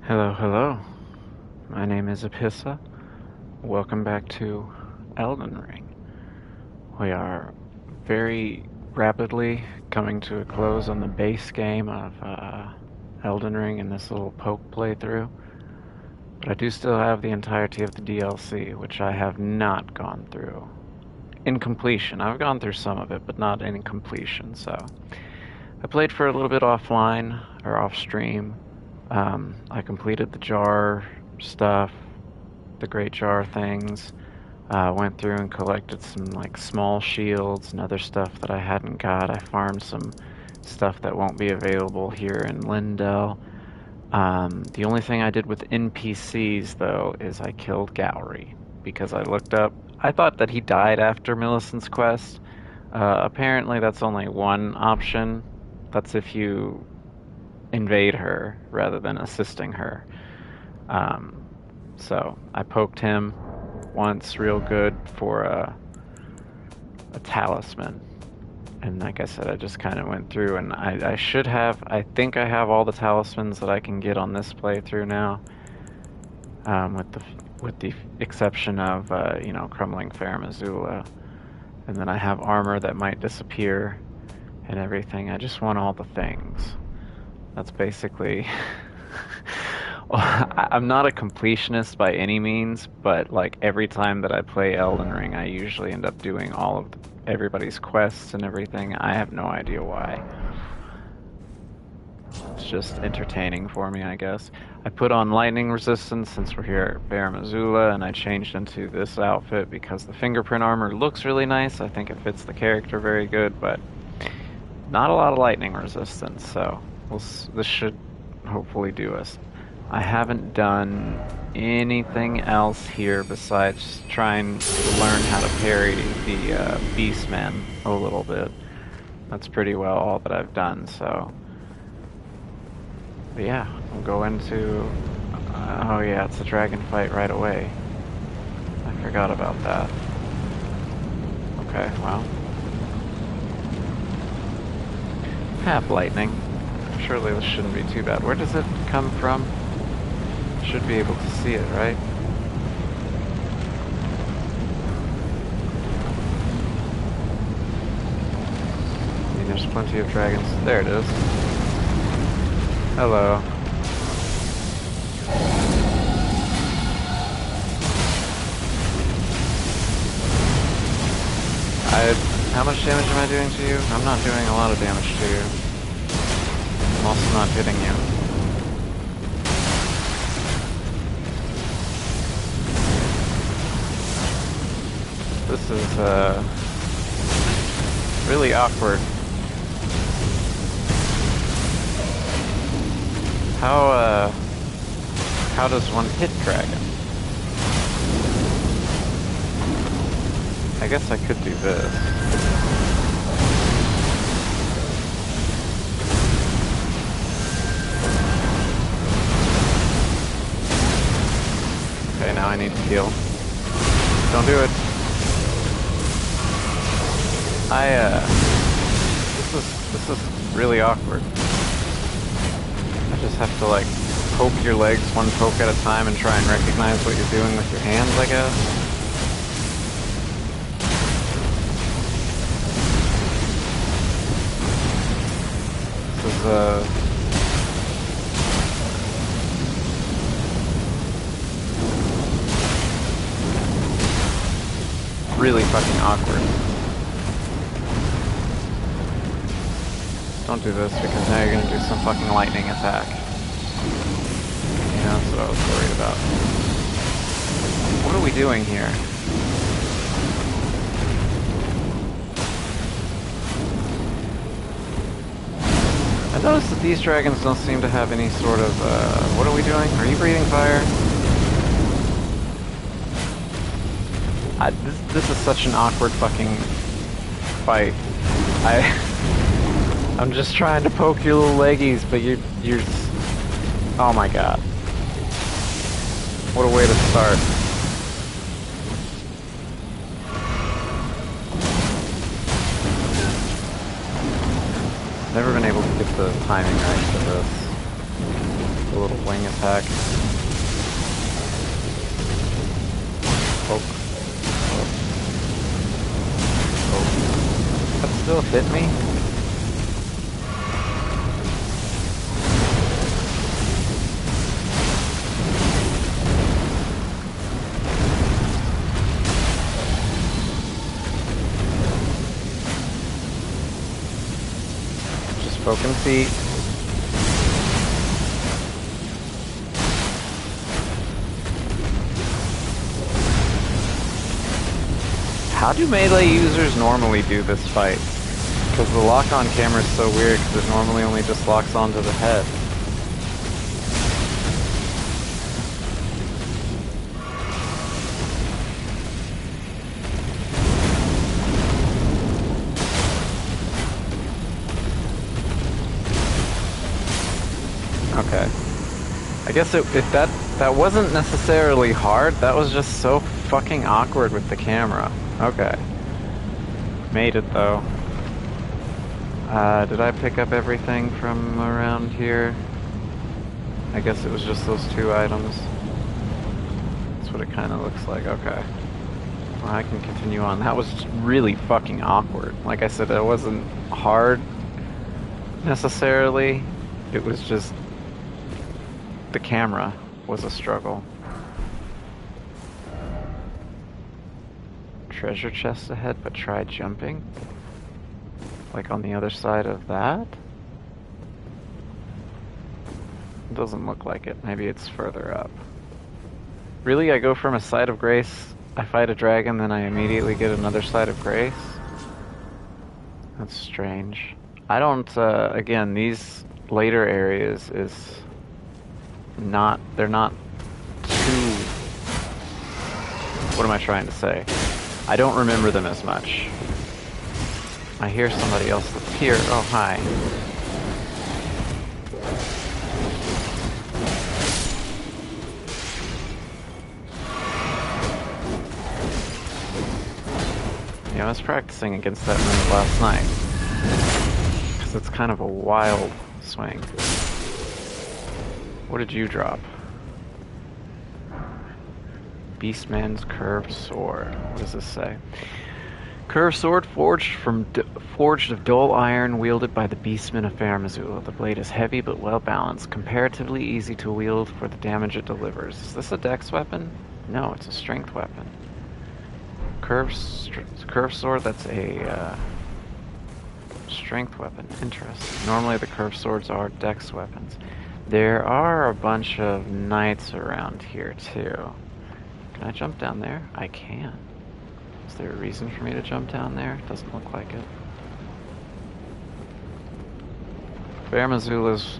Hello, hello. My name is Epissa. Welcome back to Elden Ring. We are very rapidly coming to a close on the base game of Elden Ring in this little poke playthrough. But I do still have the entirety of the DLC, which I have not gone through. In completion. I've gone through some of it, but not in completion, so. I played for a little bit offline, or off stream. I completed the jar stuff, the great jar things. Went through and collected some like small shields and other stuff that I hadn't got. I farmed some stuff that won't be available here in Lindell. The only thing I did with NPCs though is I killed Gowry because I looked up. I thought that he died after Millicent's quest. Apparently that's only one option. That's if you invade her rather than assisting her. Um, so I poked him once real good for a talisman. And like I said, I just kind of went through and I should have, I think I have all the talismans that I can get on this playthrough now. With the exception of, Crumbling Fair Missoula. And then I have armor that might disappear and everything. I just want all the things. That's basically... I'm not a completionist by any means, but like every time that I play Elden Ring, I usually end up doing all of everybody's quests and everything. I have no idea why. It's just entertaining for me, I guess. I put on lightning resistance since we're here at Fair Missoula, and I changed into this outfit because the fingerprint armor looks really nice. I think it fits the character very good, but not a lot of lightning resistance, so this should hopefully do us. I haven't done anything else here besides trying to learn how to parry the Beastmen a little bit. That's pretty well all that I've done, so... But yeah, we'll go into... oh yeah, it's a dragon fight right away. I forgot about that. Okay, well... Half lightning. Surely this shouldn't be too bad. Where does it come from? Should be able to see it, right? I mean, there's plenty of dragons. There it is. Hello. How much damage am I doing to you? I'm not doing a lot of damage to you. I'm also not hitting you. This is, really awkward. How does one hit dragon? I guess I could do this. Okay, now I need to heal. Don't do it. This is really awkward. I just have to like poke your legs one poke at a time and try and recognize what you're doing with your hands, I guess. This is really fucking awkward. Don't do this, because now you're gonna do some fucking lightning attack. Yeah, that's what I was worried about. What are we doing here? I noticed that these dragons don't seem to have any sort of, what are we doing? Are you breathing fire? This is such an awkward fucking fight. I'm just trying to poke your little leggies, but you're... Oh my god. What a way to start. Never been able to get the timing right for this. a little wing attack. Poke. Poke. That still hit me? Just poking feet. How do melee users normally do this fight? Because the lock-on camera is so weird because it normally only just locks onto the head. Okay. I guess that wasn't necessarily hard, that was just so fucking awkward with the camera. Okay. Made it though. Did I pick up everything from around here? I guess it was just those 2 items. That's what it kind of looks like. Okay. Well, I can continue on. That was really fucking awkward. Like I said, it wasn't hard necessarily. It was just the camera was a struggle. Treasure chest ahead, but try jumping? Like on the other side of that? It doesn't look like it. Maybe it's further up. Really? I go from a site of grace, I fight a dragon, then I immediately get another site of grace? That's strange. I don't, again, these later areas is not, they're not too... What am I trying to say? I don't remember them as much. I hear somebody else that's here. Oh, hi. Yeah, I was practicing against that move last night. Because it's kind of a wild swing. What did you drop? Beastman's curved sword. What does this say? Curved sword forged of dull iron, wielded by the Beastman of Fair Missoula. The blade is heavy but well balanced, comparatively easy to wield for the damage it delivers. Is this a dex weapon? No, it's a strength weapon. Curved sword, that's a strength weapon. Interesting. Normally the curved swords are dex weapons. There are a bunch of knights around here too. Can I jump down there? I can. Is there a reason for me to jump down there? Doesn't look like it. Fair Missoula's...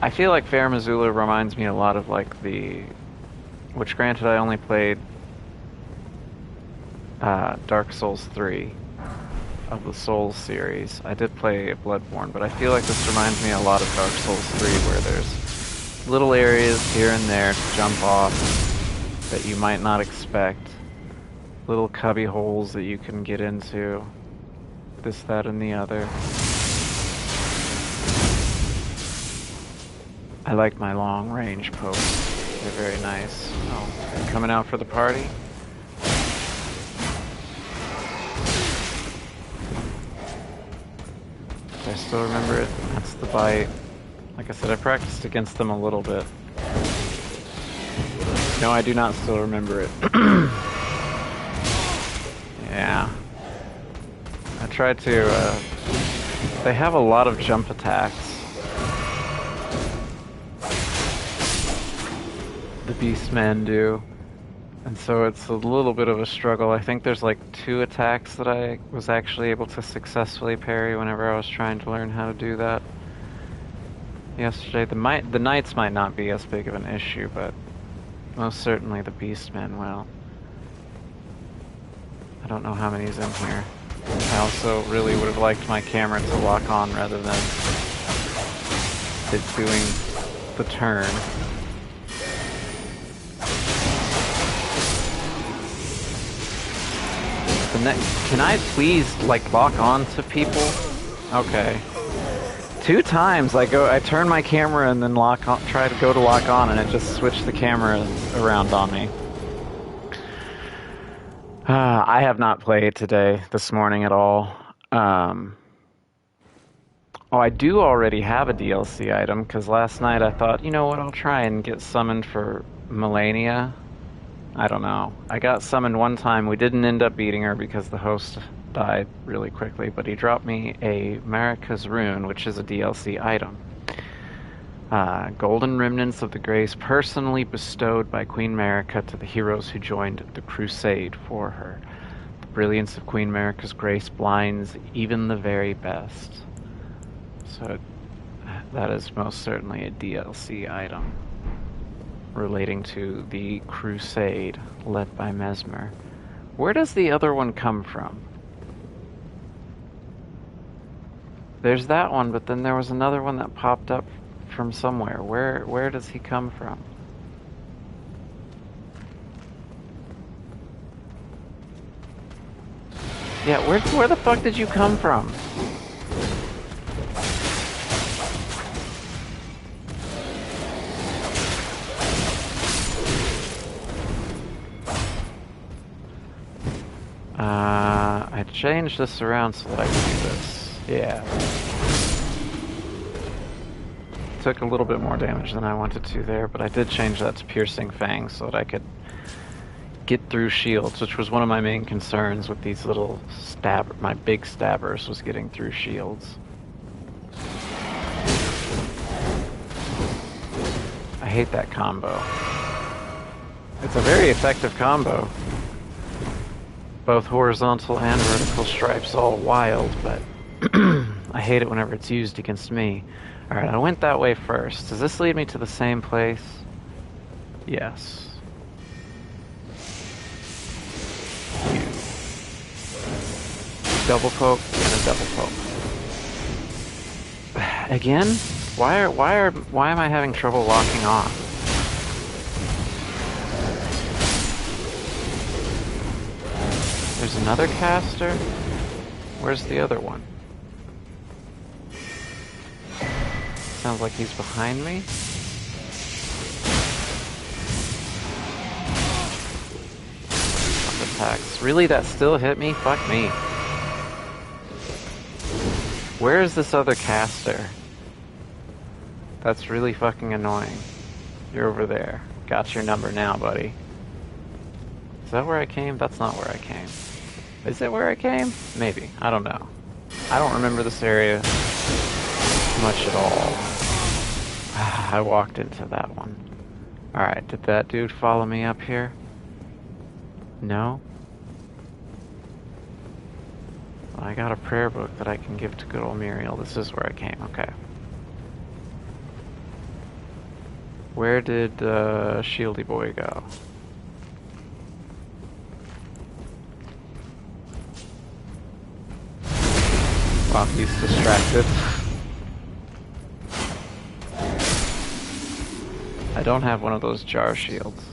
I feel like Fair Missoula reminds me a lot of like the... Which granted I only played Dark Souls 3 of the Souls series. I did play Bloodborne, but I feel like this reminds me a lot of Dark Souls 3 where there's little areas here and there to jump off that you might not expect. Little cubby holes that you can get into. This, that, and the other. I like my long range pokes. They're very nice. Oh, coming out for the party? Do I still remember it? That's the bite. Like I said, I practiced against them a little bit. No, I do not still remember it. Yeah. I tried to, they have a lot of jump attacks. The Beastmen do. And so it's a little bit of a struggle. I think there's like 2 attacks that I was actually able to successfully parry whenever I was trying to learn how to do that. Yesterday, the knights might not be as big of an issue, but most certainly the Beastmen will. I don't know how many's in here. I also really would have liked my camera to lock on rather than it doing the turn. Can I please, like, lock on to people? Okay. 2 times I turn my camera and then try to go to lock on, and it just switched the camera around on me. I have not played this morning at all. Oh, I do already have a DLC item, because last night I thought, you know what, I'll try and get summoned for Melania. I don't know. I got summoned one time. We didn't end up beating her because the host died really quickly, but he dropped me a Marika's Rune, which is a DLC item. Golden remnants of the grace personally bestowed by Queen Marika to the heroes who joined the crusade for her. The brilliance of Queen Marika's grace blinds even the very best. So that is most certainly a DLC item relating to the crusade led by Mesmer. Where does the other one come from? There's that one, but then there was another one that popped up from somewhere. Where does he come from? Yeah, where the fuck did you come from? I changed this around so that I can do this. Yeah. Took a little bit more damage than I wanted to there, but I did change that to Piercing Fang so that I could get through shields, which was one of my main concerns with these little my big stabbers, was getting through shields. I hate that combo. It's a very effective combo. Both horizontal and vertical stripes, all wild, but I hate it whenever it's used against me. Alright, I went that way first. Does this lead me to the same place? Yes. Double poke and a double poke. Again? Why am I having trouble locking on? There's another caster? Where's the other one? Sounds like he's behind me. Attacks. Really? That still hit me? Fuck me. Where is this other caster? That's really fucking annoying. You're over there. Got your number now, buddy. Is that where I came? That's not where I came. Is it where I came? Maybe. I don't know. I don't remember this area much at all. I walked into that one. Alright, did that dude follow me up here? No? Well, I got a prayer book that I can give to good old Muriel. This is where I came, okay. Where did Shieldy Boy go? Wow, he's distracted. I don't have one of those jar shields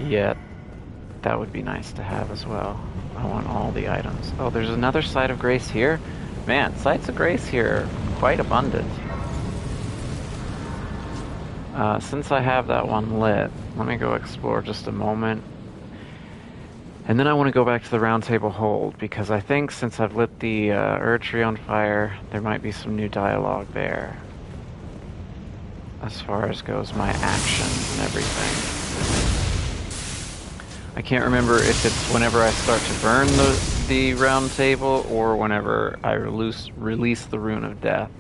yet. That would be nice to have as well. I want all the items. Oh, there's another Site of Grace here? Man, Sites of Grace here are quite abundant. Since I have that one lit, let me go explore just a moment. And then I want to go back to the Round Table Hold, because I think since I've lit the Erdtree on fire, there might be some new dialogue there. As far as goes my actions and everything. I can't remember if it's whenever I start to burn the Round Table, or whenever I release the Rune of Death.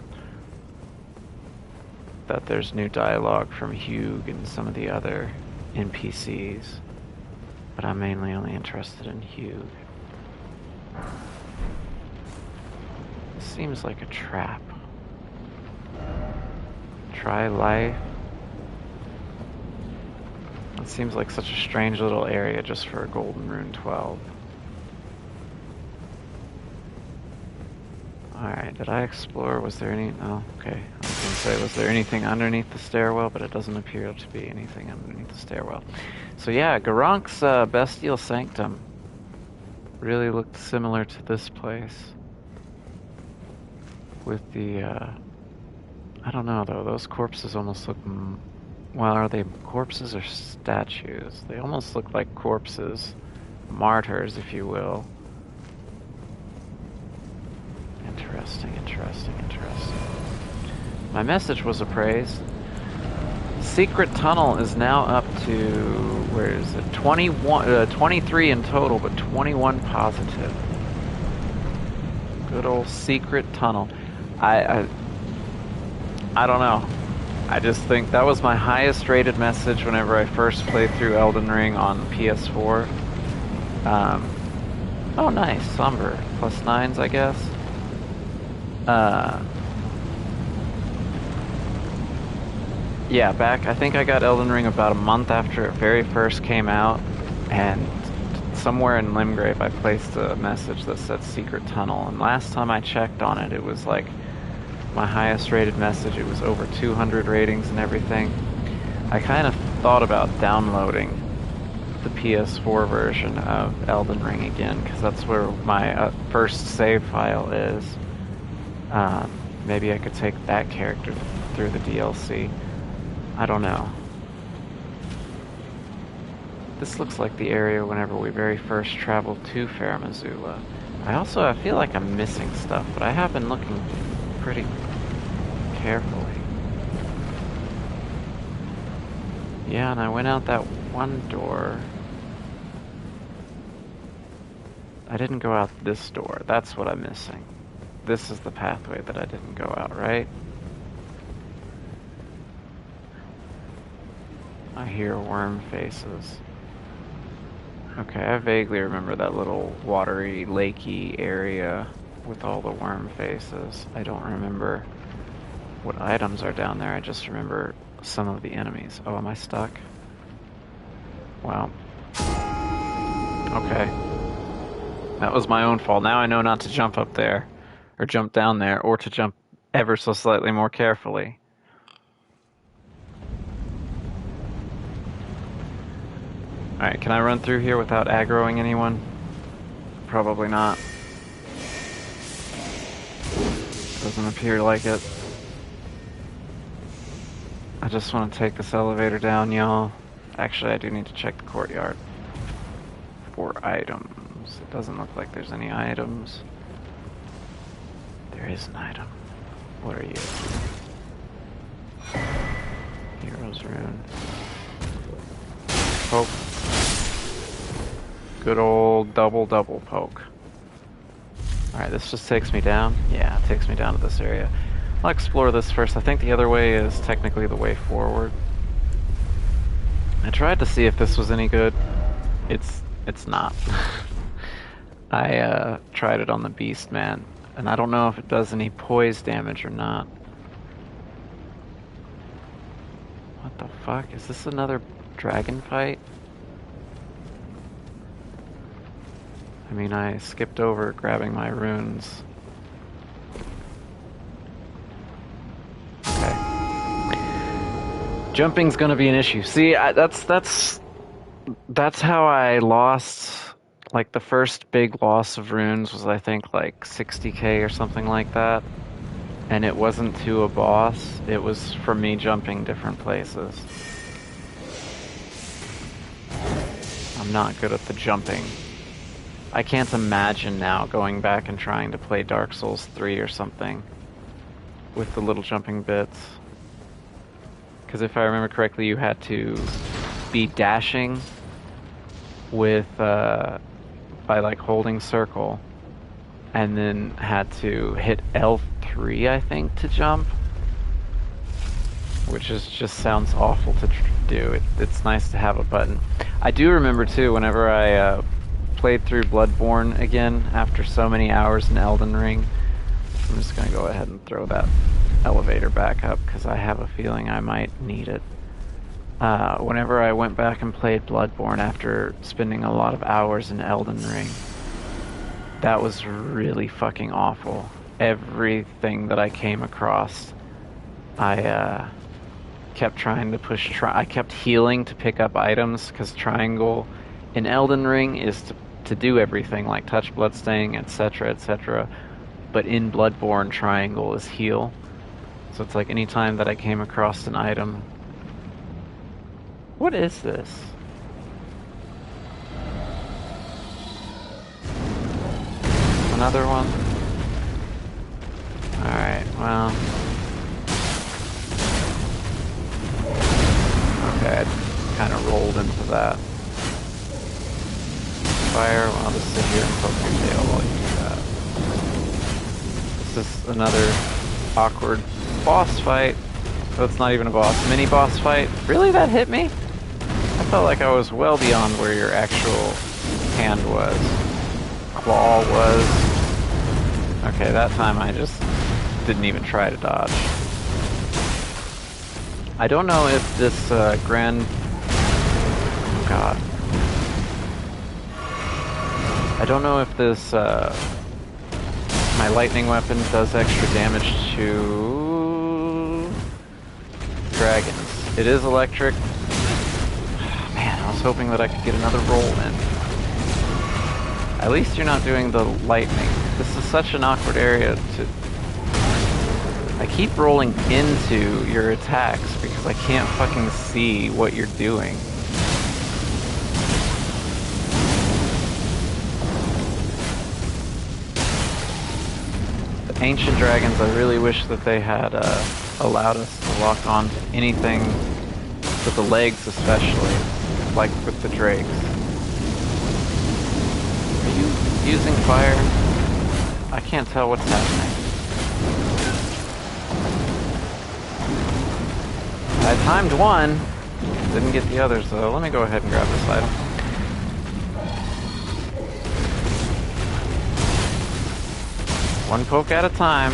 That there's new dialogue from Hugh and some of the other NPCs. But I'm mainly only interested in Hugh. This seems like a trap. Try life. It seems like such a strange little area just for a Golden Rune 12. Alright, did I explore? Was there any... Oh, okay. I was going to say, was there anything underneath the stairwell? But it doesn't appear to be anything underneath the stairwell. So yeah, Garonk's Bestial Sanctum really looked similar to this place. with the, I don't know though, those corpses almost look, well, are they corpses or statues? They almost look like corpses, martyrs, if you will. Interesting, interesting, interesting. My message was appraised. Secret tunnel is now up to, where is it? 23 in total, but 21 positive. Good old secret tunnel. I don't know. I just think that was my highest rated message whenever I first played through Elden Ring on PS4. Oh nice, Somber. +9s, I guess. Yeah, I think I got Elden Ring about a month after it very first came out, and somewhere in Limgrave I placed a message that said Secret Tunnel, and last time I checked on it, it was like my highest rated message. It was over 200 ratings and everything. I kind of thought about downloading the PS4 version of Elden Ring again, because that's where my first save file is. Maybe I could take that character through the DLC. I don't know. This looks like the area whenever we very first traveled to Fair Missoula. I feel like I'm missing stuff, but I have been looking pretty carefully. Yeah, and I went out that one door. I didn't go out this door. That's what I'm missing. This is the pathway that I didn't go out, right? I hear worm faces. Okay, I vaguely remember that little watery, lakey area with all the worm faces. I don't remember what items are down there. I just remember some of the enemies. Oh, am I stuck? Well. Okay. That was my own fault. Now I know not to jump up there, or jump down there, or to jump ever so slightly more carefully. Alright, can I run through here without aggroing anyone? Probably not. Doesn't appear like it. I just want to take this elevator down, y'all. Actually, I do need to check the courtyard for items. It doesn't look like there's any items. There is an item. What are you? Hero's Rune. Poke. Good old double poke. Alright, this just takes me down. Yeah, it takes me down to this area. I'll explore this first. I think the other way is technically the way forward. I tried to see if this was any good. It's not. I tried it on the Beast Man, and I don't know if it does any poise damage or not. What the fuck? Is this another dragon fight? I mean, I skipped over grabbing my runes. Okay. Jumping's gonna be an issue. See, that's how I lost. Like, the first big loss of runes was, I think, like 60k or something like that. And it wasn't to a boss, it was from me jumping different places. I'm not good at the jumping. I can't imagine now going back and trying to play Dark Souls 3 or something with the little jumping bits. Because if I remember correctly, you had to be dashing with, by like holding circle, and then had to hit L3, I think, to jump. Which just sounds awful to do. It's nice to have a button. I do remember too, whenever I played through Bloodborne again after so many hours in Elden Ring. I'm just gonna go ahead and throw that elevator back up because I have a feeling I might need it. Whenever I went back and played Bloodborne after spending a lot of hours in Elden Ring, that was really fucking awful. Everything that I came across, I kept trying to push. I kept healing to pick up items because triangle in Elden Ring is to do everything, like touch bloodstain, etc., etc. but in Bloodborne triangle is heal. So it's like any time that I came across an item. What is this? Another one? Alright, well. Okay, I kind of rolled into that. Fire, well, I'll just sit here and poke your tail while you do that. This is another awkward boss fight. So it's not even a boss, mini boss fight. Really, that hit me? I felt like I was well beyond where your actual hand was. Claw was. Okay, that time I just didn't even try to dodge. I don't know if this grand... Oh god. I don't know if this my lightning weapon does extra damage to dragons. It is electric. Man, I was hoping that I could get another roll in. At least you're not doing the lightning. This is such an awkward area to... I keep rolling into your attacks because I can't fucking see what you're doing. The ancient dragons, I really wish that they had allowed us to lock on to anything, with the legs especially, like with the drakes. Are you using fire? I can't tell what's happening. I timed one, didn't get the others though. Let me go ahead and grab this item. One poke at a time.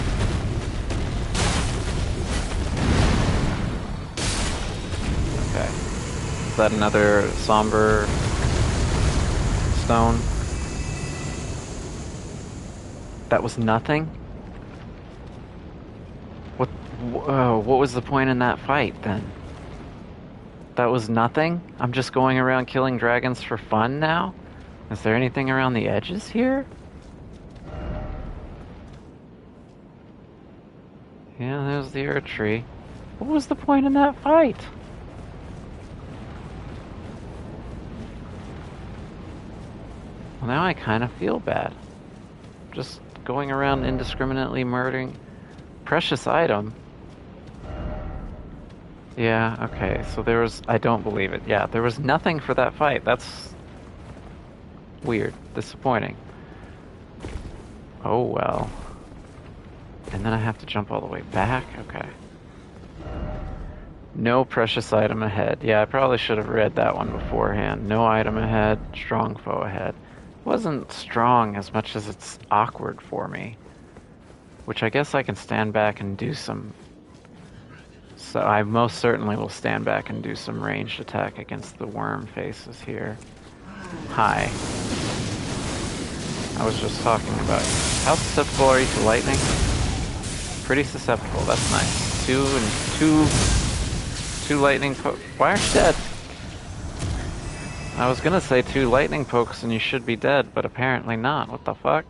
Okay. Is that another somber stone? That was nothing? What was the point in that fight, then? That was nothing? I'm just going around killing dragons for fun now? Is there anything around the edges here? Yeah, there's the Earth Tree. What was the point in that fight? Well, now I kind of feel bad. Just going around indiscriminately murdering precious item. Yeah, okay, so there was... I don't believe it. Yeah, there was nothing for that fight. That's... weird. Disappointing. Oh, well. And then I have to jump all the way back? Okay. No precious item ahead. Yeah, I probably should have read that one beforehand. No item ahead, strong foe ahead. It wasn't strong as much as it's awkward for me. Which I guess I can stand back and do some... So I most certainly will stand back and do some ranged attack against the worm faces here. Hi. I was just talking about you. How susceptible are you to lightning? Pretty susceptible, that's nice. Two lightning pokes. Why aren't you dead? I was gonna say 2 lightning pokes and you should be dead, but apparently not. What the fuck?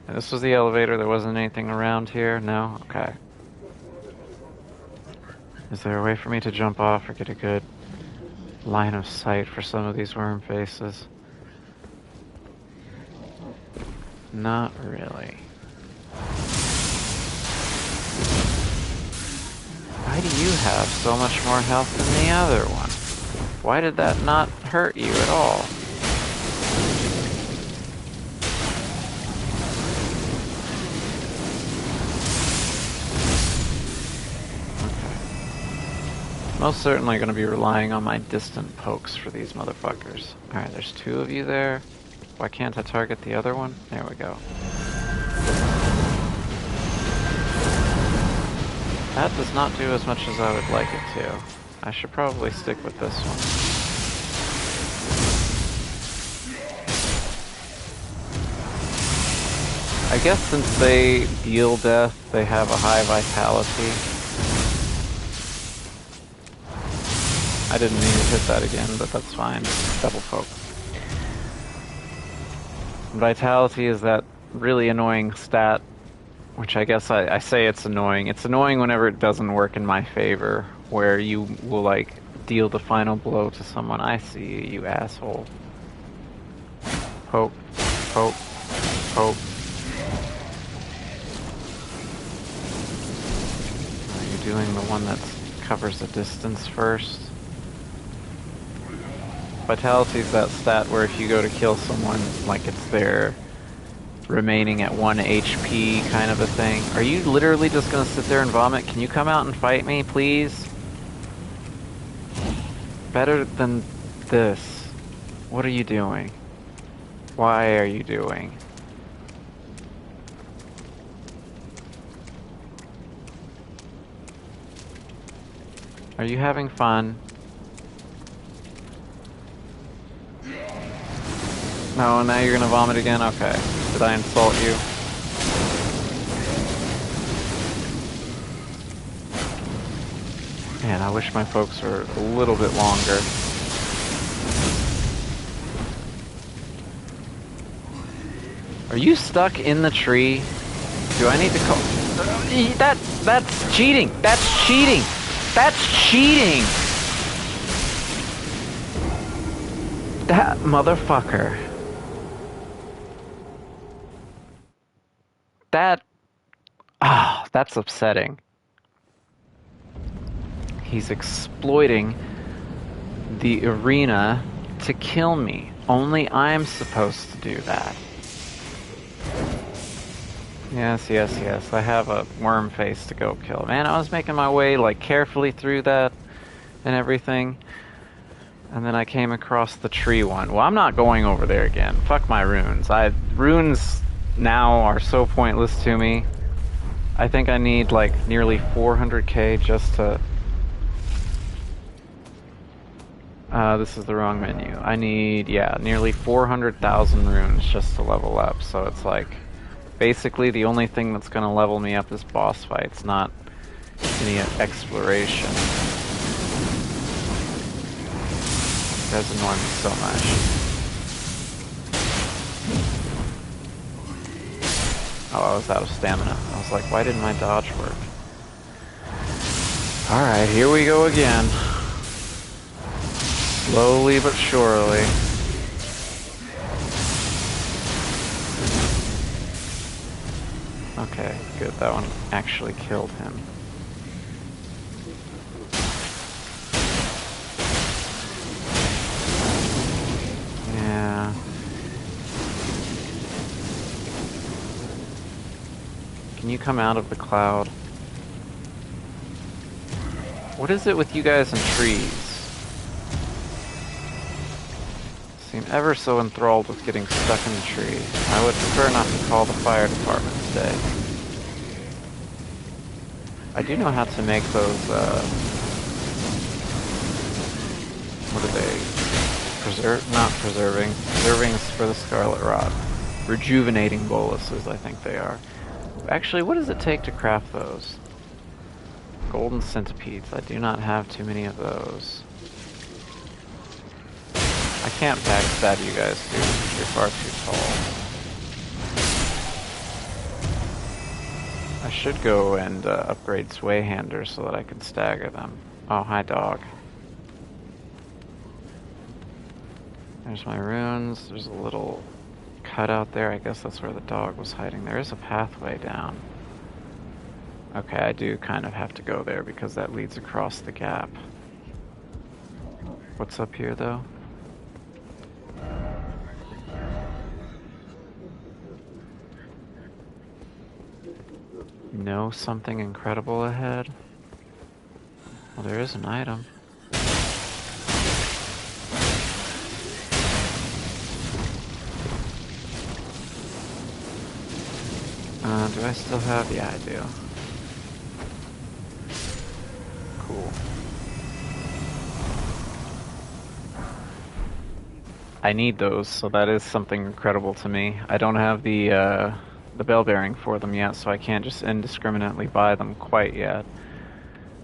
And this was the elevator, there wasn't anything around here? No? Okay. Is there a way for me to jump off or get a good line of sight for some of these worm faces? Not really. Why do you have so much more health than the other one? Why did that not hurt you at all? Most certainly going to be relying on my distant pokes for these motherfuckers. Alright, there's 2 of you there. Why can't I target the other one? There we go. That does not do as much as I would like it to. I should probably stick with this one. I guess since they deal death, they have a high vitality. I didn't mean to hit that again, but that's fine. Double poke. Vitality is that really annoying stat, which I guess I say it's annoying. It's annoying whenever it doesn't work in my favor, where you will, like, deal the final blow to someone. I see you, you asshole. Poke, poke, poke. Are you doing the one that covers the distance first? Vitality's that stat where if you go to kill someone, like it's their remaining at 1 HP kind of a thing. Are you literally just gonna sit there and vomit? Can you come out and fight me, please? Better than this. What are you doing? Why are you doing? Are you having fun? No, now you're gonna vomit again? Okay. Did I insult you? Man, I wish my folks were a little bit longer. Are you stuck in the tree? Do I need to call... That's cheating! That's cheating! That's cheating! That motherfucker. That's upsetting. He's exploiting the arena to kill me. Only I'm supposed to do that. Yes, yes, yes. I have a worm face to go kill. Man, I was making my way, like, carefully through that and everything. And then I came across the tree one. Well, I'm not going over there again. Fuck my runes. Runes now are so pointless to me. I think I need, like, nearly 400k just to... this is the wrong menu. I need, yeah, nearly 400,000 runes just to level up. So it's like... basically, the only thing that's going to level me up is boss fights, not any exploration. You guys annoy me so much. Oh, I was out of stamina. I was like, why didn't my dodge work? Alright, here we go again. Slowly but surely. Okay, good. That one actually killed him. Yeah. Can you come out of the cloud? What is it with you guys and trees? Seem ever so enthralled with getting stuck in the tree. I would prefer not to call the fire department today. I do know how to make those, what are they? Not preserving. Preserving is for the Scarlet Rot. Rejuvenating boluses, I think they are. Actually, what does it take to craft those? Golden centipedes. I do not have too many of those. I can't backstab you guys, dude. You're far too tall. I should go and upgrade Sway Handers so that I can stagger them. Oh, hi, dog. There's my runes. There's a little cutout there. I guess that's where the dog was hiding. There is a pathway down. Okay, I do kind of have to go there because that leads across the gap. What's up here, though? Know something incredible ahead? Well, there is an item. Do I still have? Yeah, I do. Cool. I need those, so that is something incredible to me. I don't have the bell bearing for them yet, so I can't just indiscriminately buy them quite yet.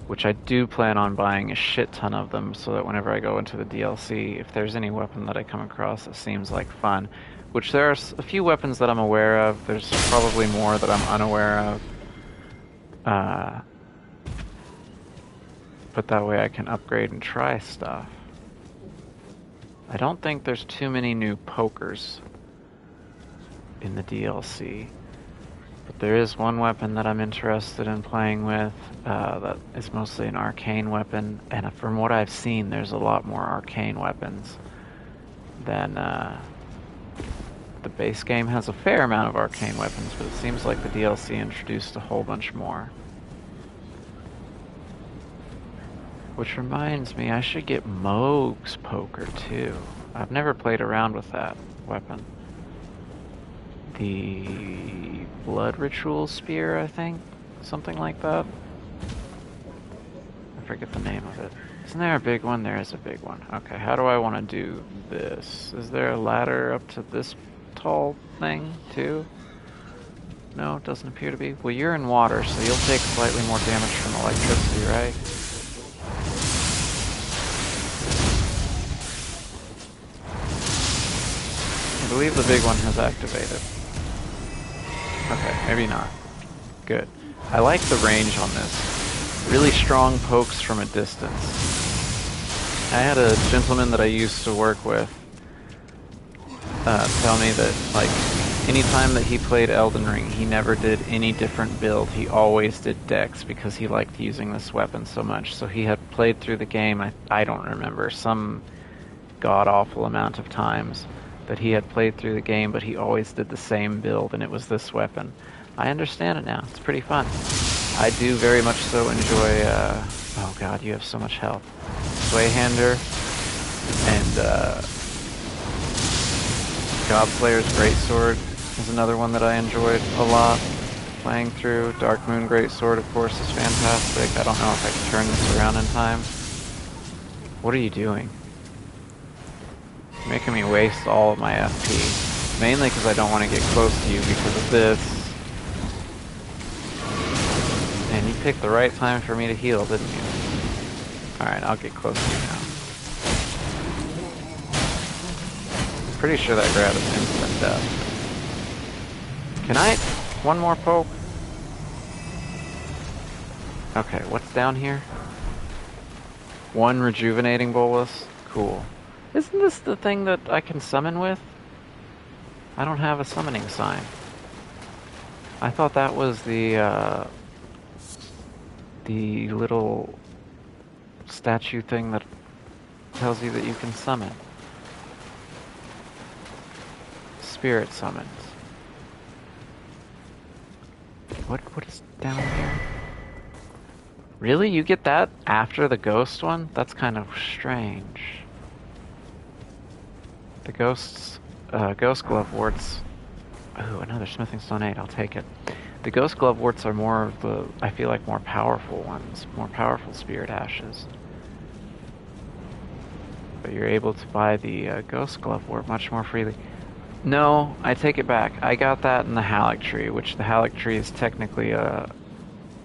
Which I do plan on buying a shit ton of them, so that whenever I go into the DLC, if there's any weapon that I come across that seems like fun, which there are a few weapons that I'm aware of. There's probably more that I'm unaware of. But that way I can upgrade and try stuff. I don't think there's too many new pokers in the DLC. But there is one weapon that I'm interested in playing with that is mostly an arcane weapon. And from what I've seen, there's a lot more arcane weapons than... the base game has a fair amount of arcane weapons, but it seems like the DLC introduced a whole bunch more. Which reminds me, I should get Moog's Poker too. I've never played around with that weapon. The Blood Ritual Spear, I think? Something like that? I forget the name of it. Isn't there a big one? There is a big one. Okay, how do I want to do this? Is there a ladder up to this tall thing too? No, it doesn't appear to be. Well, you're in water, so you'll take slightly more damage from electricity, right? I believe the big one has activated. Okay, maybe not. Good. I like the range on this. Really strong pokes from a distance. I had a gentleman that I used to work with tell me that, like, anytime that he played Elden Ring, he never did any different build. He always did Dex because he liked using this weapon so much. So he had played through the game, I don't remember, some god-awful amount of times that he had played through the game, but he always did the same build, and it was this weapon. I understand it now. It's pretty fun. I do very much so enjoy, oh god, you have so much health. Swayhander and Godslayer's Greatsword is another one that I enjoyed a lot playing through. Dark Moon Greatsword, of course, is fantastic. I don't know if I can turn this around in time. What are you doing? You're making me waste all of my FP. Mainly because I don't want to get close to you because of this. And you picked the right time for me to heal, didn't you? Alright, I'll get close to you now. Pretty sure that grab is instant death. Can I? One more poke? Okay, what's down here? One rejuvenating bolus? Cool. Isn't this the thing that I can summon with? I don't have a summoning sign. I thought that was the little statue thing that tells you that you can summon. Spirit summons. What is down here? Really? You get that after the ghost one? That's kind of strange. The ghost glove warts. Ooh, another smithing stone 8, I'll take it. The ghost glove warts are more of the, I feel like, more powerful ones, more powerful spirit ashes. But you're able to buy the ghost glove wart much more freely. No, I take it back. I got that in the Halleck tree, which the Halleck tree is technically a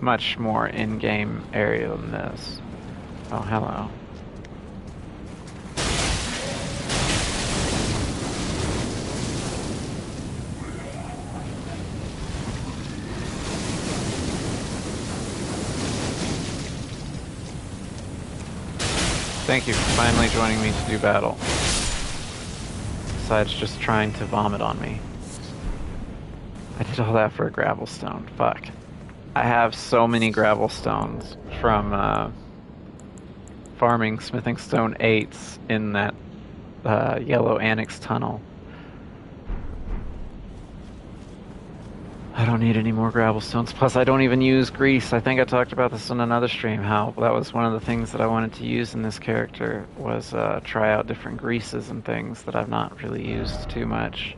much more in-game area than this. Oh, hello. Thank you for finally joining me to do battle. Besides just trying to vomit on me. I did all that for a gravel stone. Fuck. I have so many gravel stones from farming smithing stone 8s in that yellow annex tunnel. I don't need any more gravel stones. Plus, I don't even use grease. I think I talked about this on another stream, how that was one of the things that I wanted to use in this character, was try out different greases and things that I've not really used too much.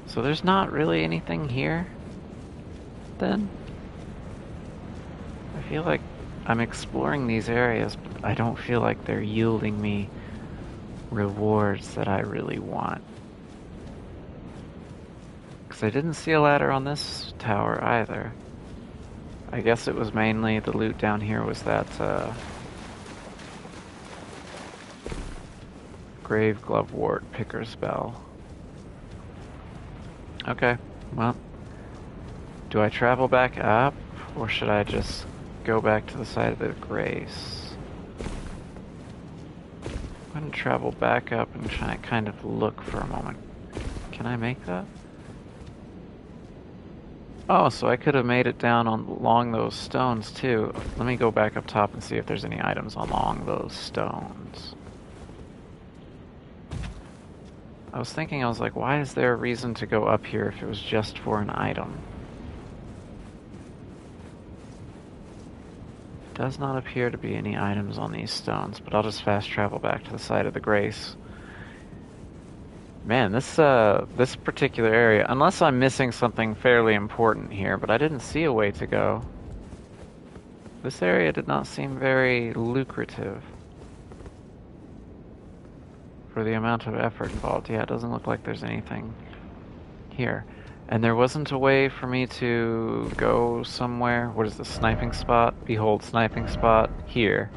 So there's not really anything here, then? I feel like I'm exploring these areas, but I don't feel like they're yielding me rewards that I really want. Because I didn't see a ladder on this tower either. I guess it was mainly the loot down here was that grave glovewort picker's bell. Okay, well, do I travel back up, or should I just go back to the side of the Grace? I'm gonna travel back up and try kind of look for a moment. Can I make that? Oh, so I could have made it down along those stones too. Let me go back up top and see if there's any items along those stones. I was thinking, I was like, why is there a reason to go up here if it was just for an item? Does not appear to be any items on these stones, but I'll just fast travel back to the side of the Grace. Man, this particular area, unless I'm missing something fairly important here, but I didn't see a way to go. This area did not seem very lucrative for the amount of effort involved. Yeah, it doesn't look like there's anything here. And there wasn't a way for me to go somewhere. What is the sniping spot? Behold, sniping spot here.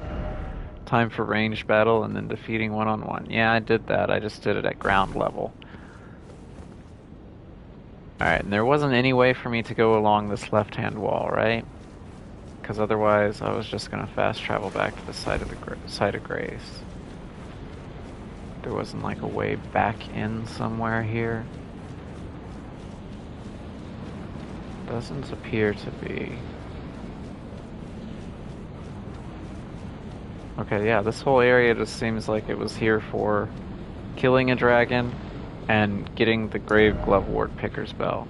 Time for ranged battle and then defeating one-on-one. Yeah, I did that. I just did it at ground level. Alright, and there wasn't any way for me to go along this left-hand wall, right? Because otherwise I was just going to fast travel back to the side of Grace. There wasn't like a way back in somewhere here. Doesn't appear to be. Okay, yeah, this whole area just seems like it was here for killing a dragon and getting the Grave Glovewort Picker's Bell.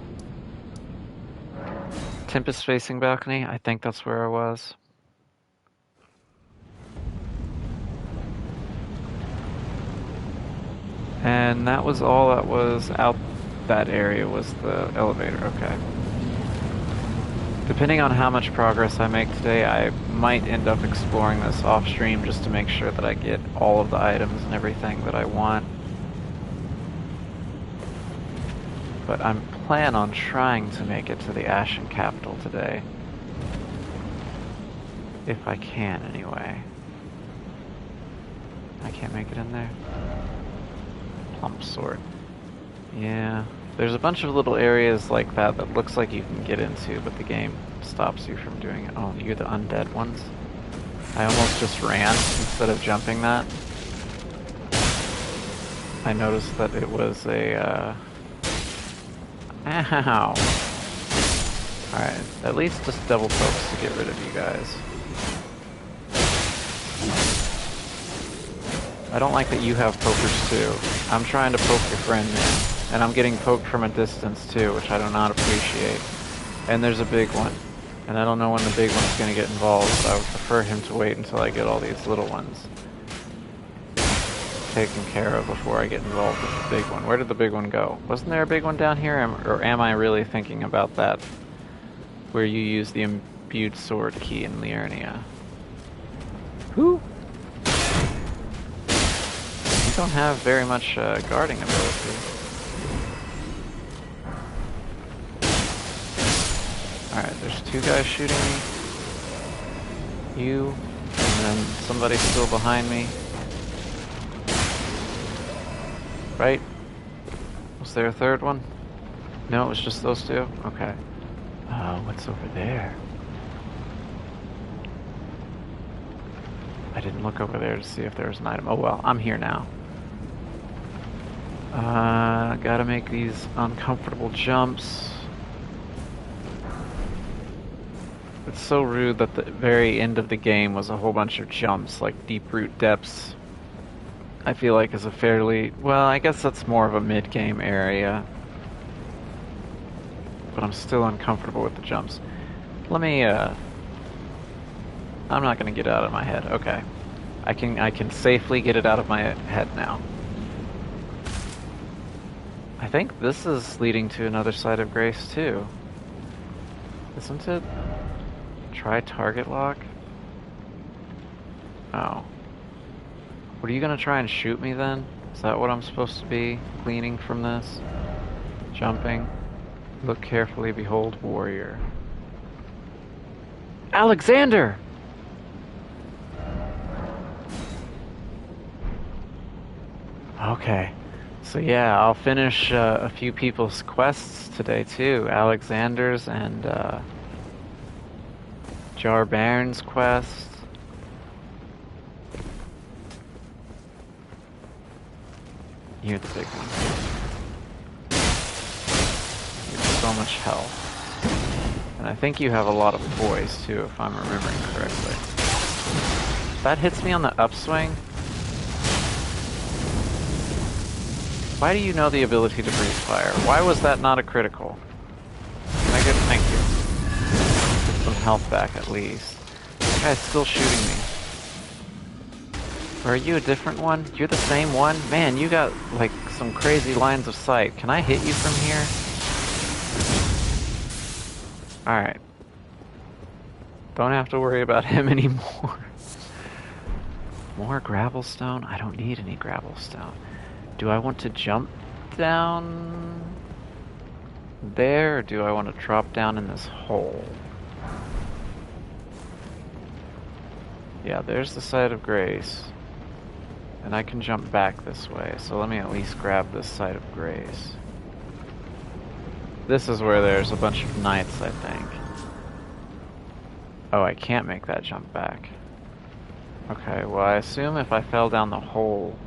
Tempest facing balcony, I think that's where I was. And that was all that was out that area, was the elevator, okay. Depending on how much progress I make today, I might end up exploring this off-stream just to make sure that I get all of the items and everything that I want. But I'm planning on trying to make it to the Ashen Capital today. If I can, anyway. I can't make it in there. Plump sword. Yeah. There's a bunch of little areas like that that looks like you can get into, but the game stops you from doing it. Oh, you're the undead ones? I almost just ran instead of jumping that. I noticed that it was a, Ow! Alright, at least just double pokes to get rid of you guys. I don't like that you have pokers too. I'm trying to poke your friend, man. And I'm getting poked from a distance too, which I do not appreciate. And there's a big one. And I don't know when the big one's going to get involved, so I would prefer him to wait until I get all these little ones taken care of before I get involved with the big one. Where did the big one go? Wasn't there a big one down here? Or am I really thinking about that? Where you use the imbued sword key in Liurnia? Who? You don't have very much guarding ability. Alright, there's two guys shooting me. You, and then somebody still behind me. Right? Was there a third one? No, it was just those two? Okay. What's over there? I didn't look over there to see if there was an item. Oh well, I'm here now. Gotta make these uncomfortable jumps. It's so rude that the very end of the game was a whole bunch of jumps, like Deep Root Depths. I feel like is a fairly, well, I guess that's more of a mid-game area. But I'm still uncomfortable with the jumps. Let me, I'm not gonna get it out of my head. Okay. I can safely get it out of my head now. I think this is leading to another side of Grace too. Isn't it? Try target lock? Oh. What, are you gonna try and shoot me then? Is that what I'm supposed to be gleaning from this? Jumping. Look carefully, behold warrior. Alexander! Okay. So yeah, I'll finish a few people's quests today too. Alexander's and Jar Baron's quest. You're the big one. You have so much health. And I think you have a lot of poise too, if I'm remembering correctly. That hits me on the upswing. Why do you know the ability to breathe fire? Why was that not a critical? Can I get... Thank you. Get some health back at least. This guy's still shooting me. Or are you a different one? You're the same one? Man, you got, like, some crazy lines of sight. Can I hit you from here? Alright. Don't have to worry about him anymore. More gravelstone? I don't need any gravelstone. Do I want to jump down there, or do I want to drop down in this hole? Yeah, there's the site of grace. And I can jump back this way, so let me at least grab this site of grace. This is where there's a bunch of knights, I think. Oh, I can't make that jump back. Okay, well I assume if I fell down the hole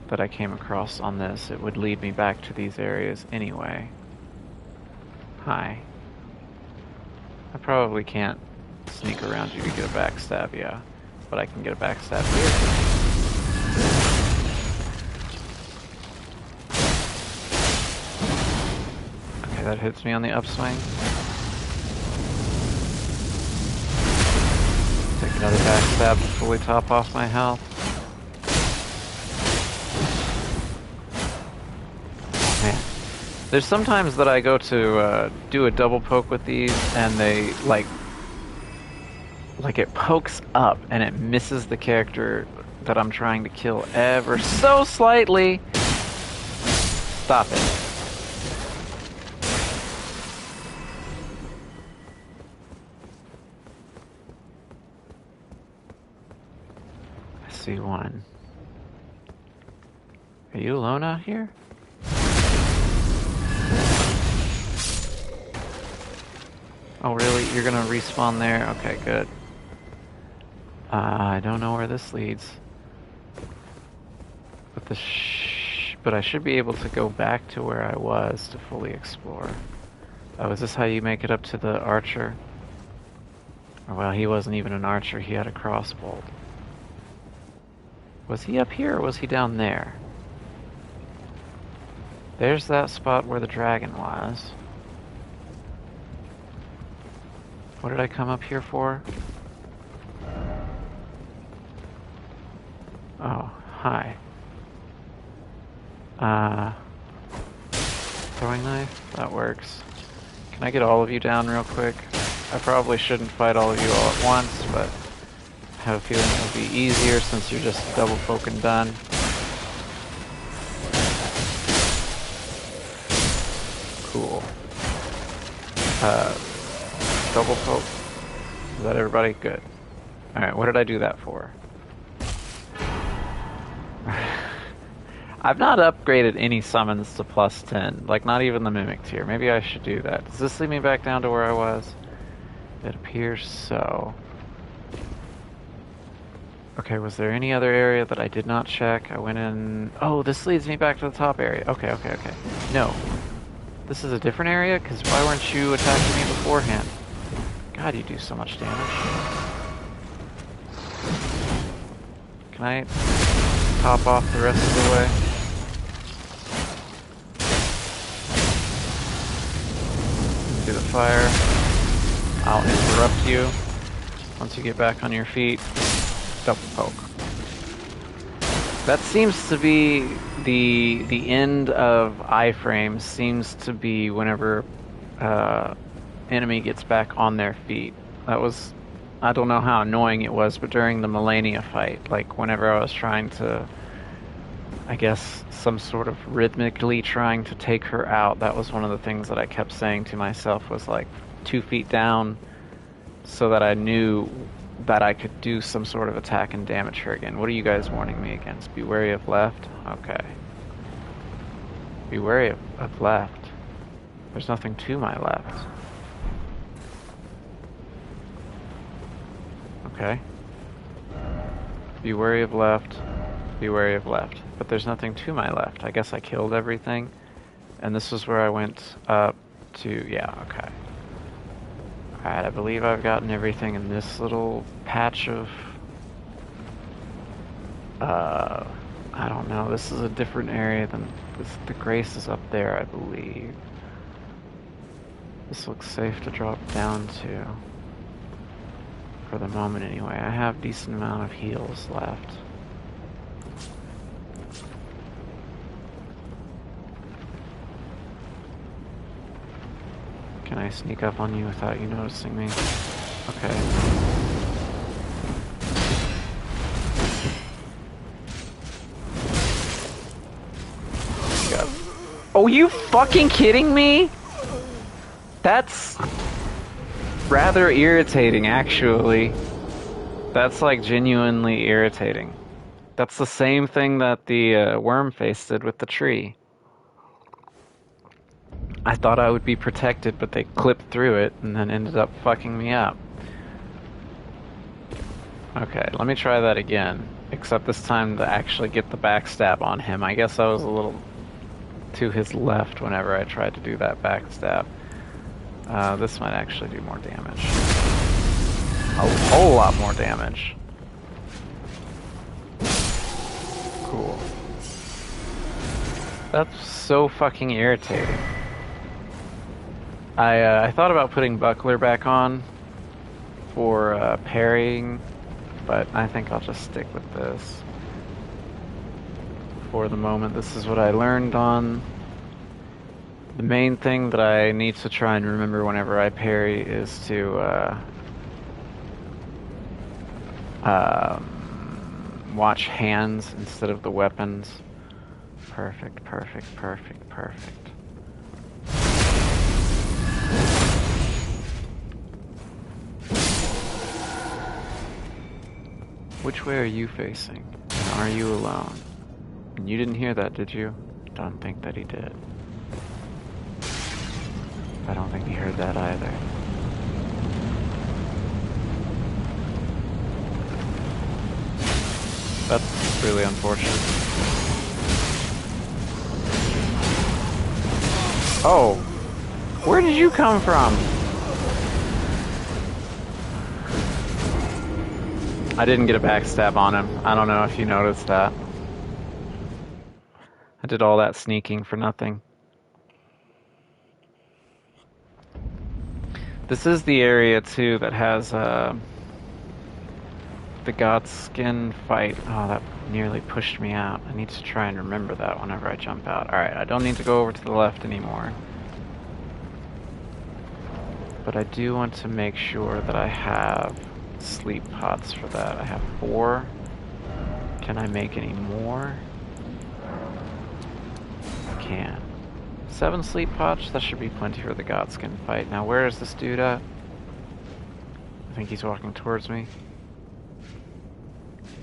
that I came across on this, it would lead me back to these areas anyway. Hi. I probably can't sneak around you to get a backstab, yeah. But I can get a backstab here. Okay, that hits me on the upswing. Take another backstab to fully top off my health. Man. There's sometimes that I go to do a double poke with these, and they, like it pokes up, and it misses the character that I'm trying to kill ever so slightly. Stop it. I see one. Are you alone out here? Oh really? You're gonna respawn there? Okay, good. I don't know where this leads. But I should be able to go back to where I was to fully explore. Oh, is this how you make it up to the archer? Oh, well, he wasn't even an archer, he had a crossbow. Was he up here or was he down there? There's that spot where the dragon was. What did I come up here for? Oh, hi. Throwing knife? That works. Can I get all of you down real quick? I probably shouldn't fight all of you all at once, but I have a feeling it'll be easier since you're just double poke and done. Cool. Double poke. Is that everybody? Good. Alright, what did I do that for? I've not upgraded any summons to +10, like not even the Mimic tier. Maybe I should do that. Does this lead me back down to where I was? It appears so. Okay, was there any other area that I did not check? I went in... Oh, this leads me back to the top area. Okay, okay, okay. No. This is a different area? Because why weren't you attacking me beforehand? God, you do so much damage. Can I top off the rest of the way? Do the fire. I'll interrupt you. Once you get back on your feet, double poke. That seems to be the end of iframes. Seems to be whenever enemy gets back on their feet. That was, I don't know how annoying it was, but during the Melania fight, like whenever I was trying to, I guess, some sort of rhythmically trying to take her out, that was one of the things that I kept saying to myself was like 2 feet down, so that I knew that I could do some sort of attack and damage her again. What are you guys warning me against? Be wary of left? Okay. Be wary of left. There's nothing to my left. Okay. Be wary of left. Be wary of left. But there's nothing to my left. I guess I killed everything. And this is where I went up to... Yeah, okay. Alright, I believe I've gotten everything in this little patch of... I don't know. This is a different area than... The Grace is up there, I believe. This looks safe to drop down to. For the moment, anyway. I have a decent amount of heals left. Can I sneak up on you without you noticing me? Okay. Oh, you fucking kidding me? That's rather irritating, actually. That's like genuinely irritating. That's the same thing that the worm face did with the tree. I thought I would be protected, but they clipped through it and then ended up fucking me up. Okay, let me try that again. Except this time to actually get the backstab on him. I guess I was a little to his left whenever I tried to do that backstab. This might actually do more damage. A whole lot more damage. Cool. That's so fucking irritating. I thought about putting Buckler back on for parrying, but I think I'll just stick with this. For the moment, this is what I learned on. The main thing that I need to try and remember whenever I parry is to watch hands instead of the weapons. Perfect, perfect, perfect, perfect. Which way are you facing? And are you alone? And you didn't hear that, did you? Don't think that he did. I don't think he heard that either. That's really unfortunate. Oh! Where did you come from? I didn't get a backstab on him. I don't know if you noticed that. I did all that sneaking for nothing. This is the area, too, that has the Godskin fight. Oh, that nearly pushed me out. I need to try and remember that whenever I jump out. Alright, I don't need to go over to the left anymore. But I do want to make sure that I have sleep pots for that. I have 4. Can I make any more? I can. 7 sleep pots? That should be plenty for the Godskin fight. Now, where is this dude at? I think he's walking towards me.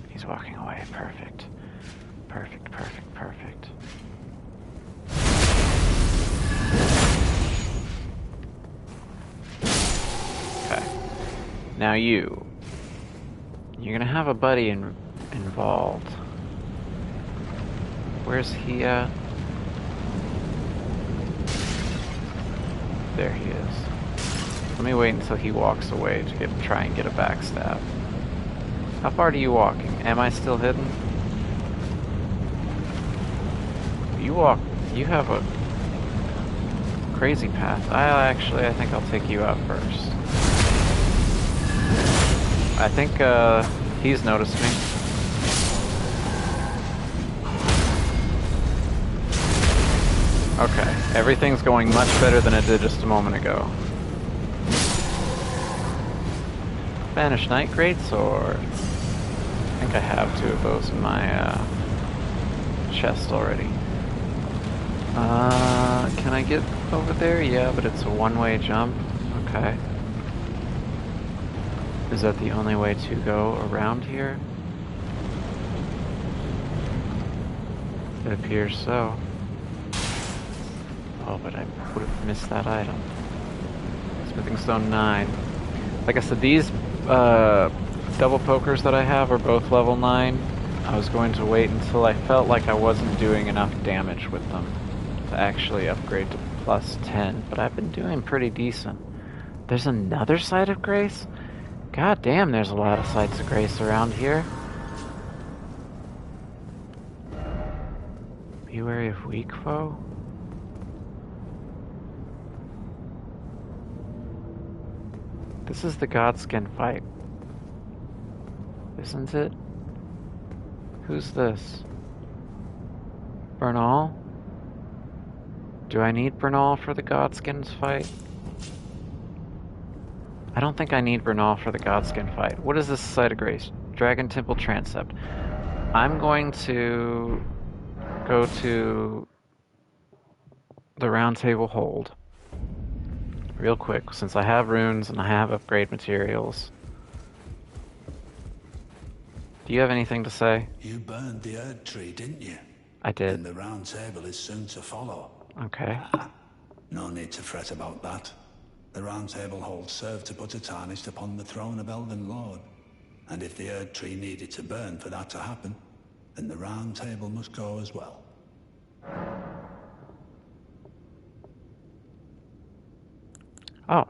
He's walking away. Perfect. Perfect, perfect, perfect. Okay. Now you're gonna have a buddy involved. Where's he at? There he is. Let me wait until he walks away to try and get a backstab. How far are you walking? Am I still hidden? You have a crazy path. I think I'll take you out first. I think he's noticed me. Okay, everything's going much better than it did just a moment ago. Banished Knight Greatsword. I think I have 2 of those in my chest already. Can I get over there? Yeah, but it's a one-way jump. Okay. Is that the only way to go around here? It appears so. Oh, but I would have missed that item. Smithing Stone 9. Like I said, these double pokers that I have are both level 9. I was going to wait until I felt like I wasn't doing enough damage with them to actually upgrade to plus 10, but I've been doing pretty decent. There's another Site of Grace? God damn, there's a lot of Sites of Grace around here. Be wary of weak foe? This is the Godskin fight, isn't it? Who's this? Bernal? Do I need Bernal for the Godskins fight? I don't think I need Bernal for the Godskin fight. What is this Site of Grace? Dragon Temple Transept. I'm going to go to the Round Table Hold real quick, since I have runes and I have upgrade materials. Do you have anything to say? You burned the Erd tree, didn't you? I did. And the Round Table is soon to follow. Okay. No need to fret about that. The Round Table Hold served to put a tarnish upon the throne of Elden Lord. And if the Erd tree needed to burn for that to happen, then the Round Table must go as well. Oh.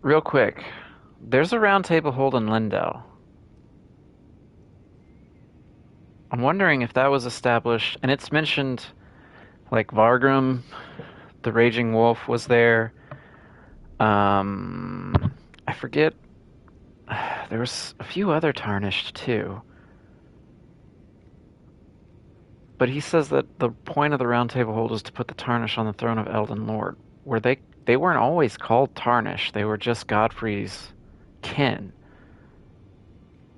Real quick. There's a Round Table Hold in Lindell. I'm wondering if that was established, and it's mentioned, like, Vargrim, the Raging Wolf was there. I forget. There was a few other Tarnished, too. But he says that the point of the Round Table Hold is to put the Tarnish on the throne of Elden Lord. Where they weren't always called Tarnish. They were just Godfrey's kin.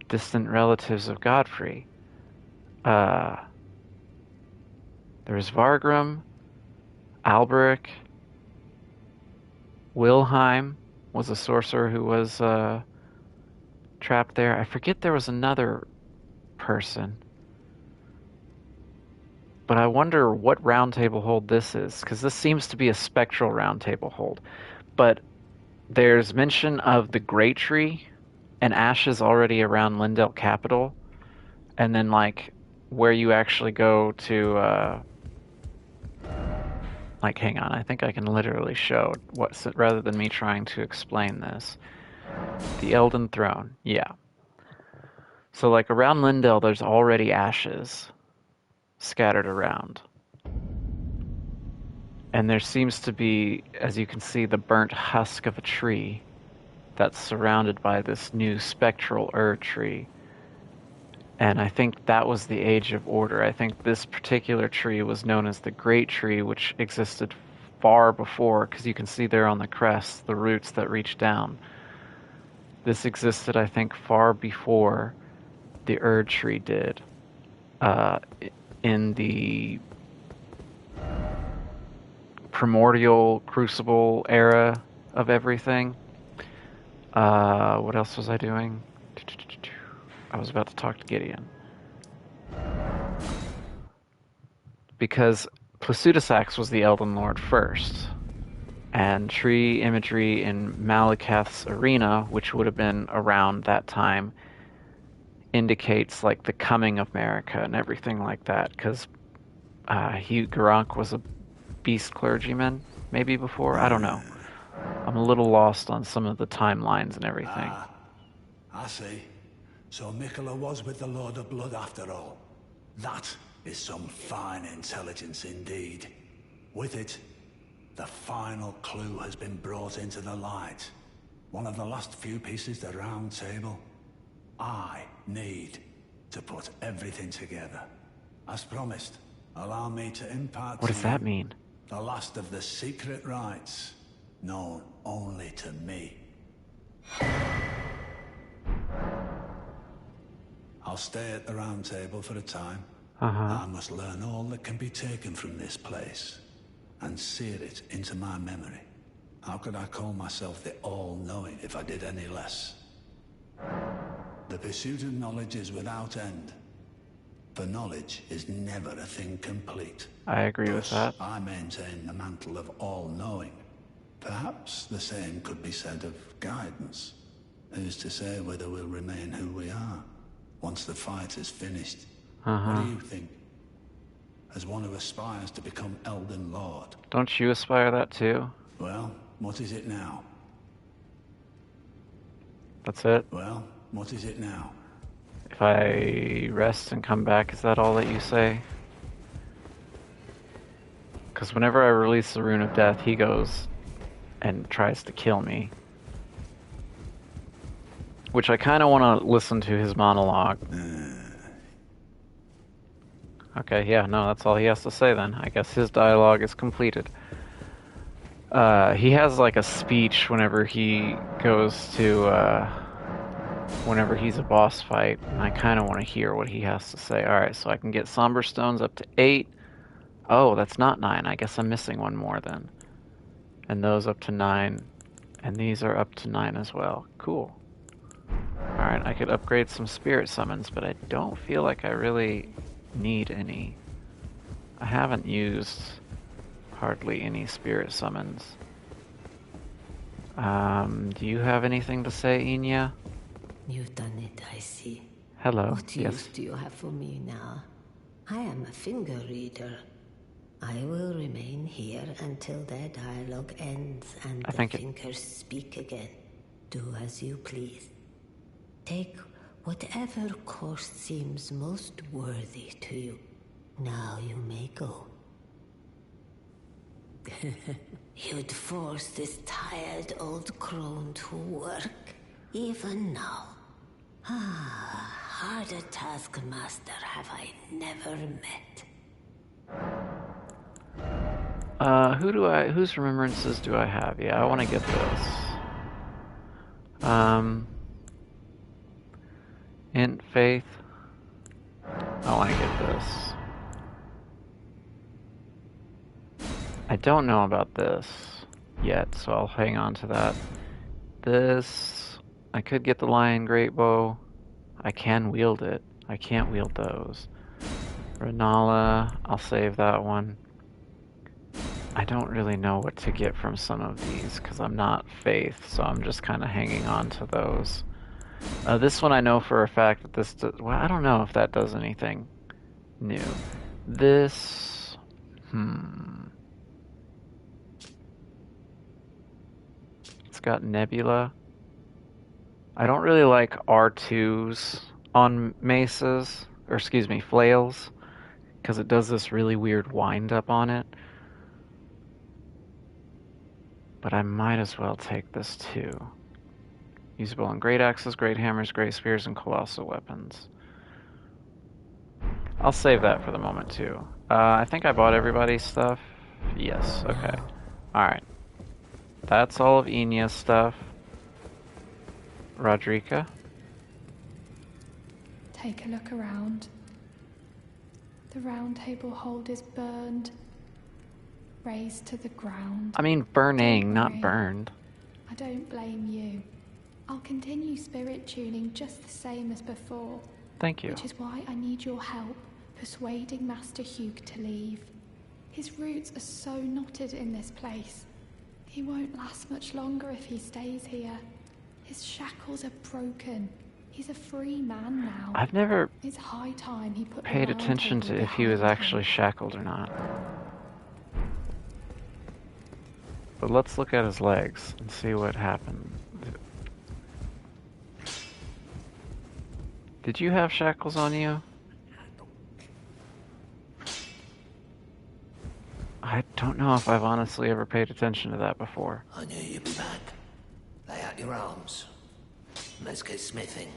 Distant relatives of Godfrey. There was Vargrim, Alberic, Wilhelm was a sorcerer who was trapped there. I forget there was another person. But I wonder what Round Table Hold this is, because this seems to be a spectral Round Table Hold. But there's mention of the Great Tree and ashes already around Lindell Capital, and then like where you actually go to like, hang on, I think I can literally show what's it rather than me trying to explain this. The Elden Throne, yeah. So like around Lindell there's already ashes scattered around. And there seems to be, as you can see, the burnt husk of a tree that's surrounded by this new spectral Erd tree. And I think that was the Age of Order. I think this particular tree was known as the Great Tree, which existed far before, because you can see there on the crest the roots that reach down. This existed, I think, far before the Erd tree did. In the primordial crucible era of everything. What else was I doing? I was about to talk to Gideon. Because Placidusax was the Elden Lord first. And tree imagery in Malekith's arena, which would have been around that time, indicates like the coming of Marika and everything like that. Because Garank was a beast clergyman, maybe before? I don't know. I'm a little lost on some of the timelines and everything. I see. So Mikola was with the Lord of Blood after all. That is some fine intelligence indeed. With it, the final clue has been brought into the light. One of the last few pieces of the Round Table. I need to put everything together. As promised, allow me to impart What does that mean? the last of the secret rites, known only to me. I'll stay at the Round Table for a time. I must learn all that can be taken from this place, and sear it into my memory. How could I call myself the All-Knowing if I did any less? The pursuit of knowledge is without end. For knowledge is never a thing complete. I agree with Thus, that. I maintain the mantle of all-knowing. Perhaps the same could be said of guidance. Who's to say whether we'll remain who we are once the fight is finished? What do you think? As one who aspires to become Elden Lord. Don't you aspire that too? Well, what is it now? That's it? Well, what is it now? If I rest and come back, is that all that you say? Because whenever I release the Rune of Death, he goes and tries to kill me. Which I kind of want to listen to his monologue. Okay, yeah, no, that's all he has to say then. I guess his dialogue is completed. He has like a speech whenever he goes to, whenever he's a boss fight, and I kind of want to hear what he has to say. Alright, so I can get Somber Stones up to 8. Oh, that's not 9. I guess I'm missing one more then. And those up to 9. And these are up to 9 as well. Cool. Alright, I could upgrade some spirit summons, but I don't feel like I really need any. I haven't used hardly any spirit summons. Do you have anything to say, Inya? You've done it, I see. Hello. What use do you have for me now? I am a finger reader. I will remain here until their dialogue ends and the fingers speak again. Do as you please. Take whatever course seems most worthy to you. Now you may go. You'd force this tired old crone to work, even now. Ah, harder taskmaster have I never met. Whose remembrances do I have? Yeah, I want to get this. Int Faith. I want to get this. I don't know about this yet, so I'll hang on to that. This, I could get the Lion Great Bow. I can wield it. I can't wield those. Renala, I'll save that one. I don't really know what to get from some of these because I'm not Faith, so I'm just kind of hanging on to those. This one I know for a fact that this does, well, I don't know if that does anything new. This, it's got Nebula. I don't really like R2s on maces, or excuse me, flails, because it does this really weird wind up on it. But I might as well take this too. Usable on great axes, great hammers, great spears, and colossal weapons. I'll save that for the moment too. I think I bought everybody's stuff. Yes, okay. Alright. That's all of Inya's stuff. Rodrika? Take a look around. The round table hold is burned. Razed to the ground. I mean burning, not burned. I don't blame you. I'll continue spirit tuning just the same as before. Thank you. Which is why I need your help persuading Master Hugh to leave. His roots are so knotted in this place. He won't last much longer if he stays here. His shackles are broken. He's a free man now. I've never it's high time he put paid attention to if he was actually shackled or not. But let's look at his legs and see what happened. Did you have shackles on you? I don't know if I've honestly ever paid attention to that before. I knew you'd be back. Lay out your arms. Let's get smithing.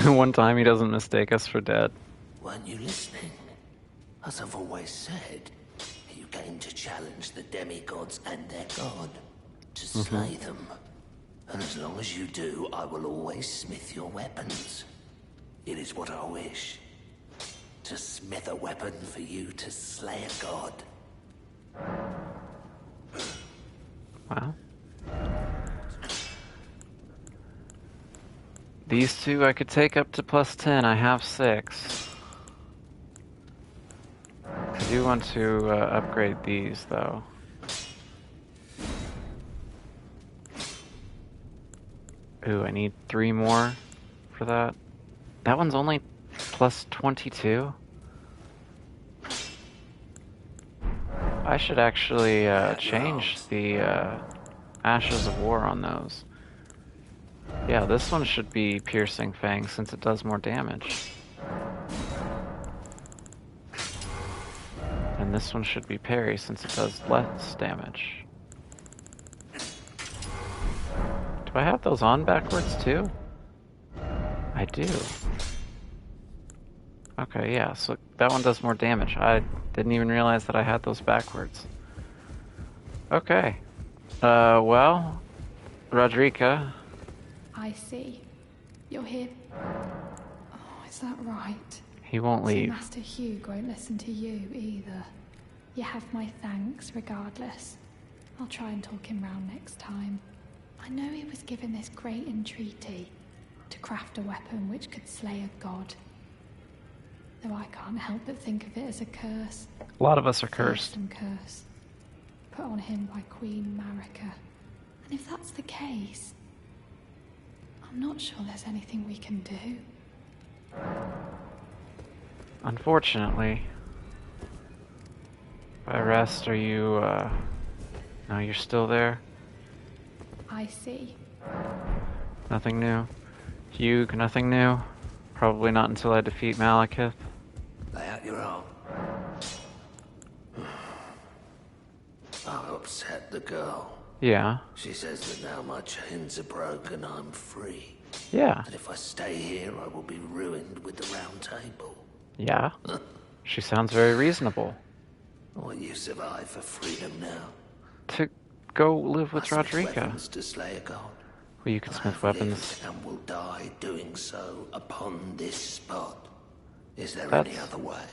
One time he doesn't mistake us for dead. Weren't you listening? As I've always said, you came to challenge the demigods and their god. To slay them. And as long as you do, I will always smith your weapons. It is what I wish. To smith a weapon for you to slay a god. Wow. These two I could take up to +10. I have 6. I do want to upgrade these, though. Ooh, I need 3 more for that. That one's only +22. I should actually change the Ashes of War on those. Yeah, this one should be Piercing Fang since it does more damage. And this one should be Parry since it does less damage. Do I have those on backwards too? I do. Okay, yeah, so that one does more damage. I didn't even realize that I had those backwards. Okay. Well, Rodrika. I see. You're here. Oh, is that right? He won't leave. So Master Hugh won't listen to you either. You have my thanks regardless. I'll try and talk him round next time. I know he was given this great entreaty to craft a weapon which could slay a god. Though I can't help but think of it as a curse. A lot of us are cursed. Some curse put on him by Queen Marika. And if that's the case, I'm not sure there's anything we can do. Unfortunately. By rest, are you, no, you're still there? I see. Nothing new? Hugh, nothing new? Probably not until I defeat Malekith. Lay out your arm. I've upset the girl. Yeah. She says that now my chains are broken, I'm free. Yeah. And if I stay here, I will be ruined with the Round Table. Yeah. She sounds very reasonable. What use have I for freedom now? To go live with I smith Rodrika. weapons to slay a god. Well, you can smith weapons. And will die doing so upon this spot. Is there That's... any other way?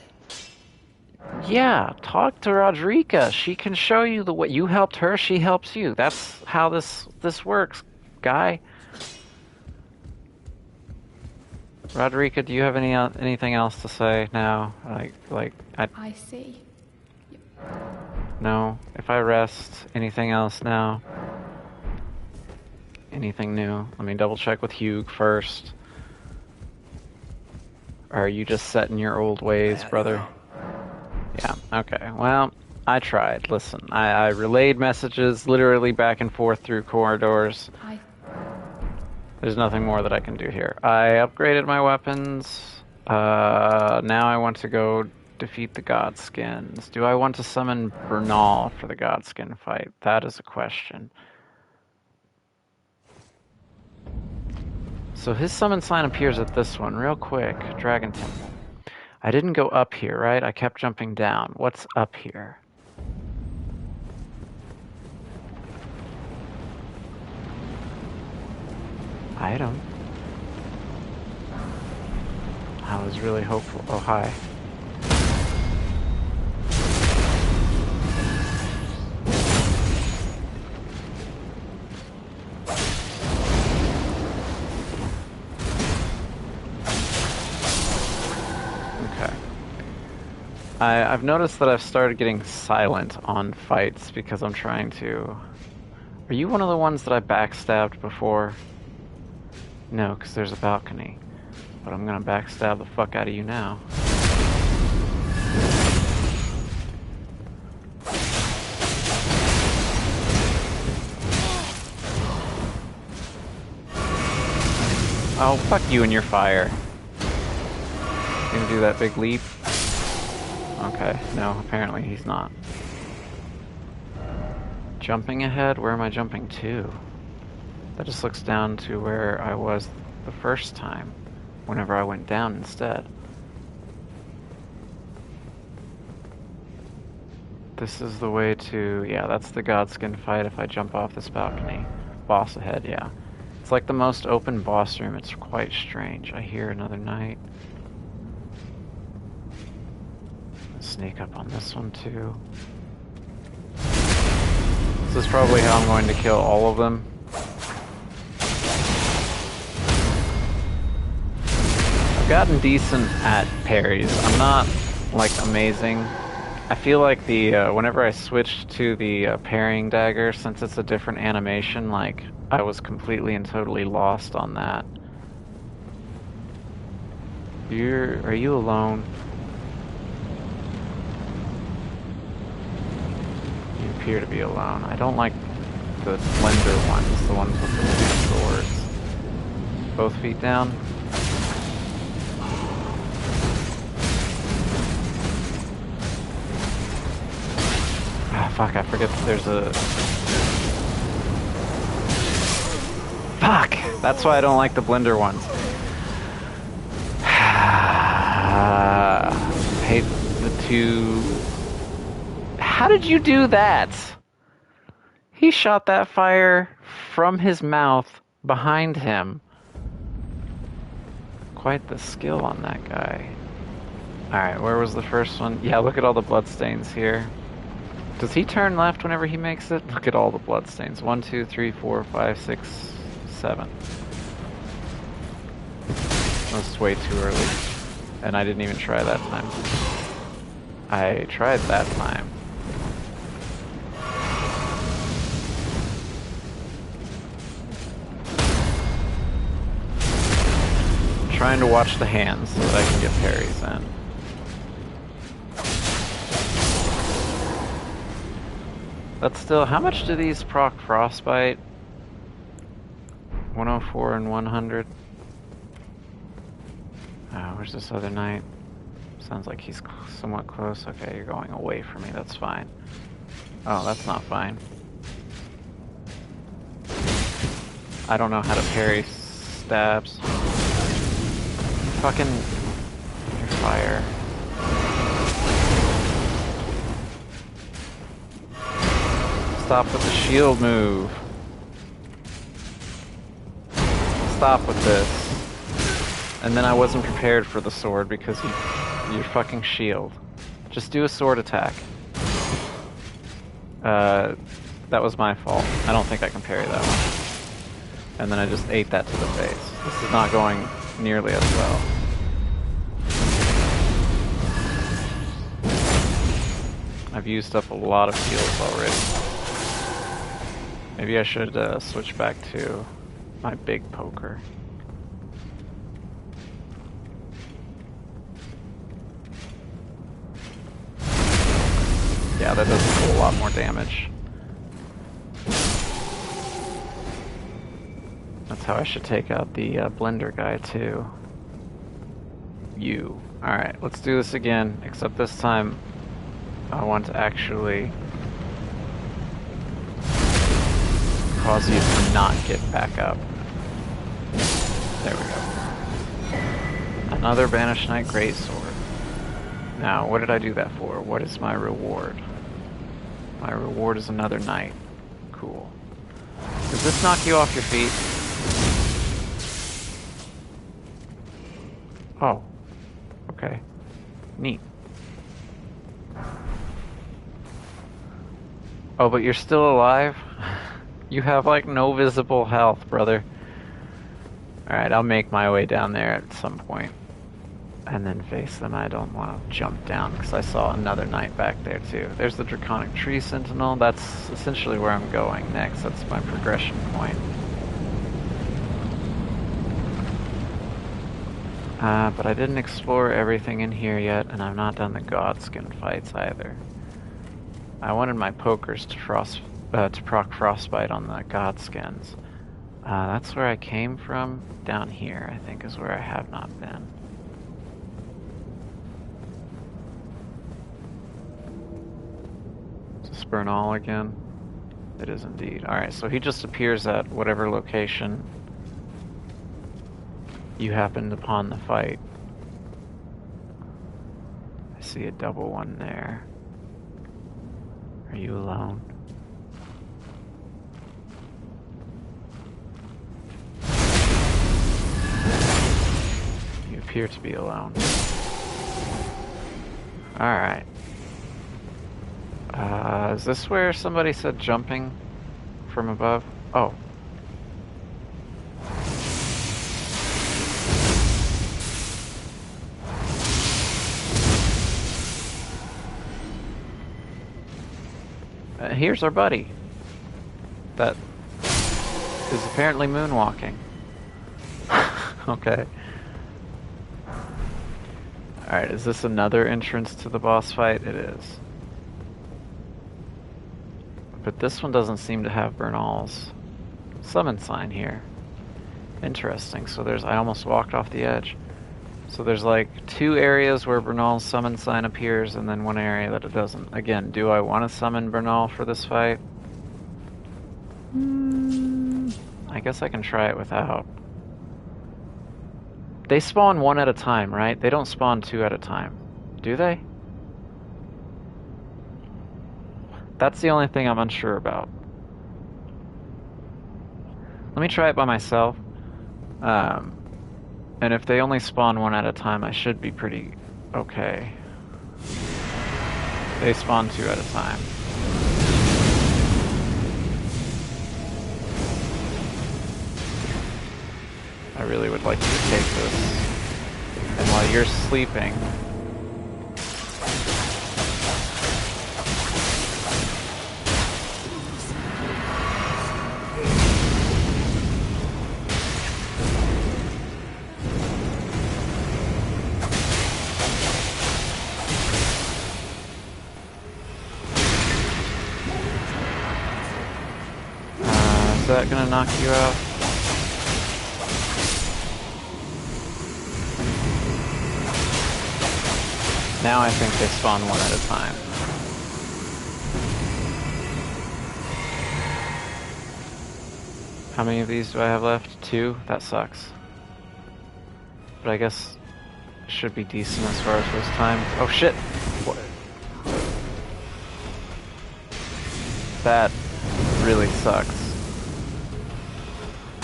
Yeah, talk to Rodrika. She can show you the way. You helped her, she helps you. That's how this works, guy. Rodrika, do you have anything else to say now? I see. No. If I rest, anything else now? Anything new? Let me double check with Hugh first. Or are you just set in your old ways, brother? Yeah, okay. Well, I tried. Listen, I relayed messages literally back and forth through corridors. There's nothing more that I can do here. I upgraded my weapons. Now I want to go defeat the Godskins. Do I want to summon Bernal for the Godskin fight? That is a question. So his summon sign appears at this one. Real quick. Dragon Temple. I didn't go up here, right? I kept jumping down. What's up here? Item. I was really hopeful. Oh, hi. Okay. I've noticed that I've started getting silent on fights because I'm trying to... Are you one of the ones that I backstabbed before? No, because there's a balcony. But I'm gonna backstab the fuck out of you now. Oh, fuck you and your fire. Gonna do that big leap? Okay, no, apparently he's not. Jumping ahead? Where am I jumping to? That just looks down to where I was the first time, whenever I went down instead. This is the way to... Yeah, that's the Godskin fight if I jump off this balcony. Boss ahead, yeah. It's like the most open boss room. It's quite strange. I hear another knight. Sneak up on this one too. This is probably how I'm going to kill all of them. gotten decent at parries. I'm not, like, amazing. I feel like whenever I switched to the parrying dagger, since it's a different animation, like, I was completely and totally lost on that. Are you alone? You appear to be alone. I don't like the blender ones, the ones with the two swords. Both feet down. Ah, fuck, I forget that there's a... Fuck! That's why I don't like the blender ones. Hate the two... How did you do that? He shot that fire from his mouth behind him. Quite the skill on that guy. Alright, where was the first one? Yeah, look at all the bloodstains here. Does he turn left whenever he makes it? Look at all the bloodstains. 1, 2, 3, 4, 5, 6, 7. That's way too early. And I didn't even try that time. I tried that time. I'm trying to watch the hands so that I can get parries in. That's still... How much do these proc frostbite? 104 and 100. Where's this other knight? Sounds like he's somewhat close. Okay, you're going away from me. That's fine. Oh, that's not fine. I don't know how to parry stabs. Fucking... Your fire. Stop with the shield move. Stop with this. And then I wasn't prepared for the sword because your fucking shield. Just do a sword attack. That was my fault. I don't think I can parry that one. And then I just ate that to the face. This is not going nearly as well. I've used up a lot of heals already. Maybe I should switch back to my big poker. Yeah, that does a whole lot more damage. That's how I should take out the blender guy too. You. Alright, let's do this again, except this time I want to actually cause you to not get back up. There we go. Another Banished Knight Greatsword. Now, what did I do that for? What is my reward? My reward is another knight. Cool. Does this knock you off your feet? Oh. Okay. Neat. Oh, but you're still alive? You have, like, no visible health, brother. Alright, I'll make my way down there at some point. And then face them. I don't want to jump down because I saw another knight back there too. There's the Draconic Tree Sentinel. That's essentially where I'm going next. That's my progression point. But I didn't explore everything in here yet, and I've not done the Godskin fights either. I wanted my pokers to proc frostbite on the Godskins. That's where I came from. Down here, I think, is where I have not been. Bernal again? It is indeed. Alright, so he just appears at whatever location you happened upon the fight. I see a double one there. Are you alone? You appear to be alone. Alright. Is this where somebody said jumping from above? Oh. Here's our buddy. That is apparently moonwalking. Okay. Alright, is this another entrance to the boss fight? It is. But this one doesn't seem to have Bernal's summon sign here. Interesting. So there's... I almost walked off the edge. So there's like 2 areas where Bernal's summon sign appears, and then 1 area that it doesn't. Again, do I want to summon Bernal for this fight? I guess I can try it without. They spawn 1 at a time, right? They don't spawn 2 at a time. Do they? That's the only thing I'm unsure about. Let me try it by myself. And if they only spawn 1 at a time, I should be pretty okay. They spawn 2 at a time. I really would like you to take this. And while you're sleeping... is that gonna knock you out? Now I think they spawn 1 at a time. How many of these do I have left? 2? That sucks. But I guess it should be decent as far as this time. Oh shit! What? That really sucks.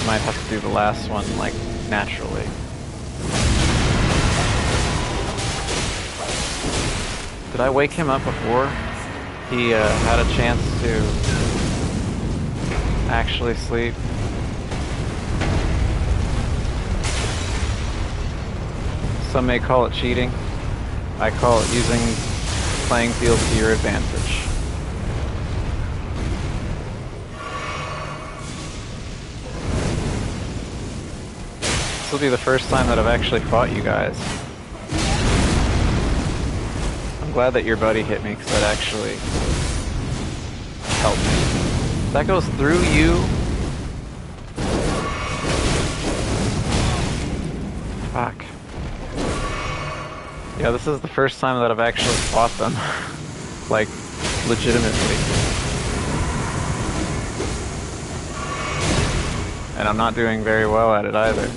Might have to do the last one, like, naturally. Did I wake him up before he had a chance to actually sleep? Some may call it cheating. I call it using the playing field to your advantage. This will be the first time that I've actually fought you guys. I'm glad that your buddy hit me, because that actually helped me. That goes through you? Fuck. Yeah, this is the first time that I've actually fought them. Like, legitimately. And I'm not doing very well at it either.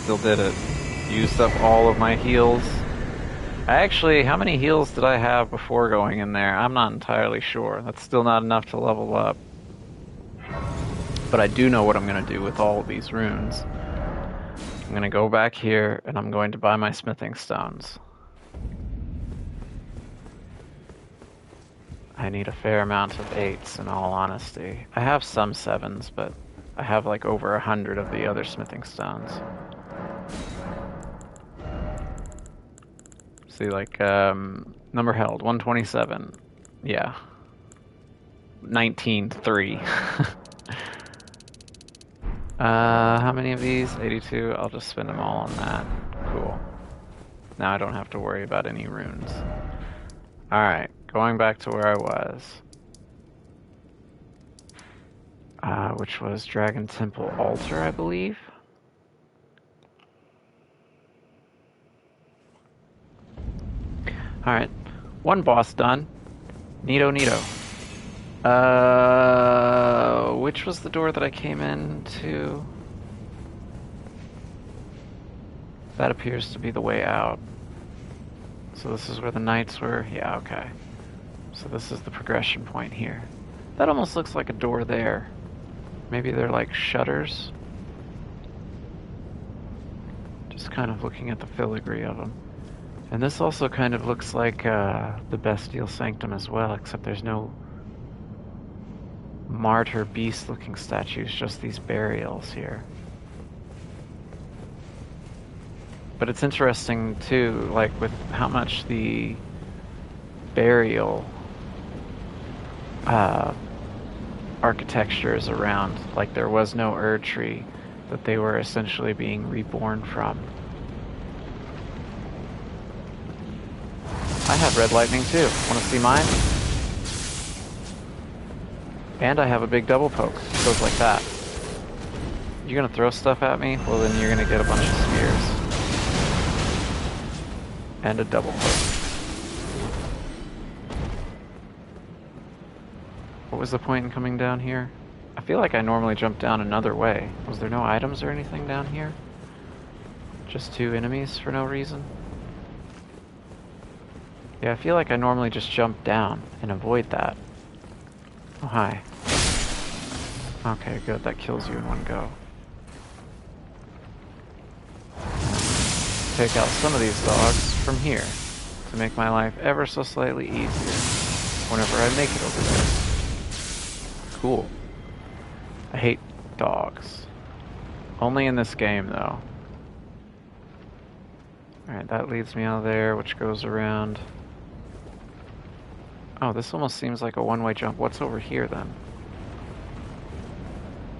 Still did it. Used up all of my heals. Actually, how many heals did I have before going in there? I'm not entirely sure. That's still not enough to level up. But I do know what I'm going to do with all of these runes. I'm going to go back here, and I'm going to buy my smithing stones. I need a fair amount of 8s, in all honesty. I have some 7s, but I have like over 100 of the other smithing stones. See, like, number held, 127. Yeah. 19-3. How many of these? 82. I'll just spend them all on that. Cool. Now I don't have to worry about any runes. Alright, going back to where I was. Which was Dragon Temple Altar, I believe. Alright, 1 boss done. Neato, neato. Which was the door that I came into? That appears to be the way out. So this is where the knights were? Yeah, okay. So this is the progression point here. That almost looks like a door there. Maybe they're like shutters? Just kind of looking at the filigree of them. And this also kind of looks like the Bestial Sanctum as well, except there's no martyr beast looking statues, just these burials here. But it's interesting too, like with how much the burial architecture is around. Like there was no Erd tree that they were essentially being reborn from. I have red lightning too. Want to see mine? And I have a big double poke. It goes like that. You're gonna throw stuff at me? Well, then you're gonna get a bunch of spears. And a double poke. What was the point in coming down here? I feel like I normally jump down another way. Was there no items or anything down here? Just two enemies for no reason? Yeah, I feel like I normally just jump down and avoid that. Oh, hi. Okay, good. That kills you in one go. Take out some of these dogs from here to make my life ever so slightly easier whenever I make it over there. Cool. I hate dogs. Only in this game, though. Alright, that leads me out there, which goes around. Oh, this almost seems like a one-way jump. What's over here, then?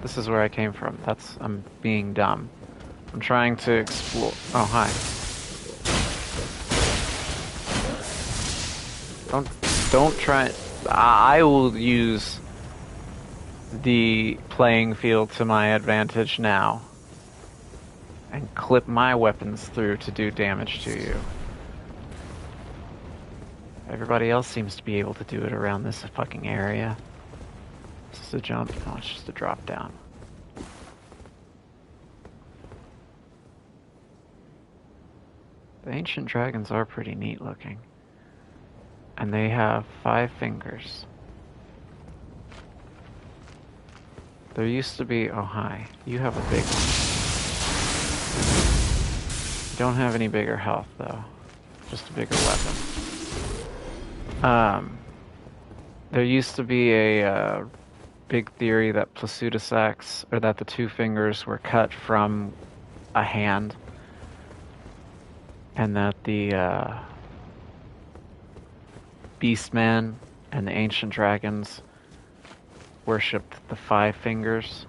This is where I came from. I'm being dumb. I'm trying to explore. Oh, hi. Don't try. I will use the playing field to my advantage now and clip my weapons through to do damage to you. Everybody else seems to be able to do it around this fucking area. Is this a jump? No, it's just a drop down. The ancient dragons are pretty neat looking. And they have 5 fingers. There used to be... Oh, hi. You have a big one. You don't have any bigger health, though. Just a bigger weapon. There used to be a big theory that Plasudasax, or that the 2 fingers were cut from a hand. And that the Beastmen and the ancient dragons worshipped the 5 fingers.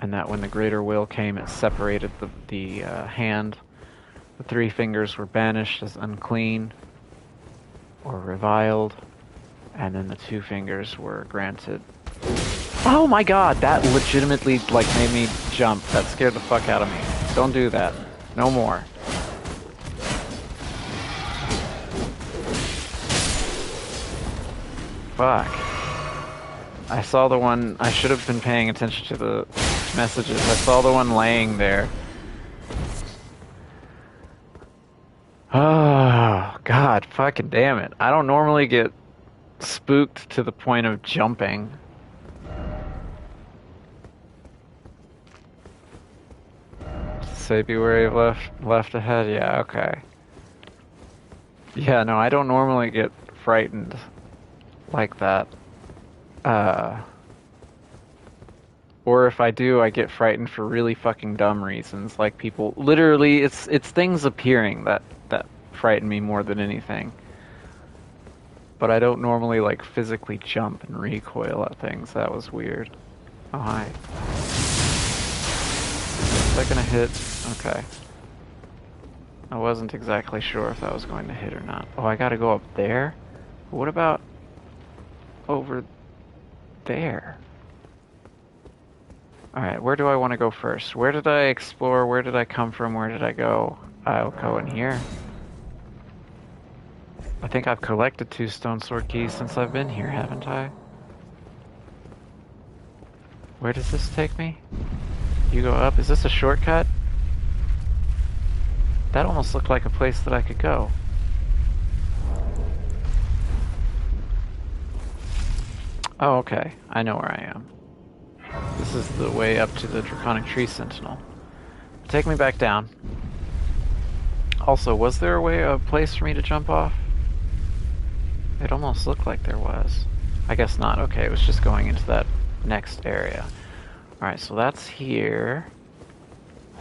And that when the greater will came, it separated the hand. The 3 fingers were banished as unclean or reviled, and then the 2 fingers were granted. Oh my god, that legitimately made me jump. That scared the fuck out of me. Don't do that. No more. Fuck. I saw the one... I should have been paying attention to the messages. I saw the one laying there. Oh, god, fucking damn it. I don't normally get spooked to the point of jumping. Say be wary of left ahead. Yeah, okay. Yeah, no, I don't normally get frightened like that. Or if I do, I get frightened for really fucking dumb reasons. Like people, literally, it's things appearing that frighten me more than anything. But I don't normally physically jump and recoil at things. That was weird. Oh, hi. Is that gonna hit? Okay. I wasn't exactly sure if that was going to hit or not. Oh, I gotta go up there? What about over there? Alright, where do I want to go first? Where did I explore? Where did I come from? Where did I go? I'll go in here. I think I've collected 2 stone sword keys since I've been here, haven't I? Where does this take me? You go up. Is this a shortcut? That almost looked like a place that I could go. Oh, okay. I know where I am. This is the way up to the Draconic Tree Sentinel. Take me back down. Also, was there a place for me to jump off? It almost looked like there was. I guess not. Okay, it was just going into that next area. Alright, so that's here.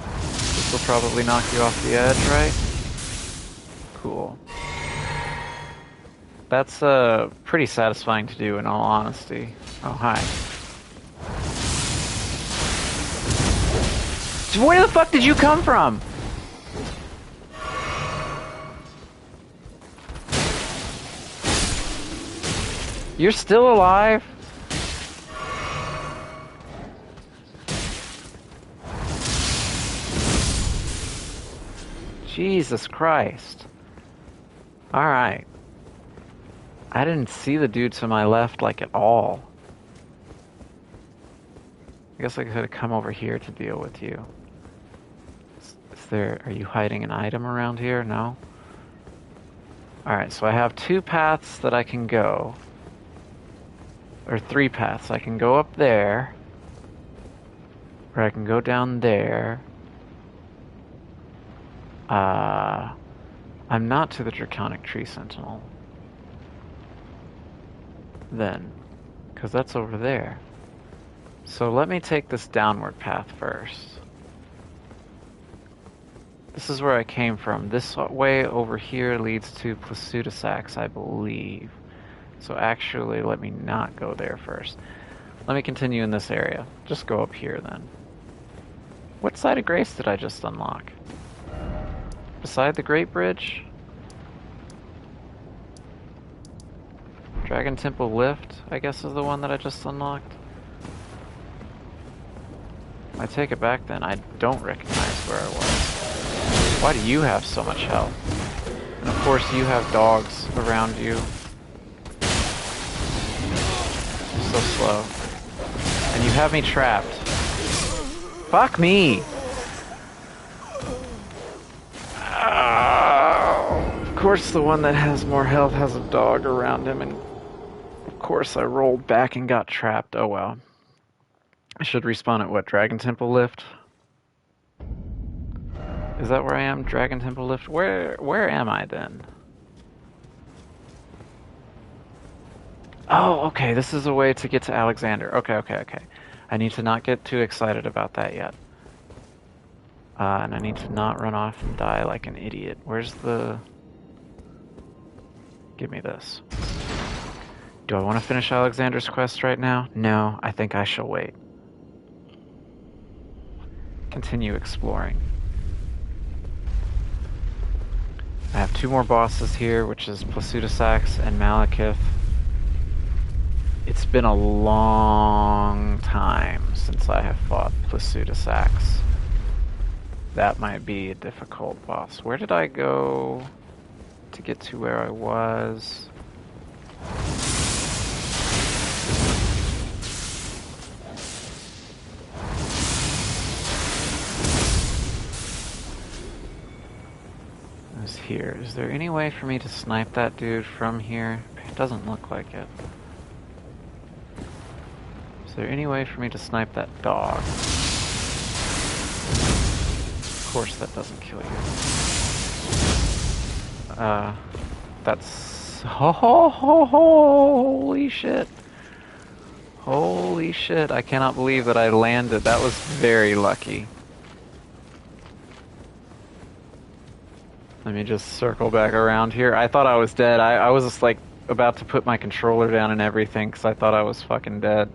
This will probably knock you off the edge, right? Cool. That's pretty satisfying to do, in all honesty. Oh, hi. Where the fuck did you come from? You're still alive? Jesus Christ. Alright. I didn't see the dude to my left, like, at all. I guess I could have come over here to deal with you. Are you hiding an item around here? No? Alright, so I have 2 paths that I can go. Or 3 paths. I can go up there. Or I can go down there. I'm not to the Draconic Tree Sentinel. Then. Because that's over there. So let me take this downward path first. This is where I came from. This way over here leads to Plasudasax, I believe. So actually, let me not go there first. Let me continue in this area. Just go up here then. What side of Grace did I just unlock? Beside the Great Bridge? Dragon Temple Lift, I guess, is the one that I just unlocked. I take it back then. I don't recognize where I was. Why do you have so much health? And of course you have dogs around you. So slow. And you have me trapped. Fuck me! Of course the one that has more health has a dog around him, and of course I rolled back and got trapped. Oh well. I should respawn at what, Dragon Temple Lift? Is that where I am? Dragon Temple Lift? Where am I then? Oh, okay, this is a way to get to Alexander. Okay. I need to not get too excited about that yet. And I need to not run off and die like an idiot. Where's the... Give me this. Do I want to finish Alexander's quest right now? No, I think I shall wait. Continue exploring. I have 2 more bosses here, which is Plasudasax and Malekith. It's been a long time since I have fought Plasudasax. That might be a difficult boss. Where did I go to get to where I was? Here. Is there any way for me to snipe that dude from here? It doesn't look like it. Is there any way for me to snipe that dog? Of course that doesn't kill you. That's... Holy shit. Holy shit, I cannot believe that I landed. That was very lucky. Let me just circle back around here. I thought I was dead. I was just like about to put my controller down and everything because I thought I was fucking dead.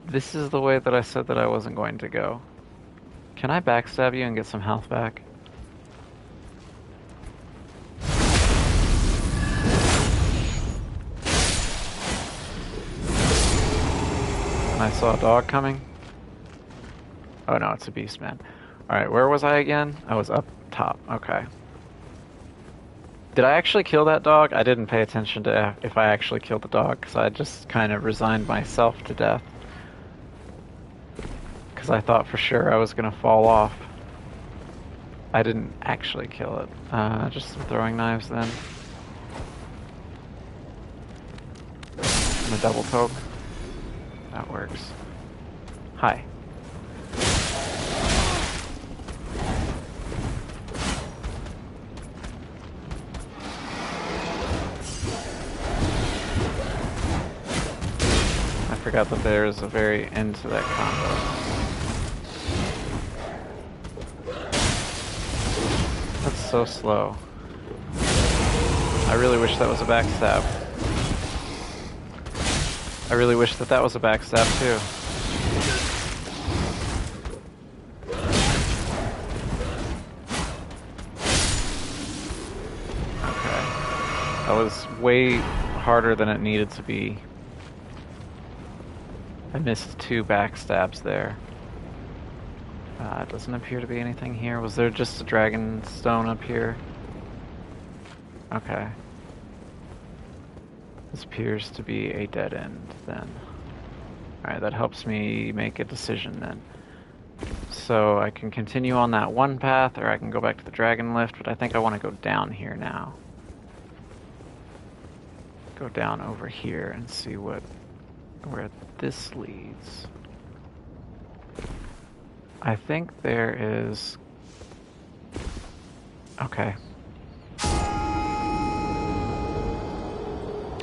This is the way that I said that I wasn't going to go. Can I backstab you and get some health back? And I saw a dog coming. Oh no, it's a beast man. Alright, where was I again? I was up top. Okay. Did I actually kill that dog? I didn't pay attention to if I actually killed the dog, because I just kind of resigned myself to death. Because I thought for sure I was going to fall off. I didn't actually kill it. Just some throwing knives then. And a double poke. That works. Hi. I forgot that there is a very end to that combo. so slow. I really wish that was a backstab. I really wish that that was a backstab too. Okay. That was way harder than it needed to be. I missed 2 backstabs there. It doesn't appear to be anything here. Was there just a dragon stone up here? Okay. This appears to be a dead end then. Alright, that helps me make a decision then. So I can continue on that one path, or I can go back to the dragon lift, but I think I want to go down here now. Go down over here and see where this leads. I think there is... Okay.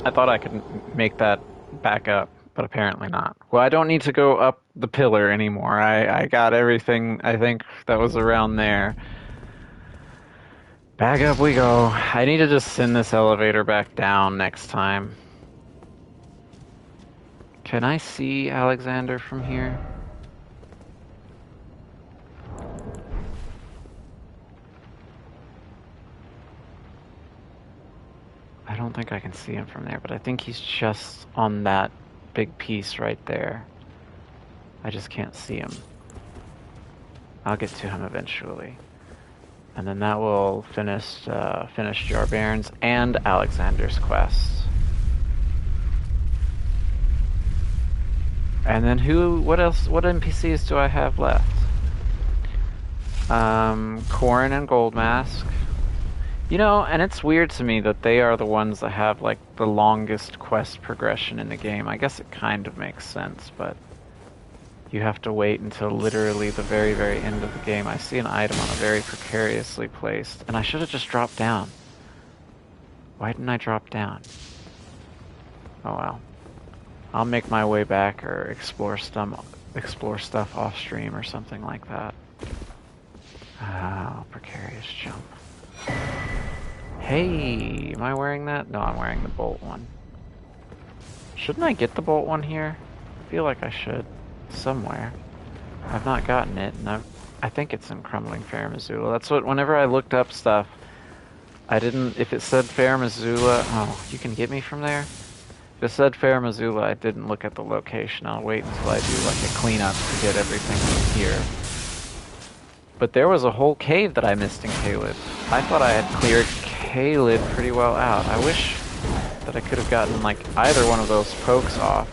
I thought I could make that back up, but apparently not. Well, I don't need to go up the pillar anymore. I got everything, I think, that was around there. Back up we go. I need to just send this elevator back down next time. Can I see Alexander from here? I don't think I can see him from there, but I think he's just on that big piece right there. I just can't see him. I'll get to him eventually. And then that will finish Jarbairn's and Alexander's quest. And then what NPCs do I have left? Corrin and Goldmask. You know, and it's weird to me that they are the ones that have, like, the longest quest progression in the game. I guess it kind of makes sense, but you have to wait until literally the very, very end of the game. I see an item on a very precariously placed, and I should have just dropped down. Why didn't I drop down? Oh well. I'll make my way back or explore stuff off stream or something like that. Oh, precarious jump. Hey, am I wearing that? No, I'm wearing the bolt one. Shouldn't I get the bolt one here? I feel like I should. Somewhere. I've not gotten it, and I think it's in Crumbling Fair Missoula. That's what, whenever I looked up stuff, I didn't, if it said Fair Missoula, oh, you can get me from there? If it said Fair Missoula, I didn't look at the location. I'll wait until I do like a cleanup to get everything from here. But there was a whole cave that I missed in Caelid. I thought I had cleared Caelid pretty well out. I wish that I could have gotten like either one of those pokes off.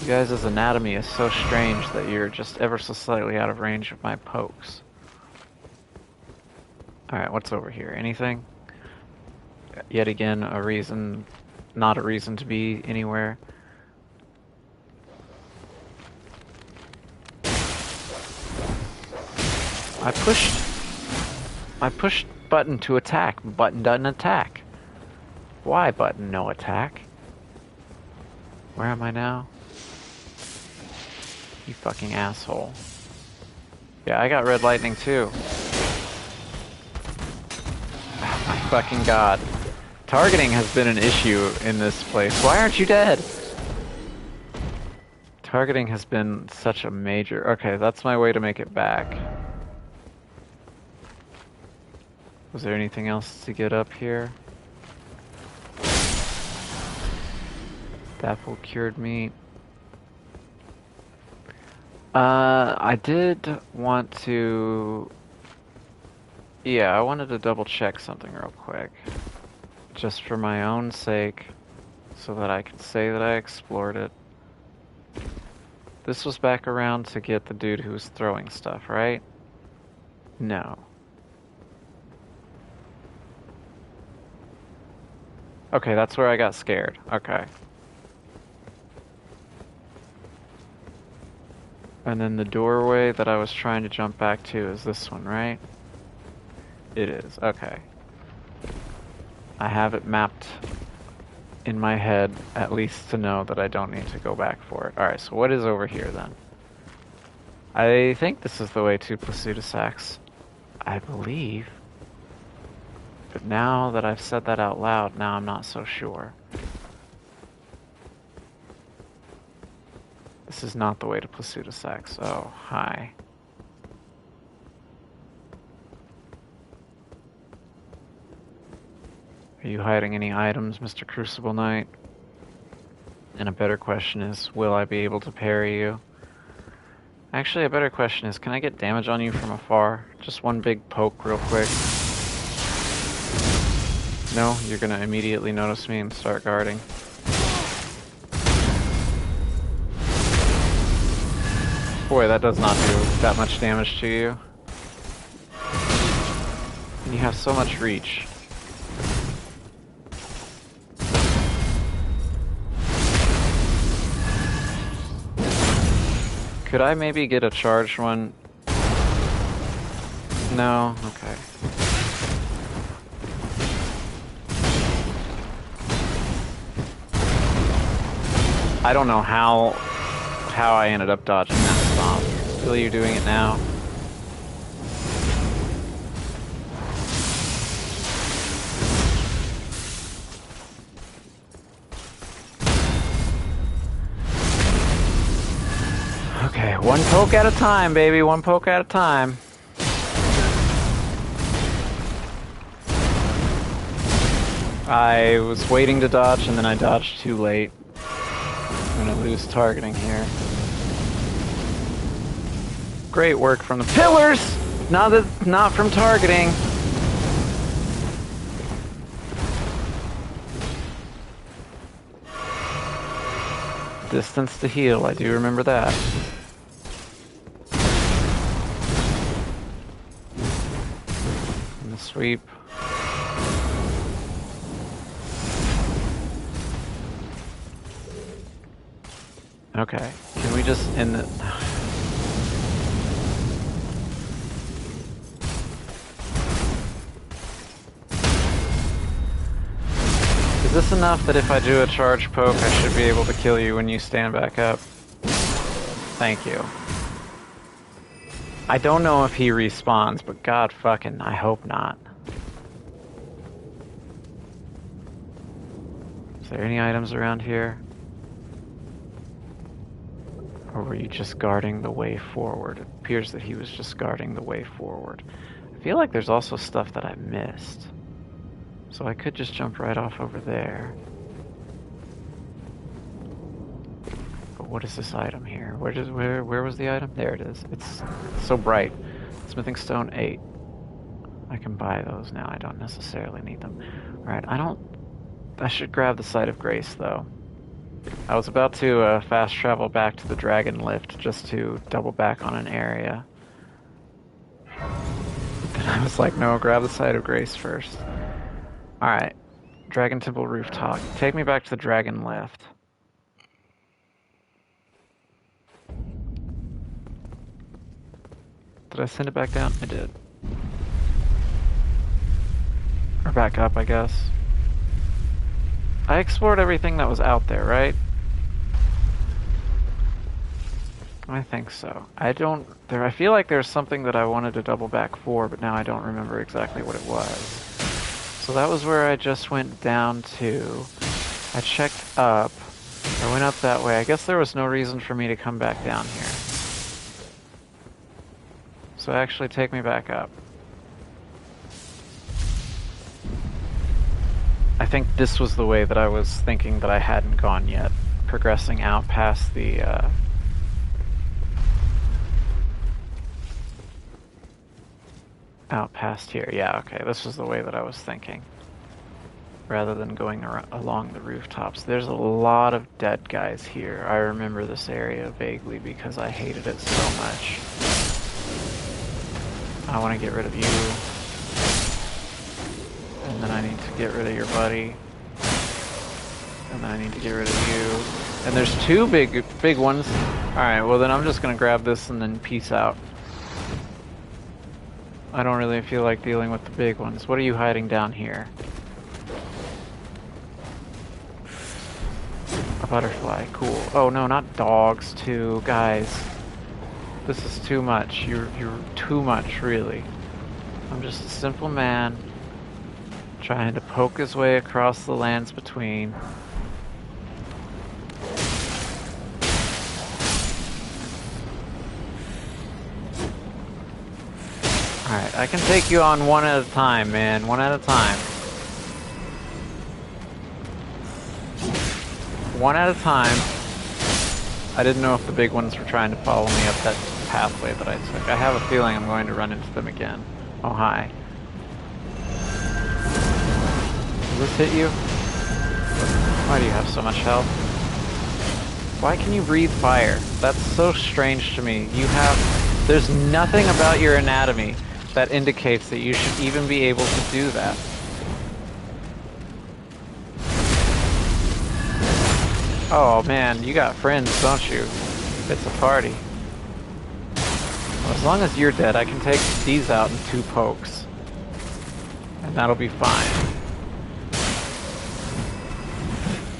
You guys' anatomy is so strange that you're just ever so slightly out of range of my pokes. Alright, what's over here? Anything? Yet again, a reason, not a reason to be anywhere. I pushed button to attack. Button doesn't attack. Why button no attack? Where am I now? You fucking asshole. Yeah, I got red lightning too. Oh my fucking god. Targeting has been an issue in this place. Why aren't you dead? Targeting has been such a major... Okay, that's my way to make it back. Was there anything else to get up here? Dapple cured meat. I did want to... Yeah, I wanted to double check something real quick. Just for my own sake, so that I can say that I explored it. This was back around to get the dude who was throwing stuff, right? No. Okay, that's where I got scared. Okay. And then the doorway that I was trying to jump back to is this one, right? It is. Okay. I have it mapped in my head, at least to know that I don't need to go back for it. Alright, so what is over here then? I think this is the way to Placidusax. I believe. But now that I've said that out loud, now I'm not so sure. This is not the way to Placidusax. Oh, hi. Are you hiding any items, Mr. Crucible Knight? And a better question is, will I be able to parry you? Actually, a better question is, can I get damage on you from afar? Just one big poke real quick. No, you're gonna immediately notice me and start guarding. Boy, that does not do that much damage to you. And you have so much reach. Could I maybe get a charged one? No? Okay. I don't know how I ended up dodging that stomp. Feel you doing it now? Okay, one poke at a time, baby. One poke at a time. I was waiting to dodge, and then I dodged too late. I'm gonna lose targeting here. Great work from the pillars! Not from targeting. Distance to heal, I do remember that. And the sweep. Okay, can we just end the... Is this enough that if I do a charge poke, I should be able to kill you when you stand back up? Thank you. I don't know if he respawns, but god fucking, I hope not. Is there any items around here? Or were you just guarding the way forward? It appears that he was just guarding the way forward. I feel like there's also stuff that I missed. So I could just jump right off over there. But what is this item here? Where was the item? There it is. It's so bright. Smithing stone 8. I can buy those now. I don't necessarily need them. Alright, I should grab the Site of Grace though. I was about to fast travel back to the Dragon Lift just to double back on an area. But then I was like, no, grab the Site of Grace first. Alright, Dragon Temple Rooftop. Take me back to the Dragon Lift. Did I send it back down? I did. Or back up, I guess. I explored everything that was out there, right? I think so. I feel like there's something that I wanted to double back for, but now I don't remember exactly what it was. So that was where I just went down to. I checked up. I went up that way. I guess there was no reason for me to come back down here. So actually take me back up. I think this was the way that I was thinking that I hadn't gone yet. Progressing out past the, out past here. Yeah, okay, this was the way that I was thinking. Rather than going along the rooftops. There's a lot of dead guys here. I remember this area vaguely because I hated it so much. I want to get rid of you. And then I need to get rid of your buddy. And then I need to get rid of you. And there's two big ones. Alright, well then I'm just gonna grab this and then peace out. I don't really feel like dealing with the big ones. What are you hiding down here? A butterfly, cool. Oh no, not dogs too, guys. This is too much. You're too much, really. I'm just a simple man trying to poke his way across the lands between. Alright, I can take you on one at a time, man. One at a time. One at a time. I didn't know if the big ones were trying to follow me up that pathway that I took. I have a feeling I'm going to run into them again. Oh, hi. Does this hit you? Why do you have so much health? Why can you breathe fire? That's so strange to me. There's nothing about your anatomy that indicates that you should even be able to do that. Oh man, you got friends, don't you? It's a party. Well, as long as you're dead, I can take these out in 2 pokes. And that'll be fine.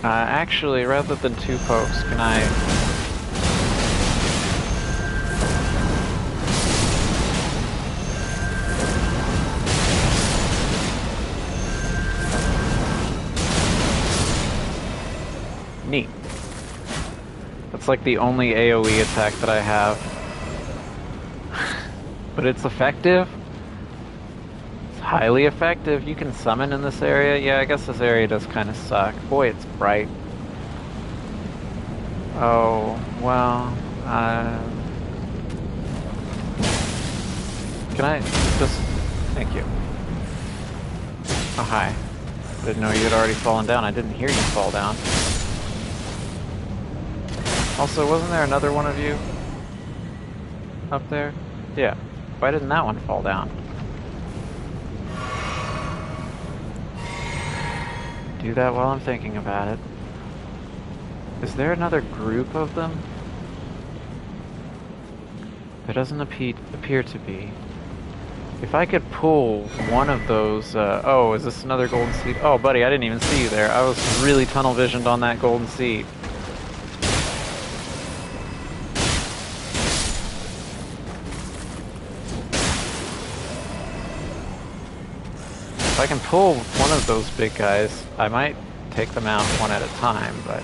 Actually, rather than 2 pokes, can I... Neat. That's like the only AoE attack that I have. But it's effective. It's highly effective. You can summon in this area. Yeah, I guess this area does kind of suck. Boy, it's bright. Oh, well, can I just... Thank you. Oh, hi. I didn't know you had already fallen down. I didn't hear you fall down. Also, wasn't there another one of you up there? Yeah. Why didn't that one fall down? Do that while I'm thinking about it. Is there another group of them? There doesn't appear to be. If I could pull one of those... oh, is this another golden seed? Oh, buddy, I didn't even see you there. I was really tunnel visioned on that golden seed. If I can pull one of those big guys, I might take them out one at a time, but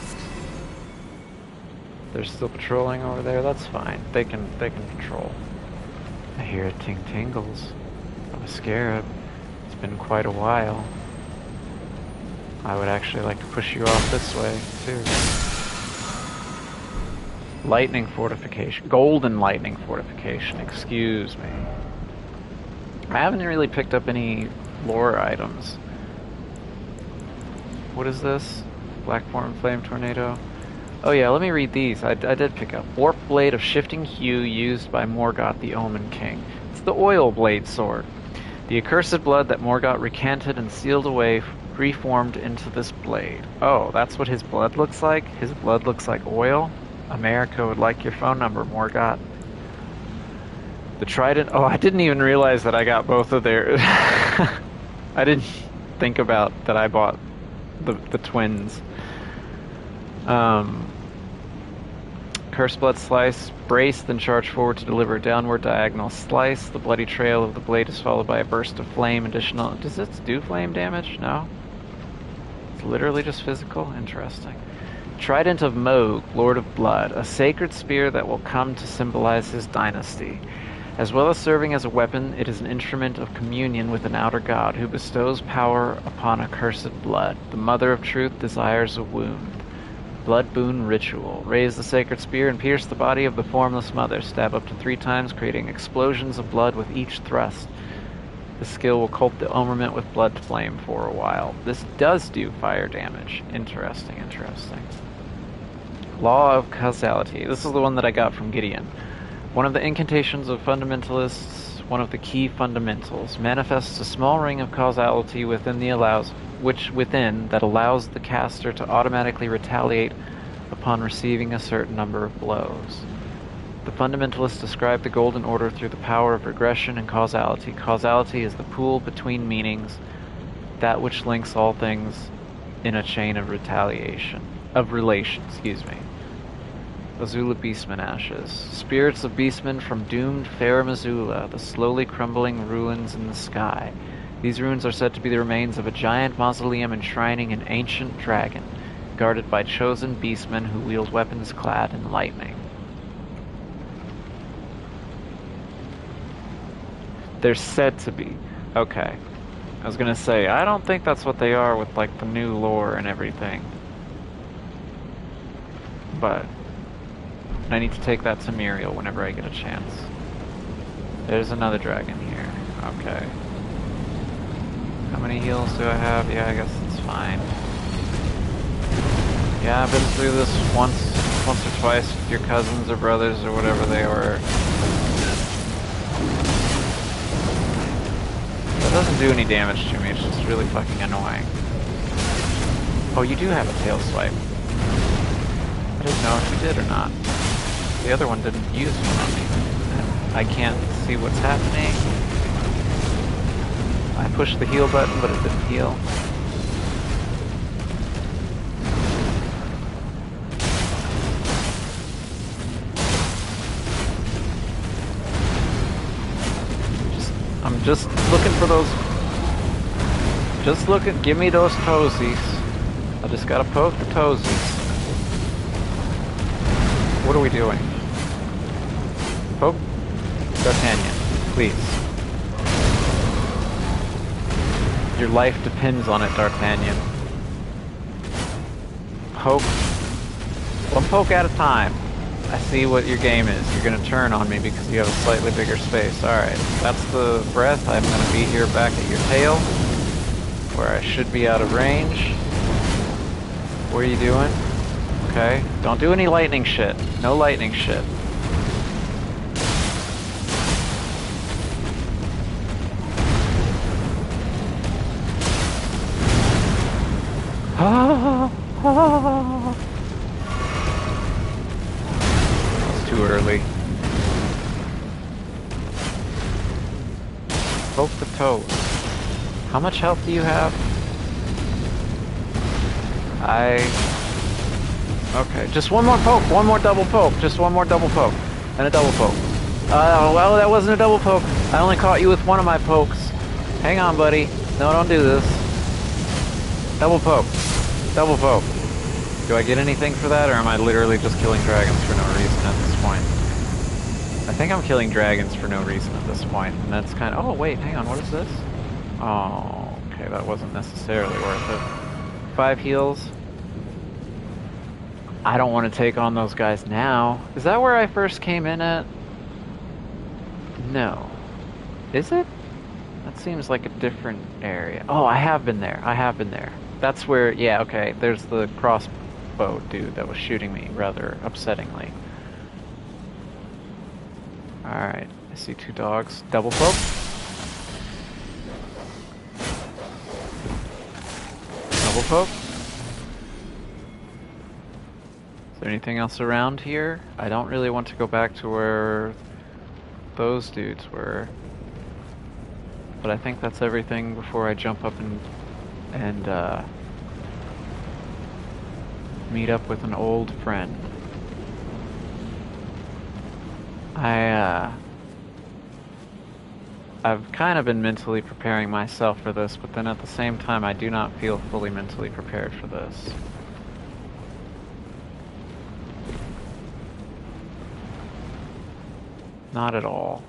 they're still patrolling over there. That's fine. They can patrol. I hear ting-tingles of a scarab. It's been quite a while. I would actually like to push you off this way too. Lightning fortification, golden lightning fortification. Excuse me. I haven't really picked up any lore items. What is this? Black Form Flame Tornado. Oh yeah, let me read these. I did pick up. Warp Blade of Shifting Hue used by Morgoth the Omen King. It's the Oil Blade Sword. The accursed blood that Morgoth recanted and sealed away reformed into this blade. Oh, that's what his blood looks like? His blood looks like oil? America would like your phone number, Morgoth. The Trident... Oh, I didn't even realize that I got both of their... I didn't think about that I bought the twins. Cursed Blood Slice. Brace, then charge forward to deliver a downward diagonal slice. The bloody trail of the blade is followed by a burst of flame. Additional... Does this do flame damage? No? It's literally just physical? Interesting. Trident of Moog, Lord of Blood. A sacred spear that will come to symbolize his dynasty. As well as serving as a weapon, it is an instrument of communion with an outer god who bestows power upon accursed blood. The Mother of Truth desires a wound. Blood boon ritual. Raise the sacred spear and pierce the body of the formless mother. Stab up to 3 times, creating explosions of blood with each thrust. The skill will coat the armament with blood flame for a while. This does do fire damage. Interesting, interesting. Law of Causality. This is the one that I got from Gideon. One of the incantations of fundamentalists, one of the key fundamentals, manifests a small ring of causality within that allows the caster to automatically retaliate upon receiving a certain number of blows. The fundamentalists describe the Golden Order through the power of regression and causality. Causality is the pool between meanings, that which links all things in a chain of relation. The Azula Beastman ashes. Spirits of beastmen from doomed Farum Azula, the slowly crumbling ruins in the sky. These ruins are said to be the remains of a giant mausoleum enshrining an ancient dragon, guarded by chosen beastmen who wield weapons clad in lightning. They're said to be. Okay. I was gonna say, I don't think that's what they are with, like, the new lore and everything. But I need to take that to Muriel whenever I get a chance. There's another dragon here. Okay. How many heals do I have? Yeah, I guess it's fine. Yeah, I've been through this once or twice with your cousins or brothers or whatever they were. That doesn't do any damage to me, it's just really fucking annoying. Oh, you do have a tail swipe. I didn't know if you did or not. The other one didn't use one on me. I can't see what's happening. I pushed the heal button, but it didn't heal. I'm just looking for those. Just looking. Give me those toesies. I just gotta poke the toesies. What are we doing? Poke D'Artagnan, please. Your life depends on it, D'Artagnan. Poke. One poke at a time. I see what your game is. You're gonna turn on me because you have a slightly bigger space. Alright, that's the breath. I'm gonna be here back at your tail, where I should be out of range. What are you doing? Okay, don't do any lightning shit. No lightning shit. That's too early. Poke the toes. How much health do you have? Okay, just one more poke, one more double poke, just one more double poke, and a double poke. Well, that wasn't a double poke. I only caught you with one of my pokes. Hang on, buddy. No, don't do this. Double poke. Double poke. Do I get anything for that, or am I literally just killing dragons for no reason at this point? I think I'm killing dragons for no reason at this point, and that's kind of... Oh, wait, hang on, what is this? Oh, okay, that wasn't necessarily worth it. 5 heals. I don't want to take on those guys now. Is that where I first came in at? No. Is it? That seems like a different area. Oh, I have been there. I have been there. That's where, yeah, okay. There's the crossbow dude that was shooting me rather upsettingly. Alright, I see 2 dogs. Double poke. Double poke. Is there anything else around here? I don't really want to go back to where those dudes were. But I think that's everything before I jump up and meet up with an old friend. I've kind of been mentally preparing myself for this, but then at the same time I do not feel fully mentally prepared for this. Not at all.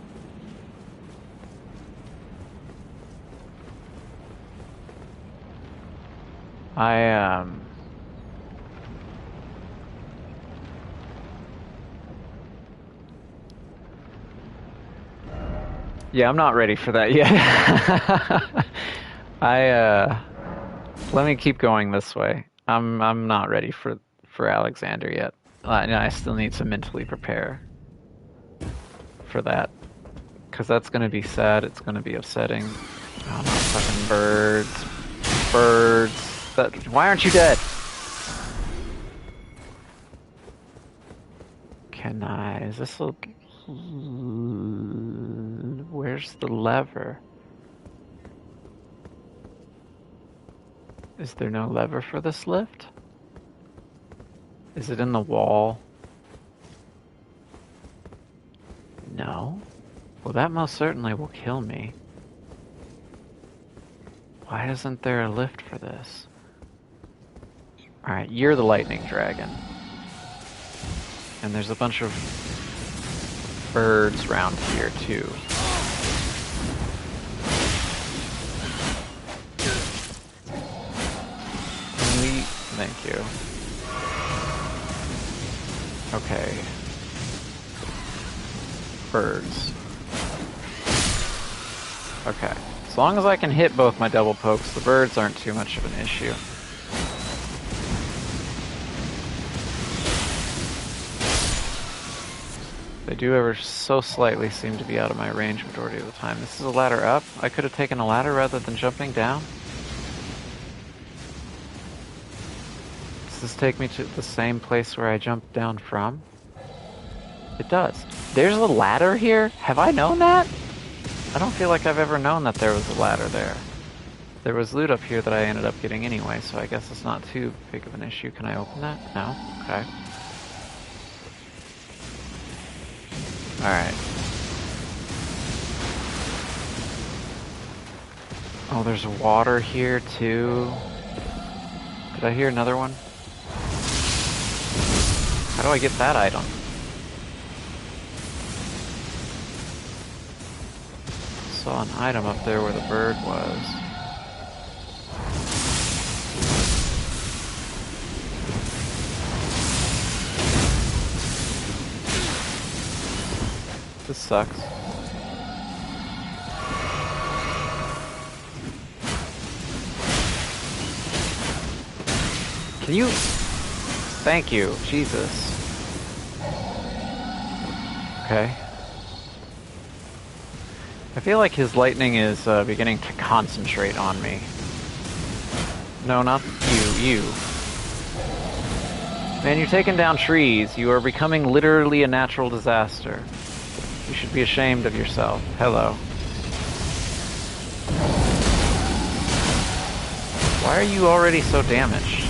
Yeah, I'm not ready for that yet. Let me keep going this way. I'm not ready for Alexander yet. I still need to mentally prepare for that. Because that's going to be sad, it's going to be upsetting. Oh, no, fucking birds. Birds. Why aren't you dead? Is this a... Where's the lever? Is there no lever for this lift? Is it in the wall? No. Well, that most certainly will kill me. Why isn't there a lift for this? Alright, you're the lightning dragon. And there's a bunch of birds around here, too. Thank you. Okay. Birds. Okay. As long as I can hit both my double pokes, the birds aren't too much of an issue. They do ever so slightly seem to be out of my range majority of the time. This is a ladder up. I could have taken a ladder rather than jumping down. Does this take me to the same place where I jumped down from? It does. There's a ladder here? Have I known that? I don't feel like I've ever known that there was a ladder there. There was loot up here that I ended up getting anyway, so I guess it's not too big of an issue. Can I open that? No? Okay. Alright. Oh, there's water here too. Did I hear another one? How do I get that item? Saw an item up there where the bird was. This sucks. Can you... Thank you, Jesus. Okay. I feel like his lightning is beginning to concentrate on me. No, not you. Man, you're taking down trees. You are becoming literally a natural disaster. You should be ashamed of yourself. Hello. Why are you already so damaged?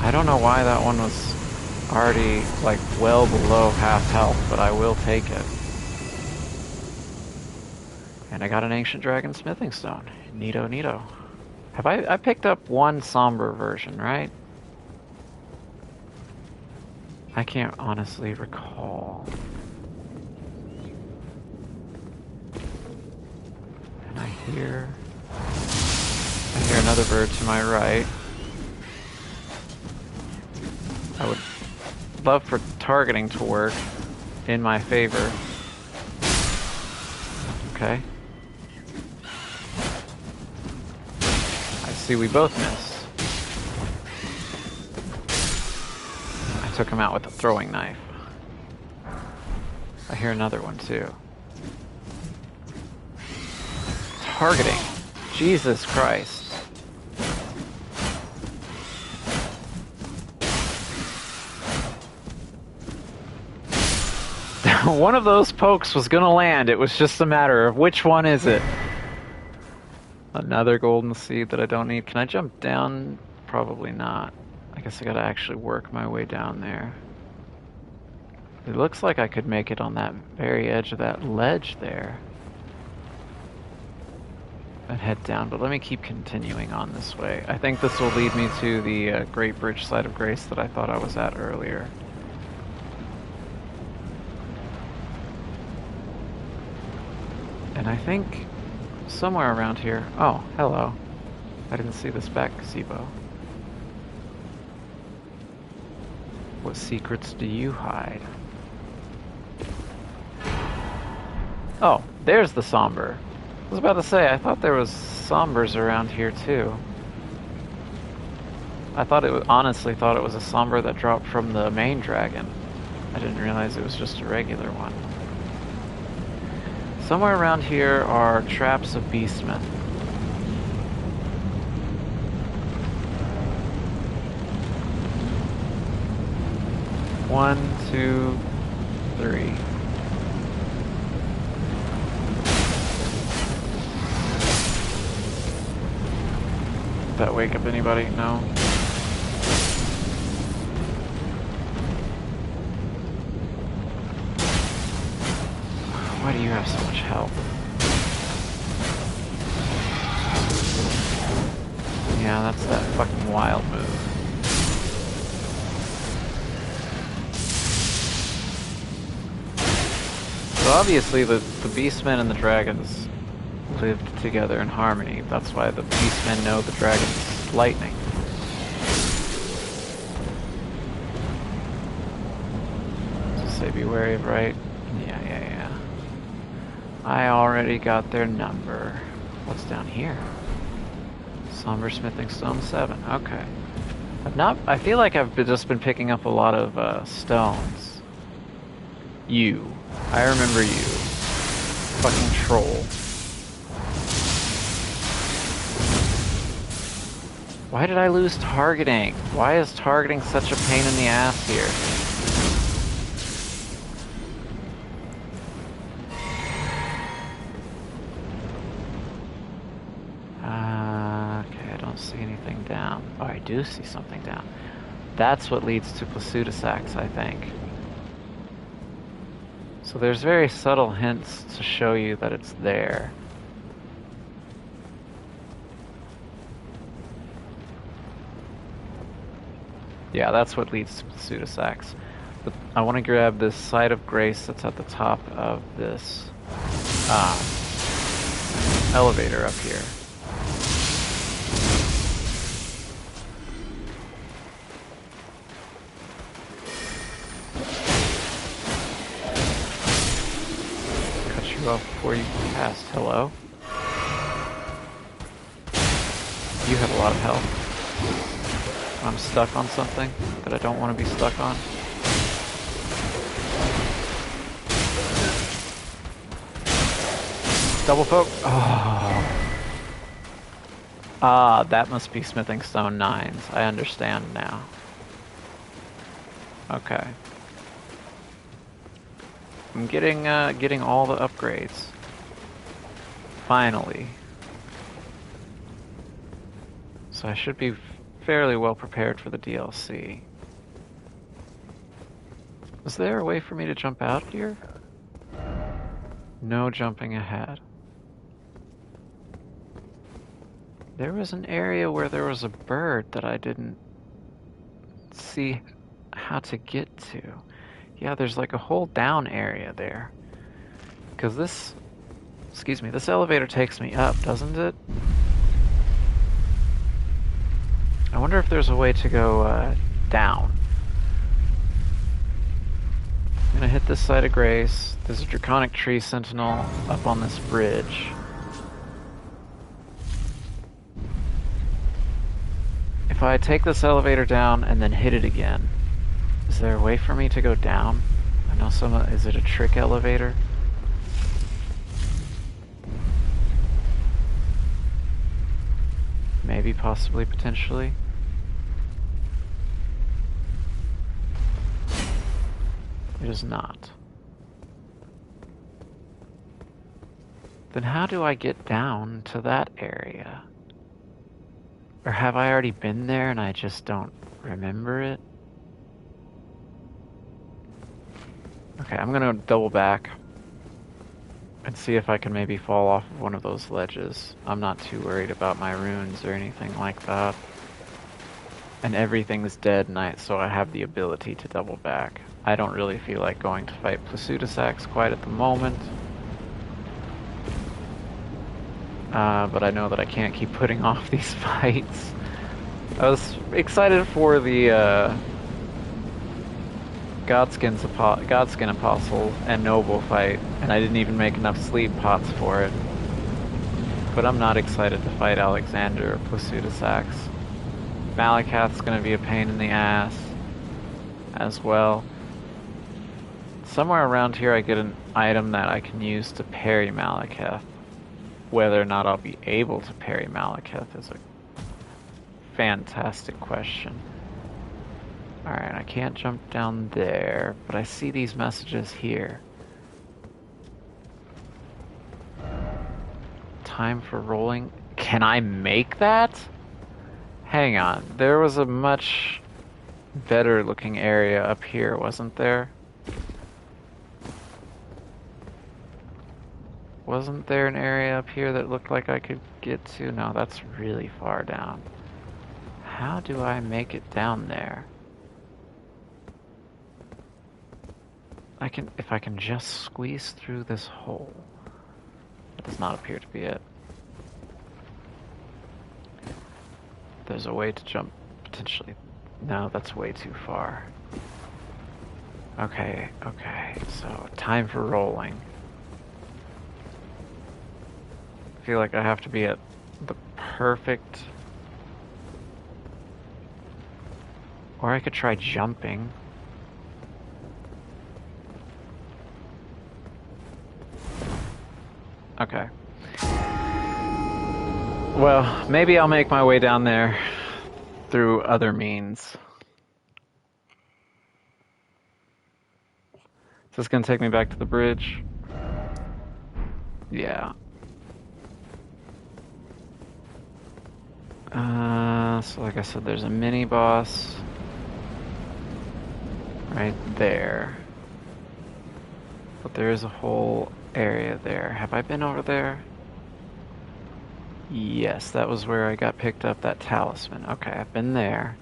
I don't know why that one was already, like, well below half health, but I will take it. And I got an Ancient Dragon Smithing Stone. Neato, neato. Have I picked up one somber version, right? I can't honestly recall. And I hear another bird to my right. I would love for targeting to work in my favor. Okay. I see we both missed. I took him out with a throwing knife. I hear another one too. Targeting. Jesus Christ. One of those pokes was gonna land. It was just a matter of which one is it. Another golden seed that I don't need. Can I jump down? Probably not. I guess I gotta actually work my way down there. It looks like I could make it on that very edge of that ledge there. And head down, but let me keep continuing on this way. I think this will lead me to the Great Bridge Site of Grace that I thought I was at earlier. And I think somewhere around here... Oh, hello. I didn't see this back gazebo. What secrets do you hide? Oh, there's the somber. I was about to say, I thought there was sombers around here too. I thought it was, honestly thought it was a somber that dropped from the main dragon. I didn't realize it was just a regular one. Somewhere around here are traps of beastmen. One, two, three. Did that wake up anybody? No. Why do you have so much health? Yeah, that's that fucking wild move. So obviously the beastmen and the dragons lived together in harmony. That's why the beastmen know the dragon's lightning. So say be wary of right. Yeah. I already got their number. What's down here? Somber smithing stone 7. Okay. I feel like I've just been picking up a lot of stones. You. I remember you. Fucking troll. Why did I lose targeting? Why is targeting such a pain in the ass here? Okay, I don't see anything down. Oh, I do see something down. That's what leads to Plasudasax, I think. So there's very subtle hints to show you that it's there. Yeah, that's what leads to Plasudasax. But I want to grab this site of grace that's at the top of this elevator up here. Off before you cast. Hello? You have a lot of health. I'm stuck on something that I don't want to be stuck on. Double poke. Oh. Ah, that must be smithing stone 9s. I understand now. Okay. I'm getting all the upgrades. Finally. So I should be fairly well prepared for the DLC. Is there a way for me to jump out here? No jumping ahead. There was an area where there was a bird that I didn't see how to get to. Yeah, there's like a whole down area there. Because this elevator takes me up, doesn't it? I wonder if there's a way to go down. I'm gonna hit this site of grace. There's a draconic tree sentinel up on this bridge. If I take this elevator down and then hit it again, is there a way for me to go down? I know is it a trick elevator? Maybe, possibly, potentially. It is not. Then how do I get down to that area? Or have I already been there and I just don't remember it? Okay, I'm gonna double back and see if I can maybe fall off of one of those ledges. I'm not too worried about my runes or anything like that. And everything's dead night, so I have the ability to double back. I don't really feel like going to fight Plasudasax quite at the moment. But I know that I can't keep putting off these fights. I was excited for the Godskin Apostle and Noble fight, and I didn't even make enough sleep pots for it. But I'm not excited to fight Alexander or Plasudasax. Malakath's gonna be a pain in the ass as well. Somewhere around here I get an item that I can use to parry Malakath. Whether or not I'll be able to parry Malakath is a fantastic question. Alright, I can't jump down there, but I see these messages here. Time for rolling. Can I make that? Hang on. There was a much better looking area up here, wasn't there? Wasn't there an area up here that looked like I could get to? No, that's really far down. How do I make it down there? If I can just squeeze through this hole. That does not appear to be it. There's a way to jump, potentially. No, that's way too far. Okay, so time for rolling. I feel like I have to be at the perfect... Or I could try jumping. Okay. Well, maybe I'll make my way down there through other means. Is this gonna take me back to the bridge? Yeah. So like I said, there's a mini boss right there. But there is a whole area there. Have I been over there? Yes, that was where I got picked up that talisman. Okay, I've been there.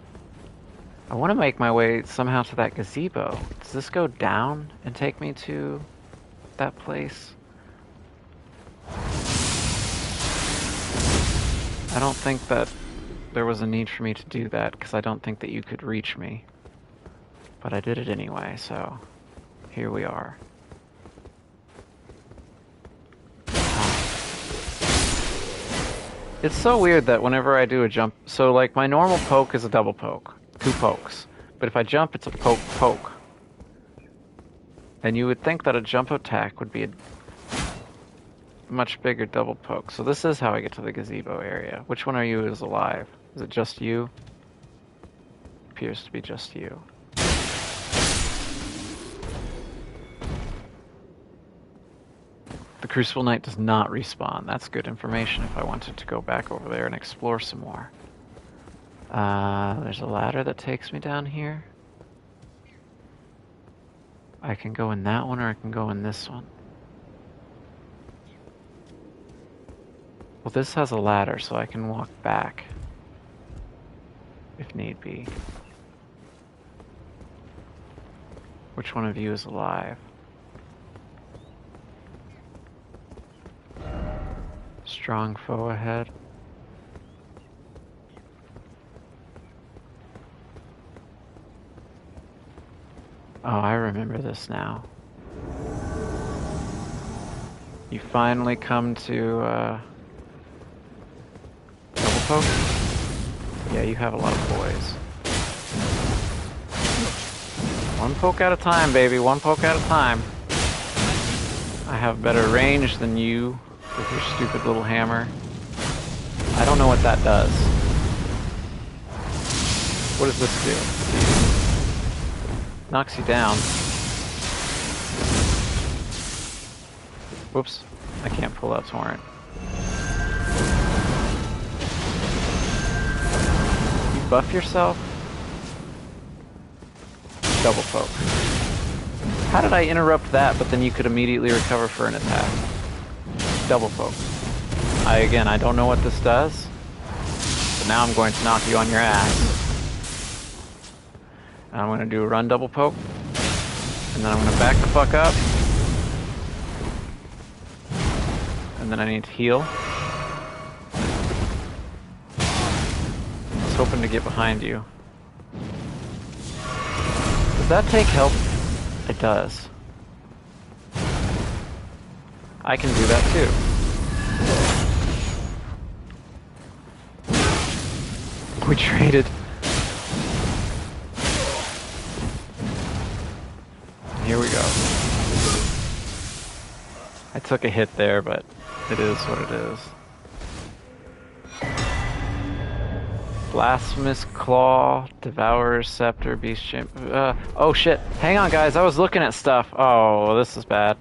I want to make my way somehow to that gazebo. Does this go down and take me to that place? I don't think that there was a need for me to do that, because I don't think that you could reach me. But I did it anyway, so here we are. It's so weird that whenever I do a jump, so like my normal poke is a double poke, 2 pokes. But if I jump, it's a poke. And you would think that a jump attack would be a much bigger double poke. So this is how I get to the gazebo area. Which one are you is alive? Is it just you? Appears to be just you. The Crucible Knight does not respawn. That's good information if I wanted to go back over there and explore some more. There's a ladder that takes me down here. I can go in that one or I can go in this one. Well, this has a ladder, so I can walk back if need be. Which one of you is alive? Strong foe ahead. Oh, I remember this now. You finally come to, double poke? Yeah, you have a lot of boys. One poke at a time, baby. One poke at a time. I have better range than you with your stupid little hammer. I don't know what that does. What does this do? Knocks you down. Whoops. I can't pull out Torrent. You buff yourself? Double poke. How did I interrupt that, but then you could immediately recover for an attack? Double poke. I don't know what this does, but now I'm going to knock you on your ass. And I'm going to do a run double poke, and then I'm going to back the fuck up, and then I need to heal. I was hoping to get behind you. Does that take health? It does. I can do that too. We traded. Here we go. I took a hit there, but it is what it is. Blasphemous Claw, Devourer's Scepter, Beast Champ. Oh shit! Hang on, guys. I was looking at stuff. Oh, this is bad.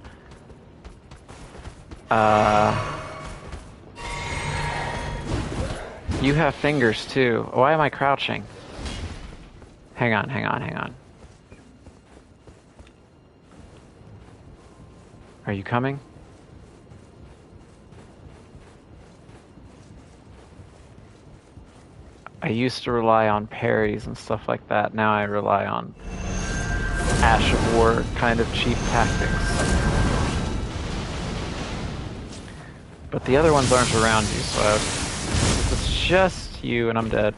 You have fingers too. Why am I crouching? Hang on, hang on, hang on. Are you coming? I used to rely on parries and stuff like that. Now I rely on Ash of War kind of cheap tactics. But the other ones aren't around you, so it's just you and I'm dead.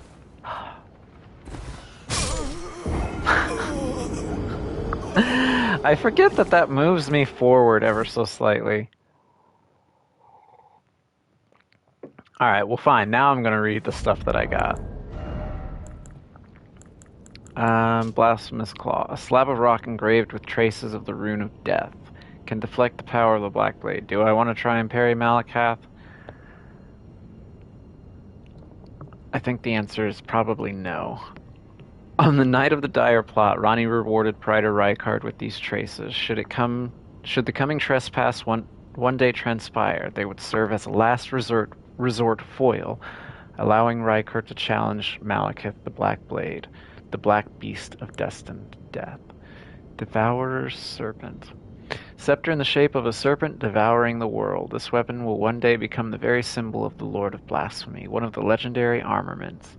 I forget that that moves me forward ever so slightly. Alright, well fine. Now I'm gonna read the stuff that I got. Blasphemous Claw. A slab of rock engraved with traces of the rune of death. Can deflect the power of the Black Blade. Do I want to try and parry Malakath? I think the answer is probably no. On the night of the dire plot, Ronnie rewarded Praetor Rykard with these traces. Should the coming trespass one day transpire, they would serve as a last resort foil, allowing Rykard to challenge Malakath the Black Blade, the black beast of destined death. Devourer's Serpent. Scepter in the shape of a serpent devouring the world. This weapon will one day become the very symbol of the Lord of Blasphemy, one of the legendary armaments.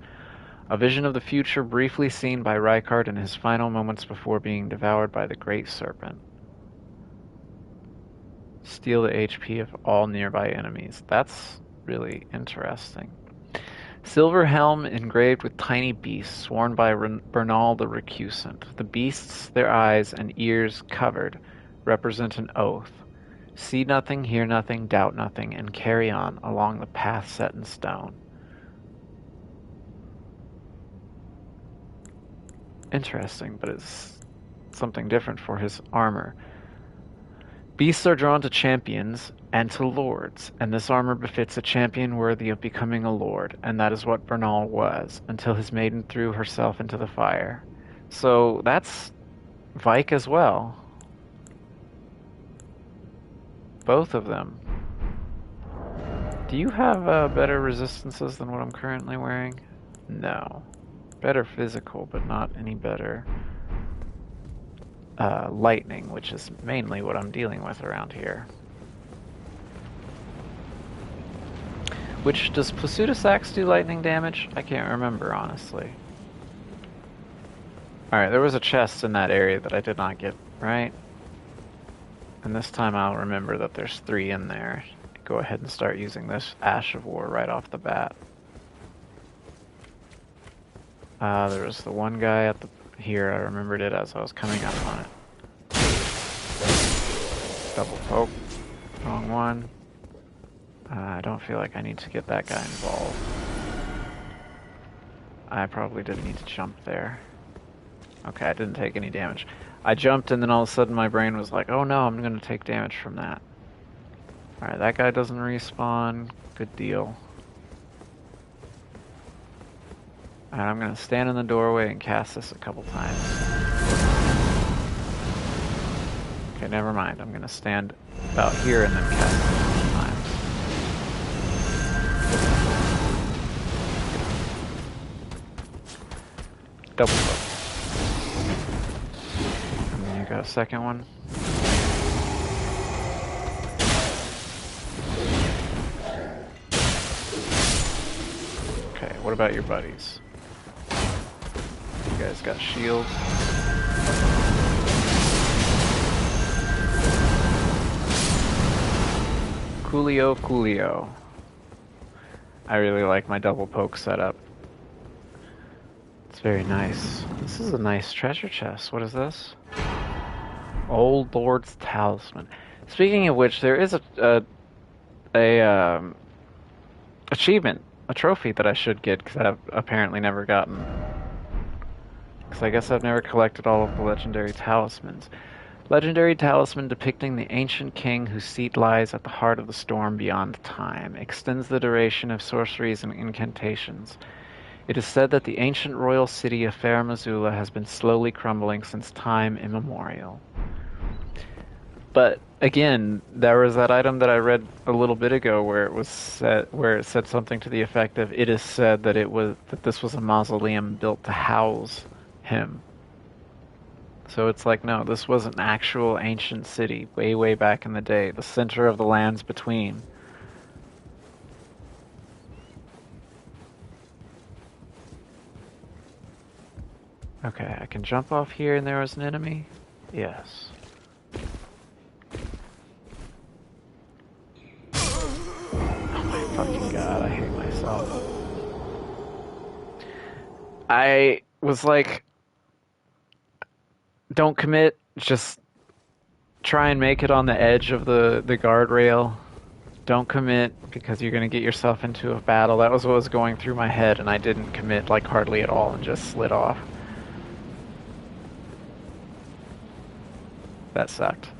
A vision of the future briefly seen by Rykard in his final moments before being devoured by the Great Serpent. Steal the HP of all nearby enemies. That's really interesting. Silver helm engraved with tiny beasts, worn by Bernal the Recusant. The beasts, their eyes and ears covered, represent an oath. See nothing, hear nothing, doubt nothing, and carry on along the path set in stone. Interesting, but it's something different for his armor. Beasts are drawn to champions and to lords, and this armor befits a champion worthy of becoming a lord, and that is what Bernal was, until his maiden threw herself into the fire. So that's Vike as well. Both of them. Do you have better resistances than what I'm currently wearing? No. Better physical, but not any better lightning, which is mainly what I'm dealing with around here. Which, does Plasutus Axe do lightning damage? I can't remember, honestly. Alright, there was a chest in that area that I did not get, right? And this time I'll remember that there's 3 in there. Go ahead and start using this Ash of War right off the bat. There was the one guy at the here. I remembered it as I was coming up on it. Double poke. Wrong one. I don't feel like I need to get that guy involved. I probably didn't need to jump there. Okay, I didn't take any damage. I jumped and then all of a sudden my brain was like, oh no, I'm going to take damage from that. Alright, that guy doesn't respawn. Good deal. And I'm going to stand in the doorway and cast this a couple times. Okay, never mind. I'm going to stand about here and then cast it a couple times. Double poke. And then you got a second one. Okay, what about your buddies? You guys got shields. Coolio. I really like my double poke setup. It's very nice. This is a nice treasure chest. What is this? Old Lord's Talisman. Speaking of which, there is a achievement, a trophy that I should get because I've apparently never gotten. Because I guess I've never collected all of the legendary talismans. Legendary talisman depicting the ancient king whose seat lies at the heart of the storm beyond time. Extends the duration of sorceries and incantations. It is said that the ancient royal city of Fair Missoula has been slowly crumbling since time immemorial. But again, there was that item that I read a little bit ago where it said something to the effect of it is said that this was a mausoleum built to house him. So it's like, no, this was an actual ancient city way, way back in the day, the center of the lands between. Okay, I can jump off here and there was an enemy? Yes. Oh my fucking god, I hate myself. I was like, don't commit, just try and make it on the edge of the guardrail. Don't commit because you're going to get yourself into a battle. That was what was going through my head, and I didn't commit like hardly at all and just slid off. That sucked.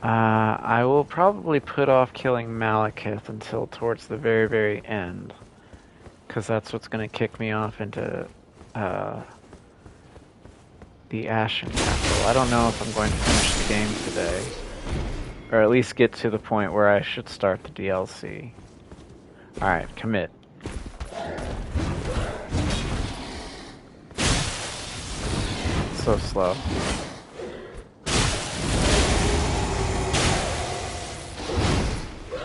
I will probably put off killing Malekith until towards the very, very end. Because that's what's going to kick me off into the Ashen Capital. I don't know if I'm going to finish the game today. Or at least get to the point where I should start the DLC. Alright, commit. So slow.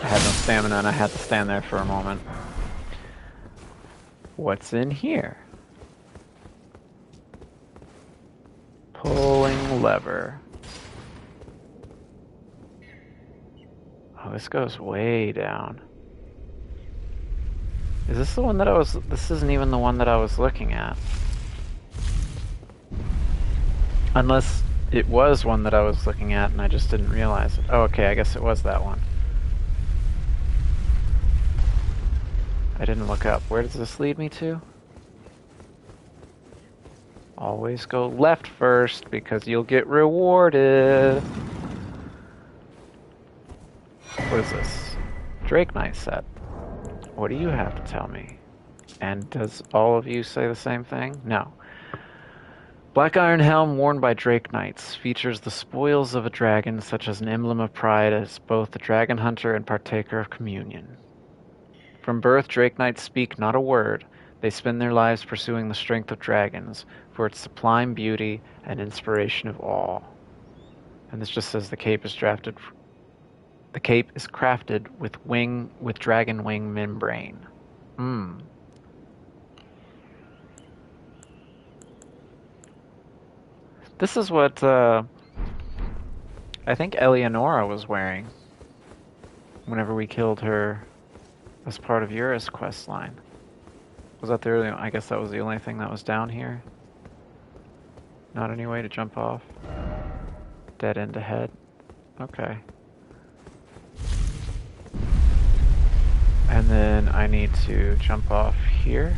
I had no stamina and I had to stand there for a moment. What's in here? Pulling lever. Oh, this goes way down. Is this the one that I was... This isn't even the one that I was looking at. Unless it was one that I was looking at and I just didn't realize it. Oh, okay, I guess it was that one. I didn't look up. Where does this lead me to? Always go left first because you'll get rewarded. What is this? Drake Knight set. What do you have to tell me? And does all of you say the same thing? No. Black Iron Helm worn by Drake Knights features the spoils of a dragon such as an emblem of pride as both the dragon hunter and partaker of communion. From birth, Drake Knights speak not a word. They spend their lives pursuing the strength of dragons for its sublime beauty and inspiration of all. And this just says the cape is crafted with dragon wing membrane. This is what I think Eleonora was wearing whenever we killed her as part of Yura's quest line. Was that the I guess that was the only thing that was down here? Not any way to jump off? Dead end ahead? Okay. And then I need to jump off here,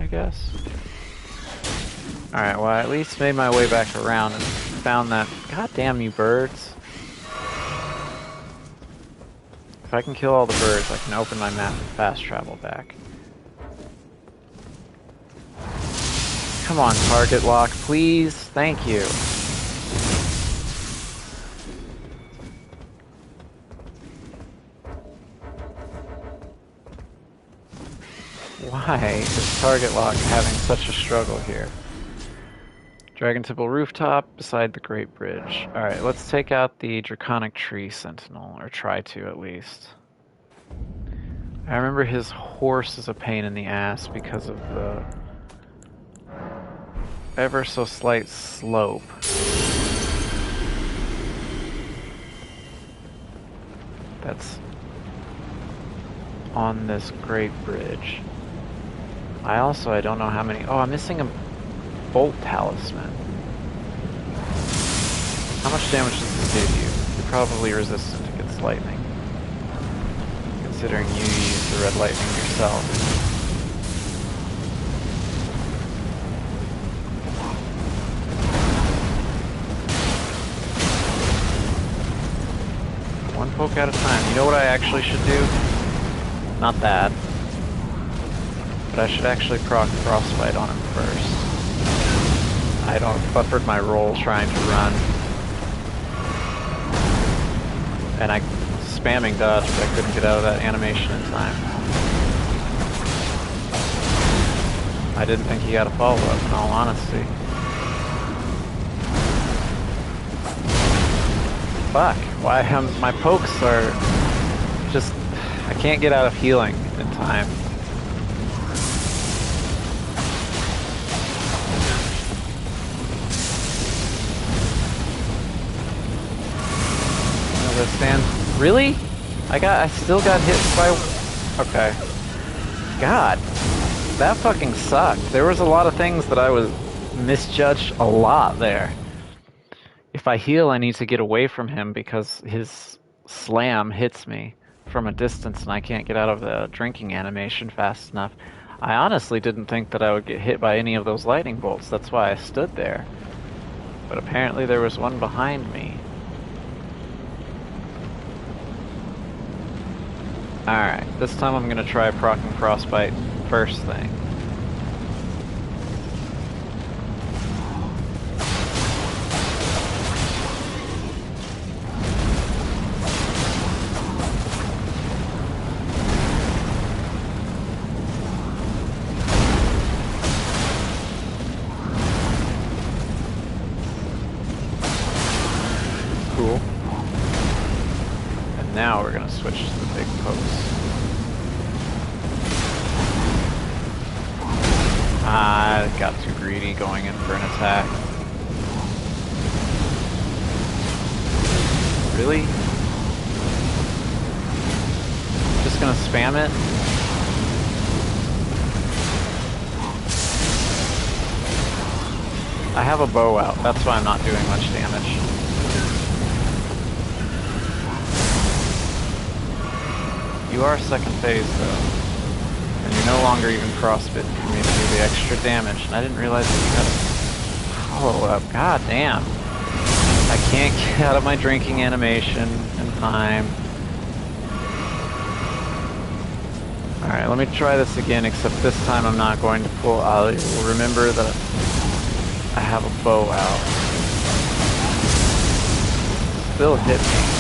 I guess. Alright, well I at least made my way back around and found that... God damn you birds. If I can kill all the birds, I can open my map and fast travel back. Come on, target lock, please. Thank you. Why is target lock having such a struggle here? Dragon Temple rooftop beside the Great Bridge. Alright, let's take out the Draconic Tree Sentinel, or try to at least. I remember his horse is a pain in the ass because of the ever so slight slope. That's on this Great Bridge. I don't know how many... Oh, I'm missing a Bolt Talisman. How much damage does this do you? You're probably resistant against lightning. Considering you use the red lightning yourself. One poke at a time. You know what I actually should do? Not that. But I should actually proc Frostbite on him first. I don't buffered my roll trying to run. And I spamming dodge, but I couldn't get out of that animation in time. I didn't think he had a follow-up, in all honesty. Fuck, why my pokes are just... I can't get out of healing in time. Stand. Really? I still got hit by... Okay. God. That fucking sucked. There was a lot of things that I was misjudged a lot there. If I heal, I need to get away from him because his slam hits me from a distance and I can't get out of the drinking animation fast enough. I honestly didn't think that I would get hit by any of those lightning bolts. That's why I stood there. But apparently there was one behind me. Alright, this time I'm gonna try proccing Frostbite first thing. Cool. And now we're gonna switch to the big pokes. I got too greedy going in for an attack. Really? Just gonna spam it? I have a bow out, that's why I'm not doing much damage. You are second phase though. And you're no longer even frostbitten for me to do the extra damage. And I didn't realize that you had a follow-up. God damn. I can't get out of my drinking animation in time. Alright, let me try this again, except this time I'm not going to pull. I'll remember that I have a bow out. Still hit me.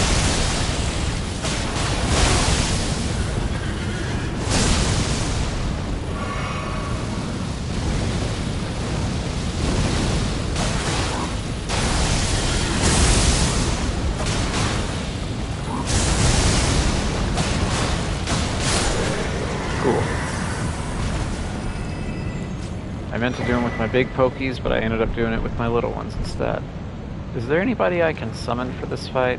I meant to do them with my big pokies, but I ended up doing it with my little ones instead. Is there anybody I can summon for this fight?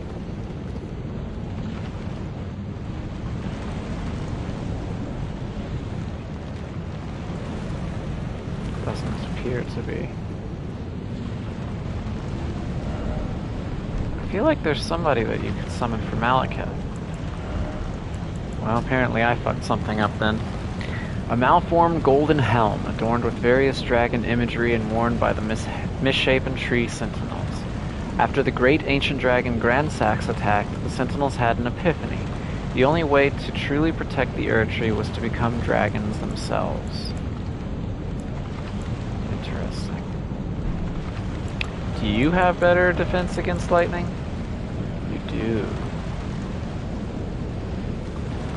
Doesn't appear to be. I feel like there's somebody that you could summon for Malekith. Well, apparently I fucked something up then. A malformed golden helm, adorned with various dragon imagery and worn by the misshapen tree sentinels. After the great ancient dragon Grandsax attacked, the sentinels had an epiphany. The only way to truly protect the Erdtree was to become dragons themselves. Interesting. Do you have better defense against lightning? You do.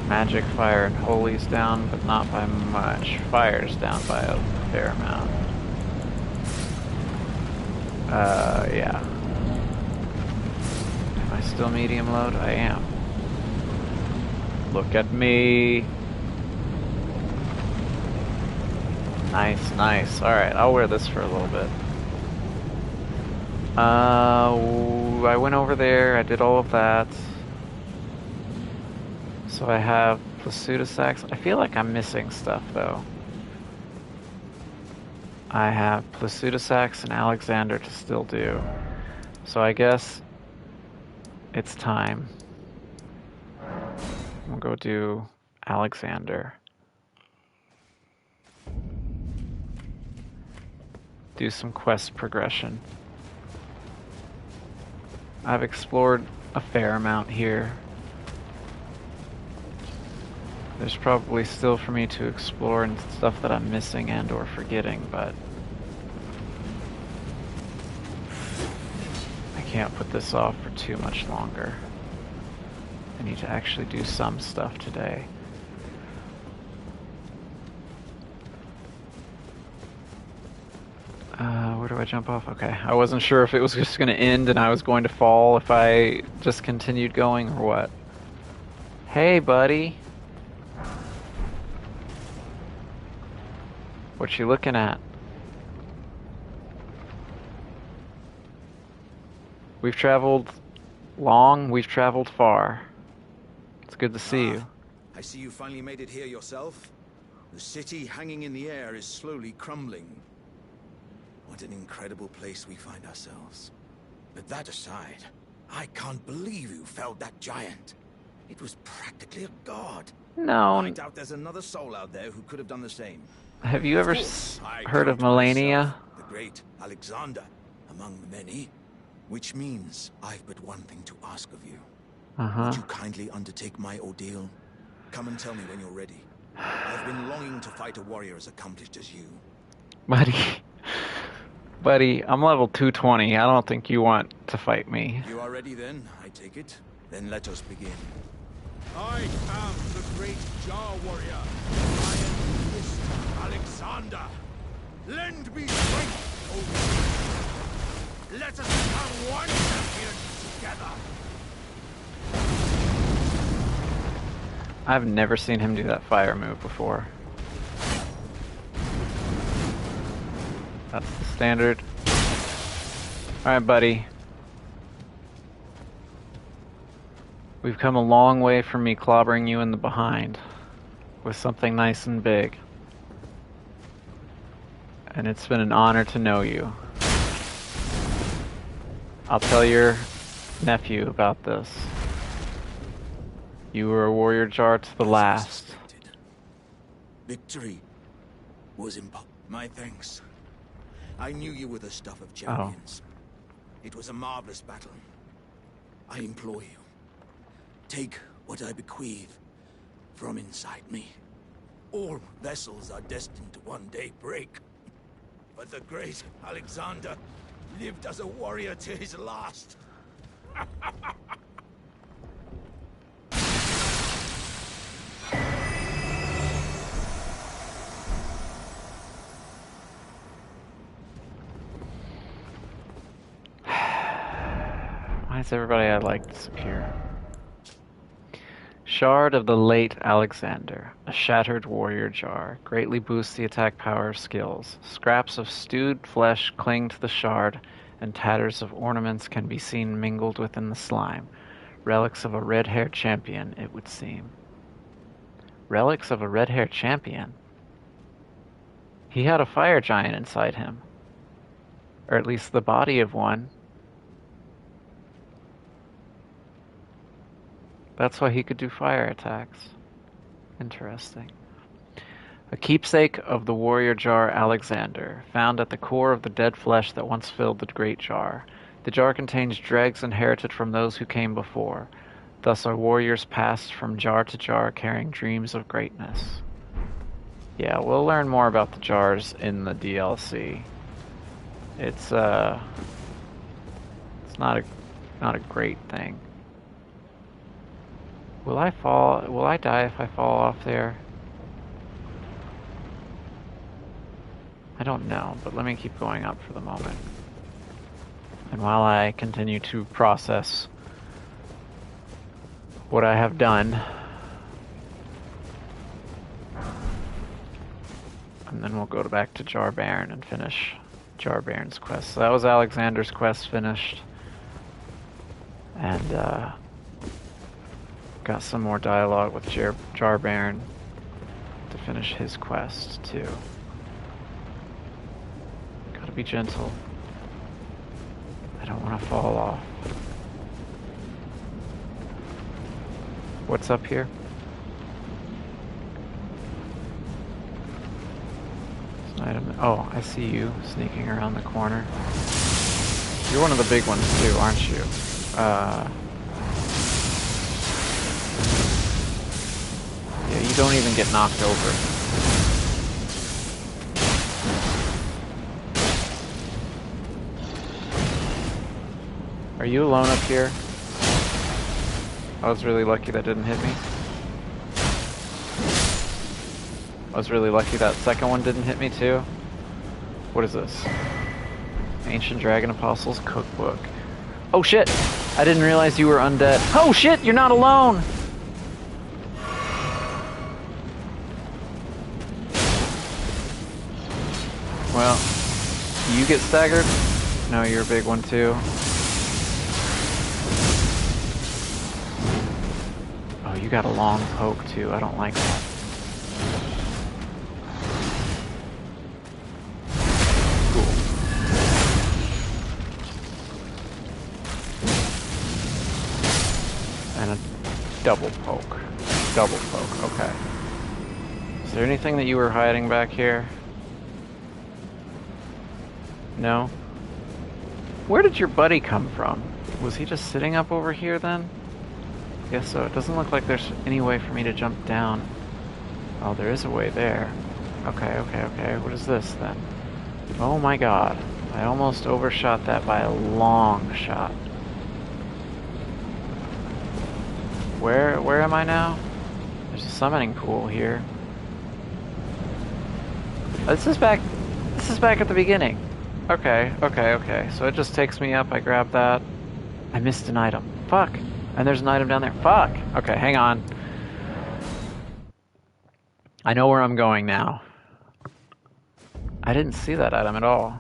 Magic, fire, and holy's down, but not by much. Fire's down by a fair amount. Yeah. Am I still medium load? I am. Look at me. Nice, nice. Alright, I'll wear this for a little bit. I went over there, I did all of that. So I have Placidusax. I feel like I'm missing stuff though. I have Placidusax and Alexander to still do. So I guess it's time. We'll go do Alexander. Do some quest progression. I've explored a fair amount here. There's probably still for me to explore and stuff that I'm missing and or forgetting, but can't put this off for too much longer. I need to actually do some stuff today. Where do I jump off? Okay, I wasn't sure if it was just going to end and I was going to fall if I just continued going or what. Hey, buddy. What you looking at? We've traveled long, we've traveled far. It's good to see you. I see you finally made it here yourself. The city hanging in the air is slowly crumbling. What an incredible place we find ourselves. But that aside, I can't believe you felled that giant. It was practically a god. No. I doubt there's another soul out there who could have done the same. Have you ever heard of count Melania? myself the great Alexander among the many, which means I've but one thing to ask of you. Would you kindly undertake my ordeal? Come and tell me when you're ready. I've been longing to fight a warrior as accomplished as you. Buddy, I'm level 220. I don't think you want to fight me. You are ready then, I take it? Then let us begin. I am the great Jar Warrior. I am Mr. Alexander. Lend me strength, O Lord. Let us become one champion together. I've never seen him do that fire move before. That's the standard. Alright, buddy. We've come a long way from me clobbering you in the behind with something nice and big. And it's been an honor to know you. I'll tell your nephew about this. You were a warrior jar to the last. Victory was impossible. My thanks. I knew you were the stuff of champions. It was a marvelous battle. I implore you, take what I bequeath from inside me. All vessels are destined to one day break. But the great Alexander lived as a warrior to his last. Why does everybody I like disappear? Shard of the late Alexander. A shattered warrior jar. Greatly boosts the attack power of skills. Scraps of stewed flesh cling to the shard, and tatters of ornaments can be seen mingled within the slime. Relics of a red-haired champion, it would seem. Relics of a red-haired champion? He had a fire giant inside him. Or at least the body of one. That's why he could do fire attacks. Interesting. A keepsake of the warrior jar Alexander, found at the core of the dead flesh that once filled the great jar. The jar contains dregs inherited from those who came before. Thus our warriors passed from jar to jar carrying dreams of greatness. Yeah, we'll learn more about the jars in the DLC. It's not a great thing. Will I die if I fall off there? I don't know, but let me keep going up for the moment. And while I continue to process what I have done, and then we'll go back to Jar Baron and finish Jar Baron's quest. So that was Alexander's quest finished. And, got some more dialogue with Jar Baron to finish his quest, too. Gotta be gentle. I don't want to fall off. What's up here? Oh, I see you sneaking around the corner. You're one of the big ones too, aren't you? Yeah, you don't even get knocked over. Are you alone up here? I was really lucky that didn't hit me. I was really lucky that second one didn't hit me too. What is this? Ancient Dragon Apostles Cookbook. Oh shit! I didn't realize you were undead. Oh shit! You're not alone! Well, you get staggered? No, you're a big one too. Oh, you got a long poke too. I don't like that. Cool. And a double poke. Double poke, okay. Is there anything that you were hiding back here? No? Where did your buddy come from? Was he just sitting up over here then? Guess so. It doesn't look like there's any way for me to jump down. Oh, there is a way there. Okay. What is this then? Oh my god. I almost overshot that by a long shot. Where am I now? There's a summoning pool here. Oh, this is back at the beginning. Okay. So it just takes me up, I grab that. I missed an item. Fuck. And there's an item down there. Fuck. Okay, hang on. I know where I'm going now. I didn't see that item at all.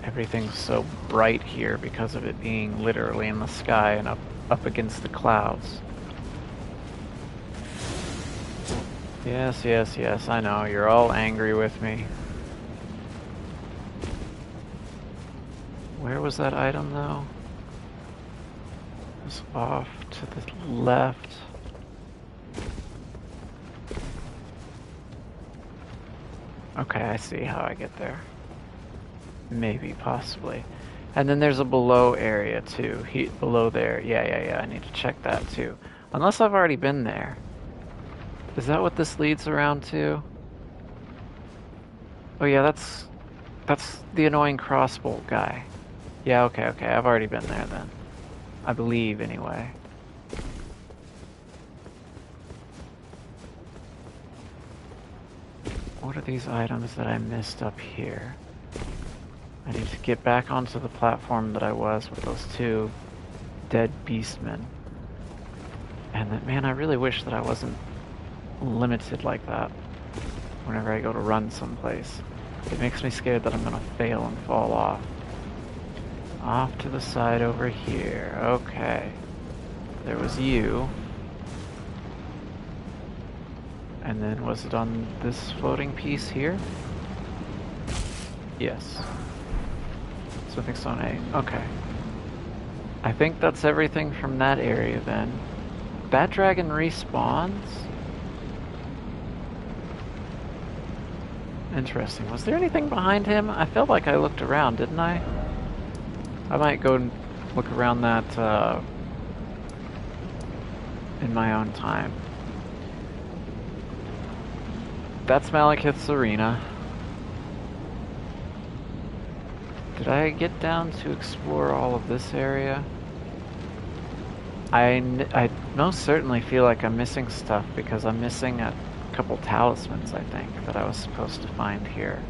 Everything's so bright here because of it being literally in the sky and up against the clouds. Yes, I know. You're all angry with me. Where was that item, though? It was off to the left. Okay, I see how I get there. Maybe, possibly. And then there's a below area, too. Below there. Yeah, I need to check that, too. Unless I've already been there. Is that what this leads around to? Oh yeah, that's the annoying crossbolt guy. Yeah, okay, I've already been there then. I believe, anyway. What are these items that I missed up here? I need to get back onto the platform that I was with those two dead beastmen. And that, man, I really wish that I wasn't limited like that whenever I go to run someplace. It makes me scared that I'm gonna fail and fall off. Off to the side over here. Okay. There was you. And then was it on this floating piece here? Yes. Smithing Stone 8. Okay. I think that's everything from that area then. That dragon respawns? Interesting. Was there anything behind him? I felt like I looked around, didn't I? I might go and look around that in my own time. That's Malekith's arena. Did I get down to explore all of this area? I most certainly feel like I'm missing stuff because I'm missing a couple talismans, I think, that I was supposed to find here.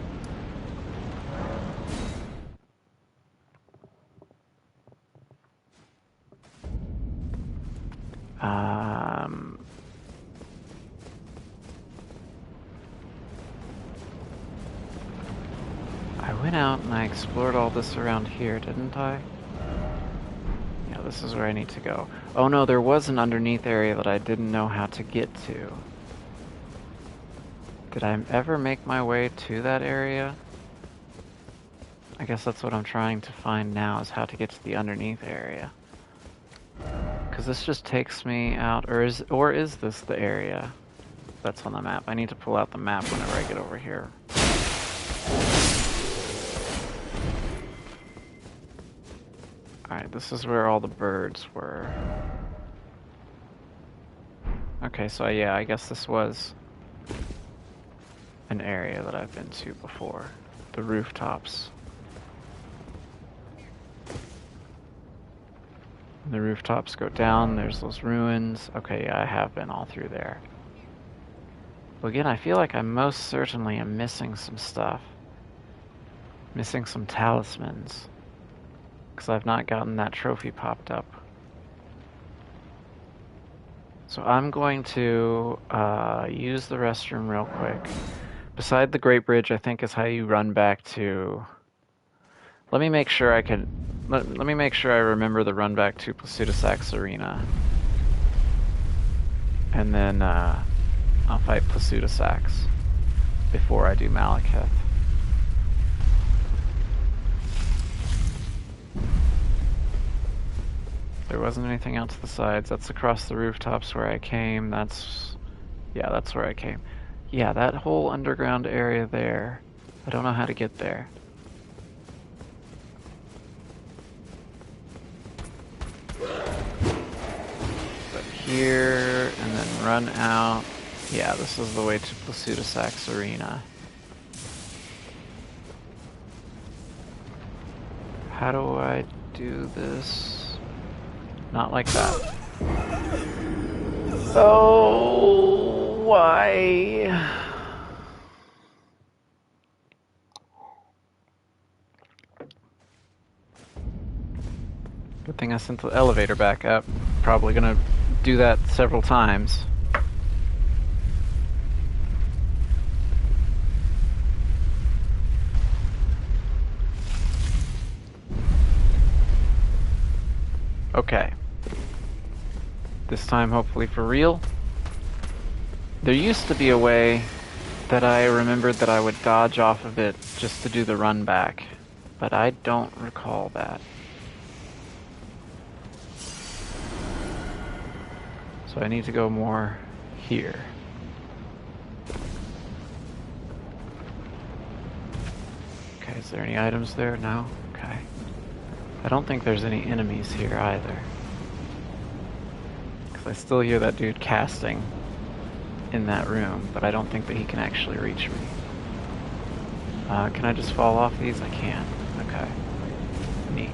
I went out and I explored all this around here, didn't I? Yeah, this is where I need to go. Oh no, there was an underneath area that I didn't know how to get to. Did I ever make my way to that area? I guess that's what I'm trying to find now, is how to get to the underneath area. Because this just takes me out, or is this the area that's on the map? I need to pull out the map whenever I get over here. Alright, this is where all the birds were. Okay, so yeah, I guess this was an area that I've been to before. The rooftops. The rooftops go down, there's those ruins. Okay, yeah, I have been all through there. But again, I feel like I most certainly am missing some stuff. Missing some talismans. Because I've not gotten that trophy popped up. So I'm going to use the restroom real quick. Beside the Great Bridge, I think, is how you run back to... Let me make sure I can... Let me make sure I remember the run back to Placidusax Arena. And then I'll fight Placidusax before I do Malekith. There wasn't anything out to the sides. That's across the rooftops where I came. That's... Yeah, that's where I came. Yeah, that whole underground area there. I don't know how to get there. But here, and then run out. Yeah, this is the way to Placidusax Arena. How do I do this? Not like that. Oh, why? Good thing I sent the elevator back up. Probably gonna do that several times. Okay. This time, hopefully for real. There used to be a way that I remembered that I would dodge off of it just to do the run back, but I don't recall that. So I need to go more here. Okay, is there any items there? No? Okay. I don't think there's any enemies here either. Because I still hear that dude casting in that room, but I don't think that he can actually reach me. Can I just fall off these? I can. Okay. Neat.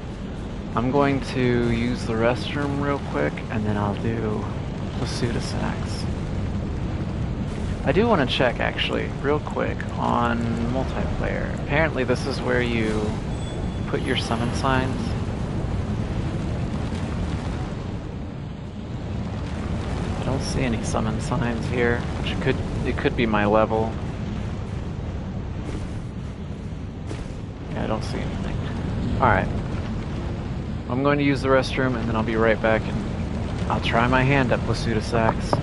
I'm going to use the restroom real quick, and then I'll do Placidusax. I do want to check, actually, real quick, on multiplayer. Apparently this is where you put your summon signs. I don't see any summon signs here, which it could be my level. Yeah, I don't see anything. Alright. I'm going to use the restroom, and then I'll be right back, and I'll try my hand at Placidusax.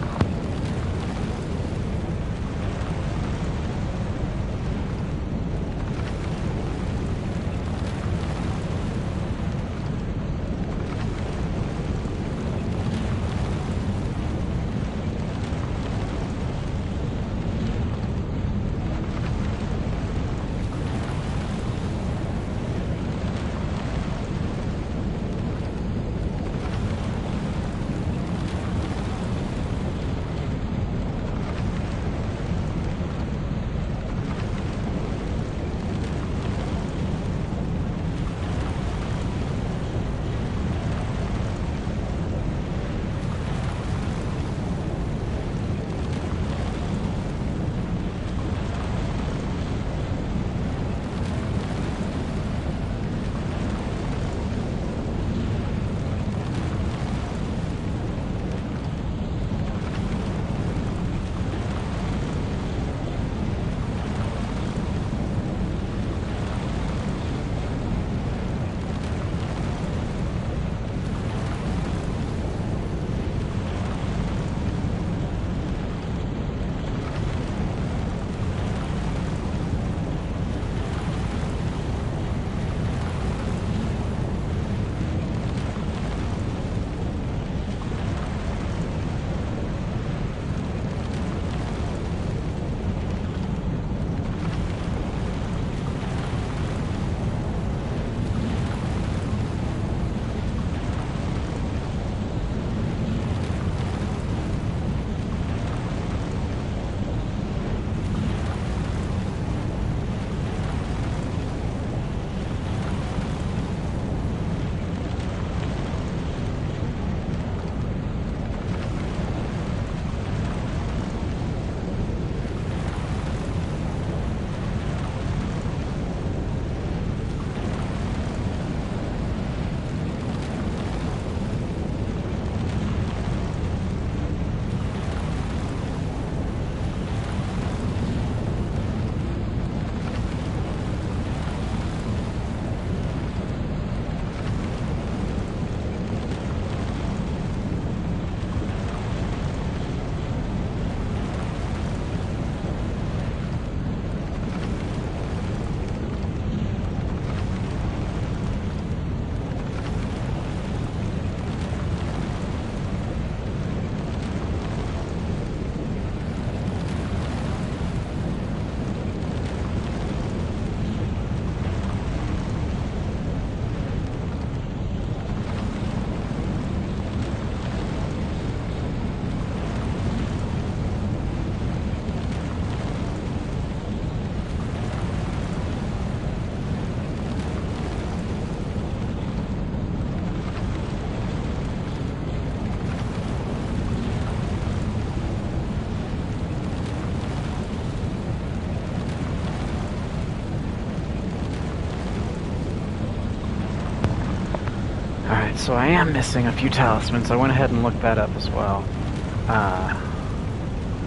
So I am missing a few talismans. I went ahead and looked that up as well.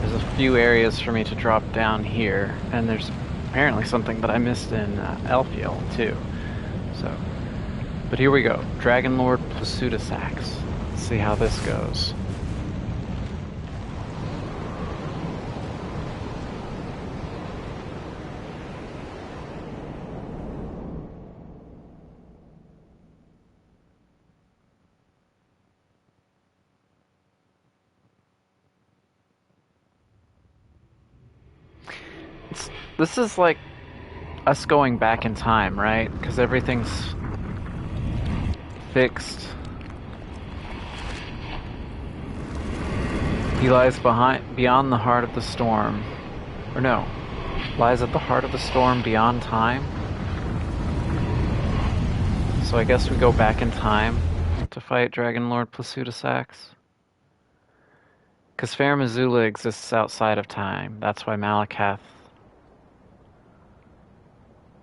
There's a few areas for me to drop down here, and there's apparently something that I missed in Elfiel too. So, but here we go. Dragon Lord Plasudasax. Let's see how this goes. This is like us going back in time, right? Because everything's fixed. He lies beyond the heart of the storm. Or no, lies at the heart of the storm beyond time. So I guess we go back in time to fight Dragon Lord Plasudasax. Because Fair Missoula exists outside of time. That's why Malakath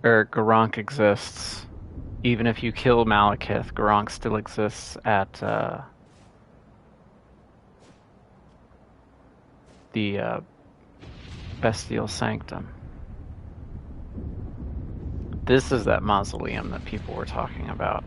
Garank exists. Even if you kill Malekith, Garank still exists at the Bestial Sanctum. This is that mausoleum that people were talking about.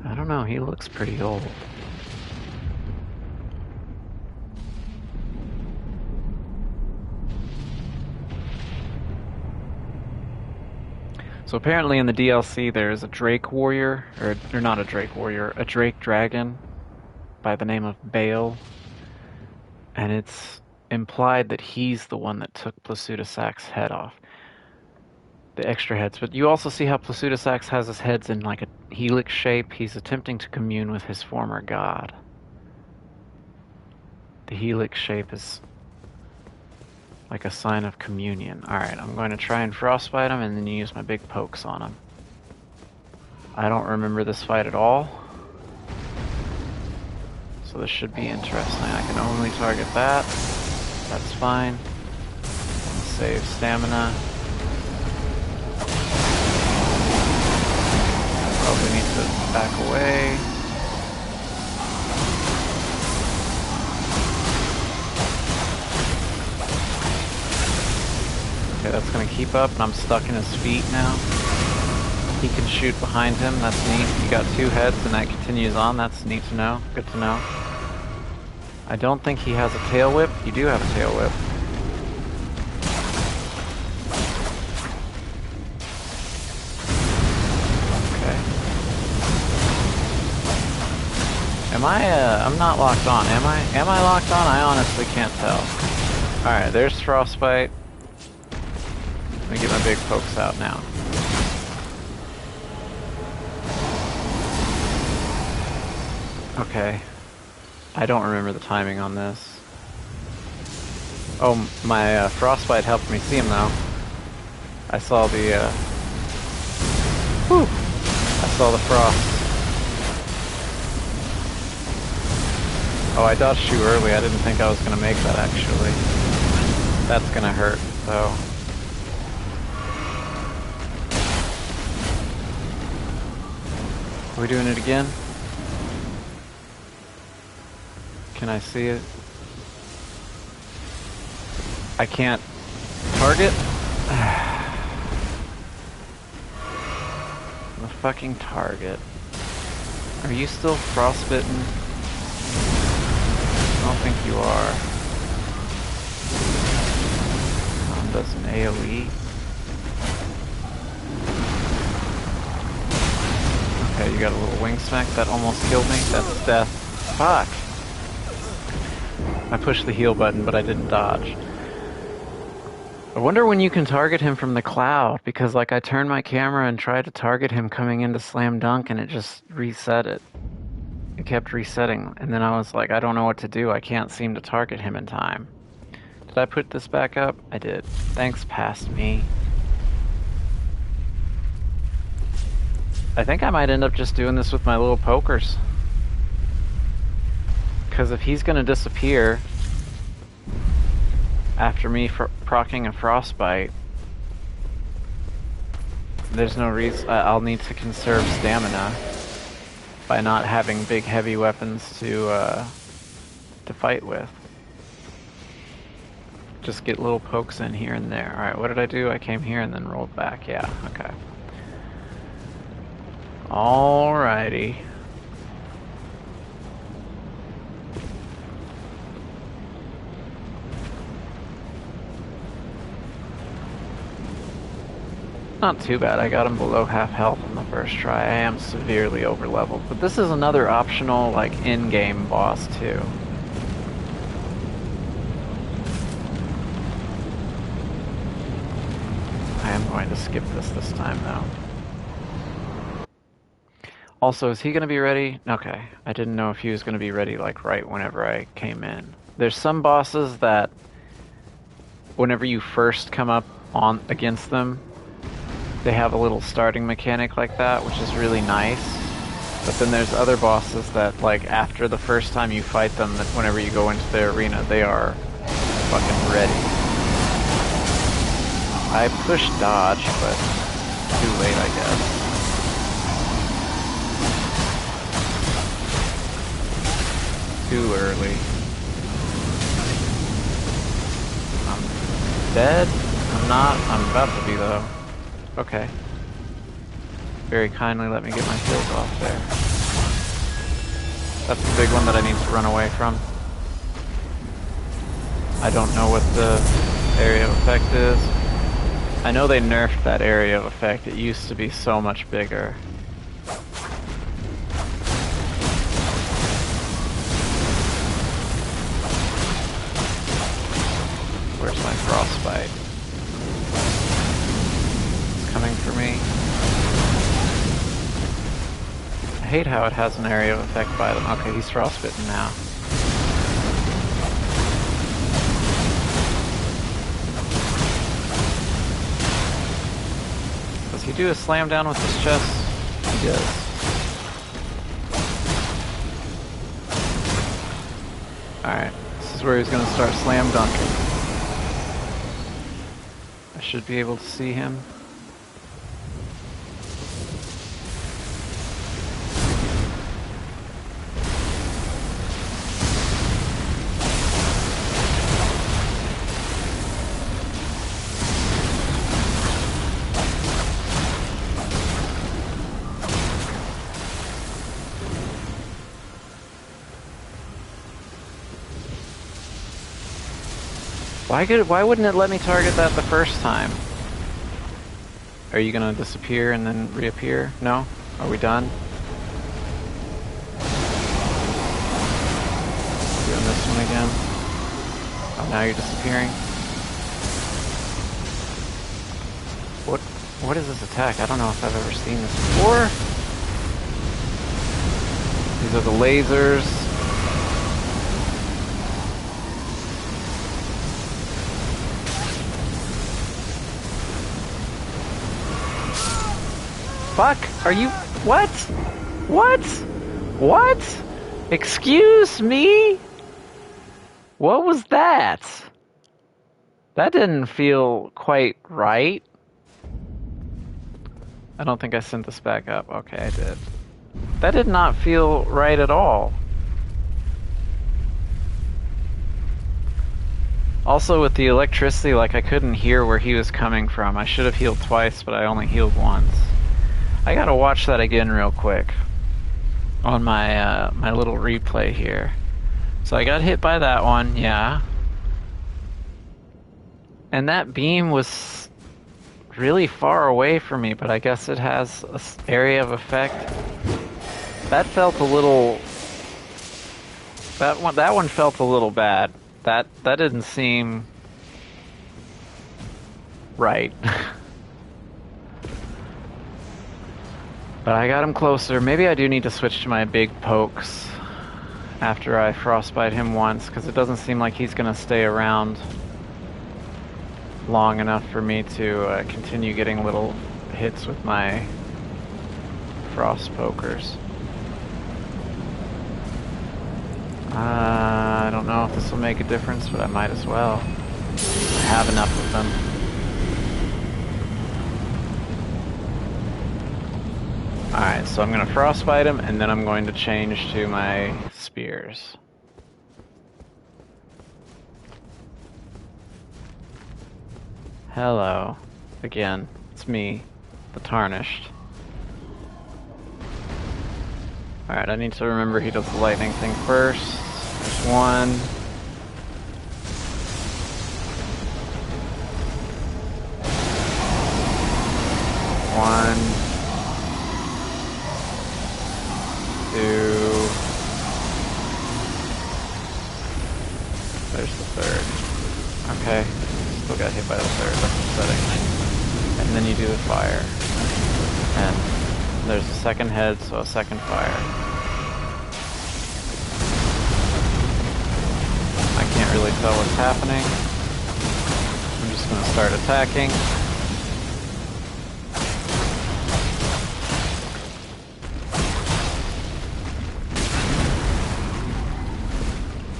I don't know, he looks pretty old. So apparently in the DLC there's a Drake warrior, or not a Drake warrior, a Drake dragon by the name of Bale. And it's implied that he's the one that took Plasudasax's head off. The extra heads, but you also see how Plasudasax has his heads in like a helix shape. He's attempting to commune with his former god. The helix shape is like a sign of communion. Alright, I'm going to try and frostbite him and then use my big pokes on him. I don't remember this fight at all. So this should be interesting. I can only target that. That's fine. Save stamina. Probably need to back away. Okay, that's gonna keep up, and I'm stuck in his feet now. He can shoot behind him, that's neat. You got two heads and that continues on, that's neat to know. Good to know. I don't think he has a tail whip. You do have a tail whip. I'm not locked on, am I? Am I locked on? I honestly can't tell. Alright, there's Frostbite. Let me get my big pokes out now. Okay. I don't remember the timing on this. Oh, my Frostbite helped me see him though. I saw the, whew! I saw the frost. Oh, I dodged too early. I didn't think I was going to make that, actually. That's going to hurt, though. Are we doing it again? Can I see it? I can't target? The fucking target. Are you still frostbitten? I don't think you are. Does an AoE. Okay, you got a little wing smack. That almost killed me. That's death. Fuck! I pushed the heal button, but I didn't dodge. I wonder when you can target him from the cloud, because like I turned my camera and tried to target him coming into Slam Dunk and it just reset it. It kept resetting, and then I was like, I don't know what to do. I can't seem to target him in time. Did I put this back up? I did. Thanks, past me. I think I might end up just doing this with my little pokers. Because if he's going to disappear, after me proccing a frostbite, there's no reason. I'll need to conserve stamina by not having big heavy weapons to fight with. Just get little pokes in here and there. Alright, what did I do? I came here and then rolled back. Yeah, okay. Alrighty. Not too bad. I got him below half health on the first try. I am severely over leveled, but this is another optional, like, in-game boss too. I am going to skip this time though. Also, is he going to be ready? Okay, I didn't know if he was going to be ready like right whenever I came in. There's some bosses that whenever you first come up on against them, they have a little starting mechanic like that, which is really nice. But then there's other bosses that, like, after the first time you fight them, that whenever you go into their arena, they are fucking ready. I pushed dodge, but too late, I guess. Too early. I'm dead? I'm not. I'm about to be, though. Okay. Very kindly let me get my heals off there. That's the big one that I need to run away from. I don't know what the area of effect is. I know they nerfed that area of effect. It used to be so much bigger. Where's my frostbite? Coming for me. I hate how it has an area of effect by them. Okay, he's frostbitten now. Does he do a slam down with his chest? He does. Alright, this is where he's gonna start slam dunking. I should be able to see him. Why wouldn't it let me target that the first time? Are you gonna disappear and then reappear? No? Are we done? Doing this one again. Oh, now you're disappearing. What is this attack? I don't know if I've ever seen this before. These are the lasers. Fuck? Are you... What? What? What? Excuse me? What was that? That didn't feel quite right. I don't think I sent this back up. Okay, I did. That did not feel right at all. Also with the electricity, like I couldn't hear where he was coming from. I should have healed twice, but I only healed once. I gotta watch that again real quick on my my little replay here. So I got hit by that one, yeah. And that beam was really far away from me, but I guess it has an area of effect. That felt a little... That one felt a little bad. That didn't seem right. But I got him closer. Maybe I do need to switch to my big pokes after I frostbite him once, because it doesn't seem like he's going to stay around long enough for me to continue getting little hits with my frost pokers. I don't know if this will make a difference, but I might as well. I have enough of them. Alright, so I'm going to frostbite him, and then I'm going to change to my spears. Hello. Again, it's me, the Tarnished. Alright, I need to remember he does the lightning thing first. There's one. One. Two. There's the third. Okay. Still got hit by the third. That's upsetting. And then you do the fire. And there's a second head, so a second fire. I can't really tell what's happening. I'm just going to start attacking.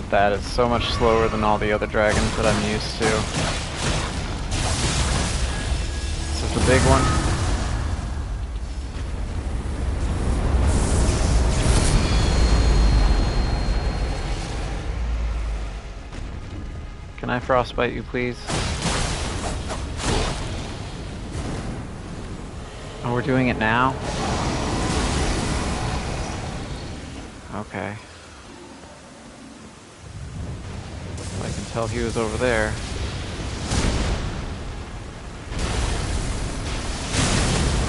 That is so much slower than all the other dragons that I'm used to. This is the big one. Can I frostbite you, please? Oh, we're doing it now? Okay. I can tell he was over there.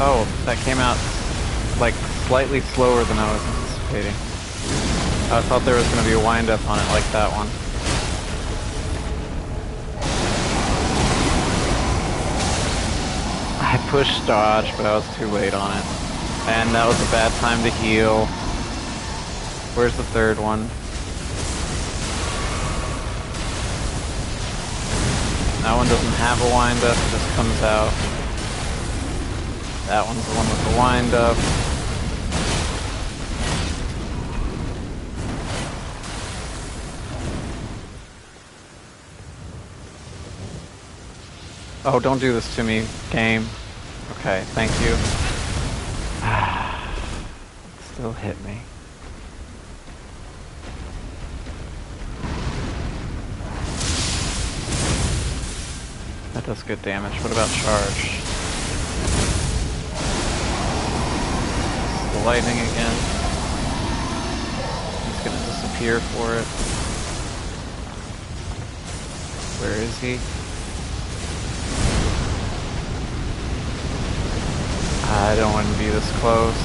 Oh, that came out like slightly slower than I was anticipating. I thought there was going to be a wind-up on it like that one. I pushed dodge, but I was too late on it. And that was a bad time to heal. Where's the third one? That one doesn't have a wind-up, it just comes out. That one's the one with the wind-up. Oh, don't do this to me, game. Okay, thank you. Still hit me. That does good damage. What about charge? The lightning again. He's gonna disappear for it. Where is he? I don't want to be this close,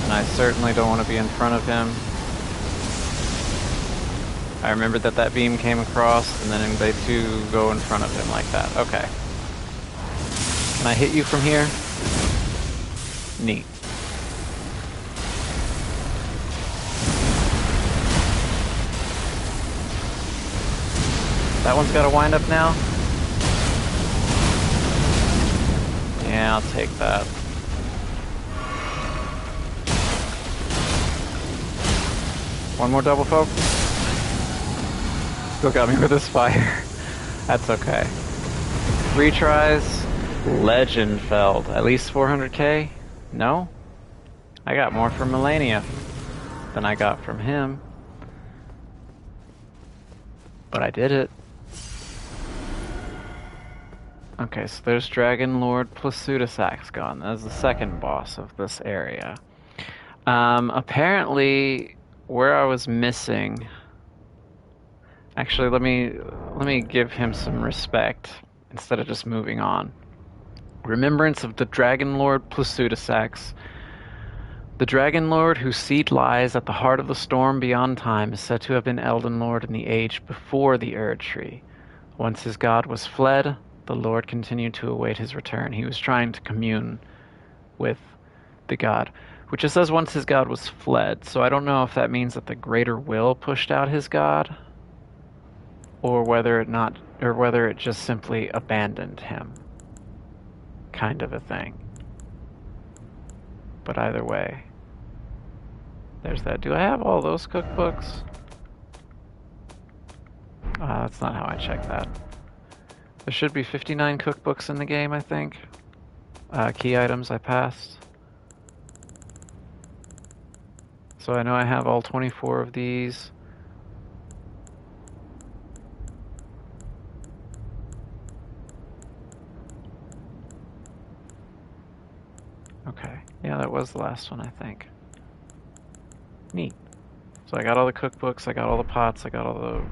and I certainly don't want to be in front of him. I remembered that that beam came across, and then they too go in front of him like that. Okay. Can I hit you from here? Neat. That one's got to wind up now? Yeah, I'll take that. One more double poke. Still got me with this fire. That's okay. Retries. Legend felled. At least 400k? No? I got more from Melania than I got from him. But I did it. Okay, so there's Dragon Lord Plasudasax gone. That's the second boss of this area. Apparently, where I was missing... Actually, let me give him some respect instead of just moving on. Remembrance of the Dragon Lord Plasudasax. The Dragon Lord whose seat lies at the heart of the storm beyond time is said to have been Elden Lord in the age before the Erd Tree. Once his god was fled, the Lord continued to await his return. He was trying to commune with the god, which it says once his god was fled, so I don't know if that means that the Greater Will pushed out his god, or whether it just simply abandoned him, kind of a thing. But either way, there's that. Do I have all those cookbooks? That's not how I check that. There should be 59 cookbooks in the game, I think. Key items I passed. So I know I have all 24 of these. Okay, yeah, that was the last one, I think. Neat. So I got all the cookbooks, I got all the pots, I got all the...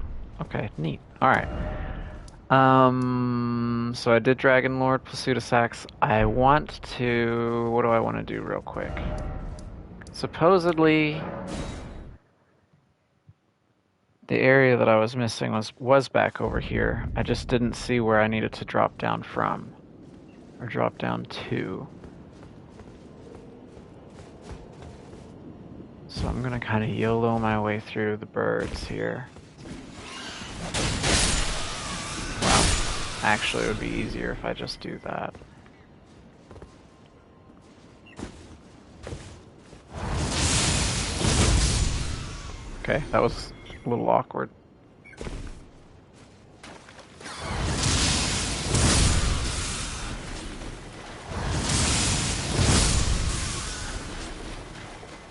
Okay, neat. Alright. So I did Dragon Lord, Pursuit of Sax. I want to... What do I want to do real quick? Supposedly... The area that I was missing was back over here. I just didn't see where I needed to drop down from. Or drop down to. So I'm gonna kind of YOLO my way through the birds here. Wow. Actually, it would be easier if I just do that. Okay, that was a little awkward.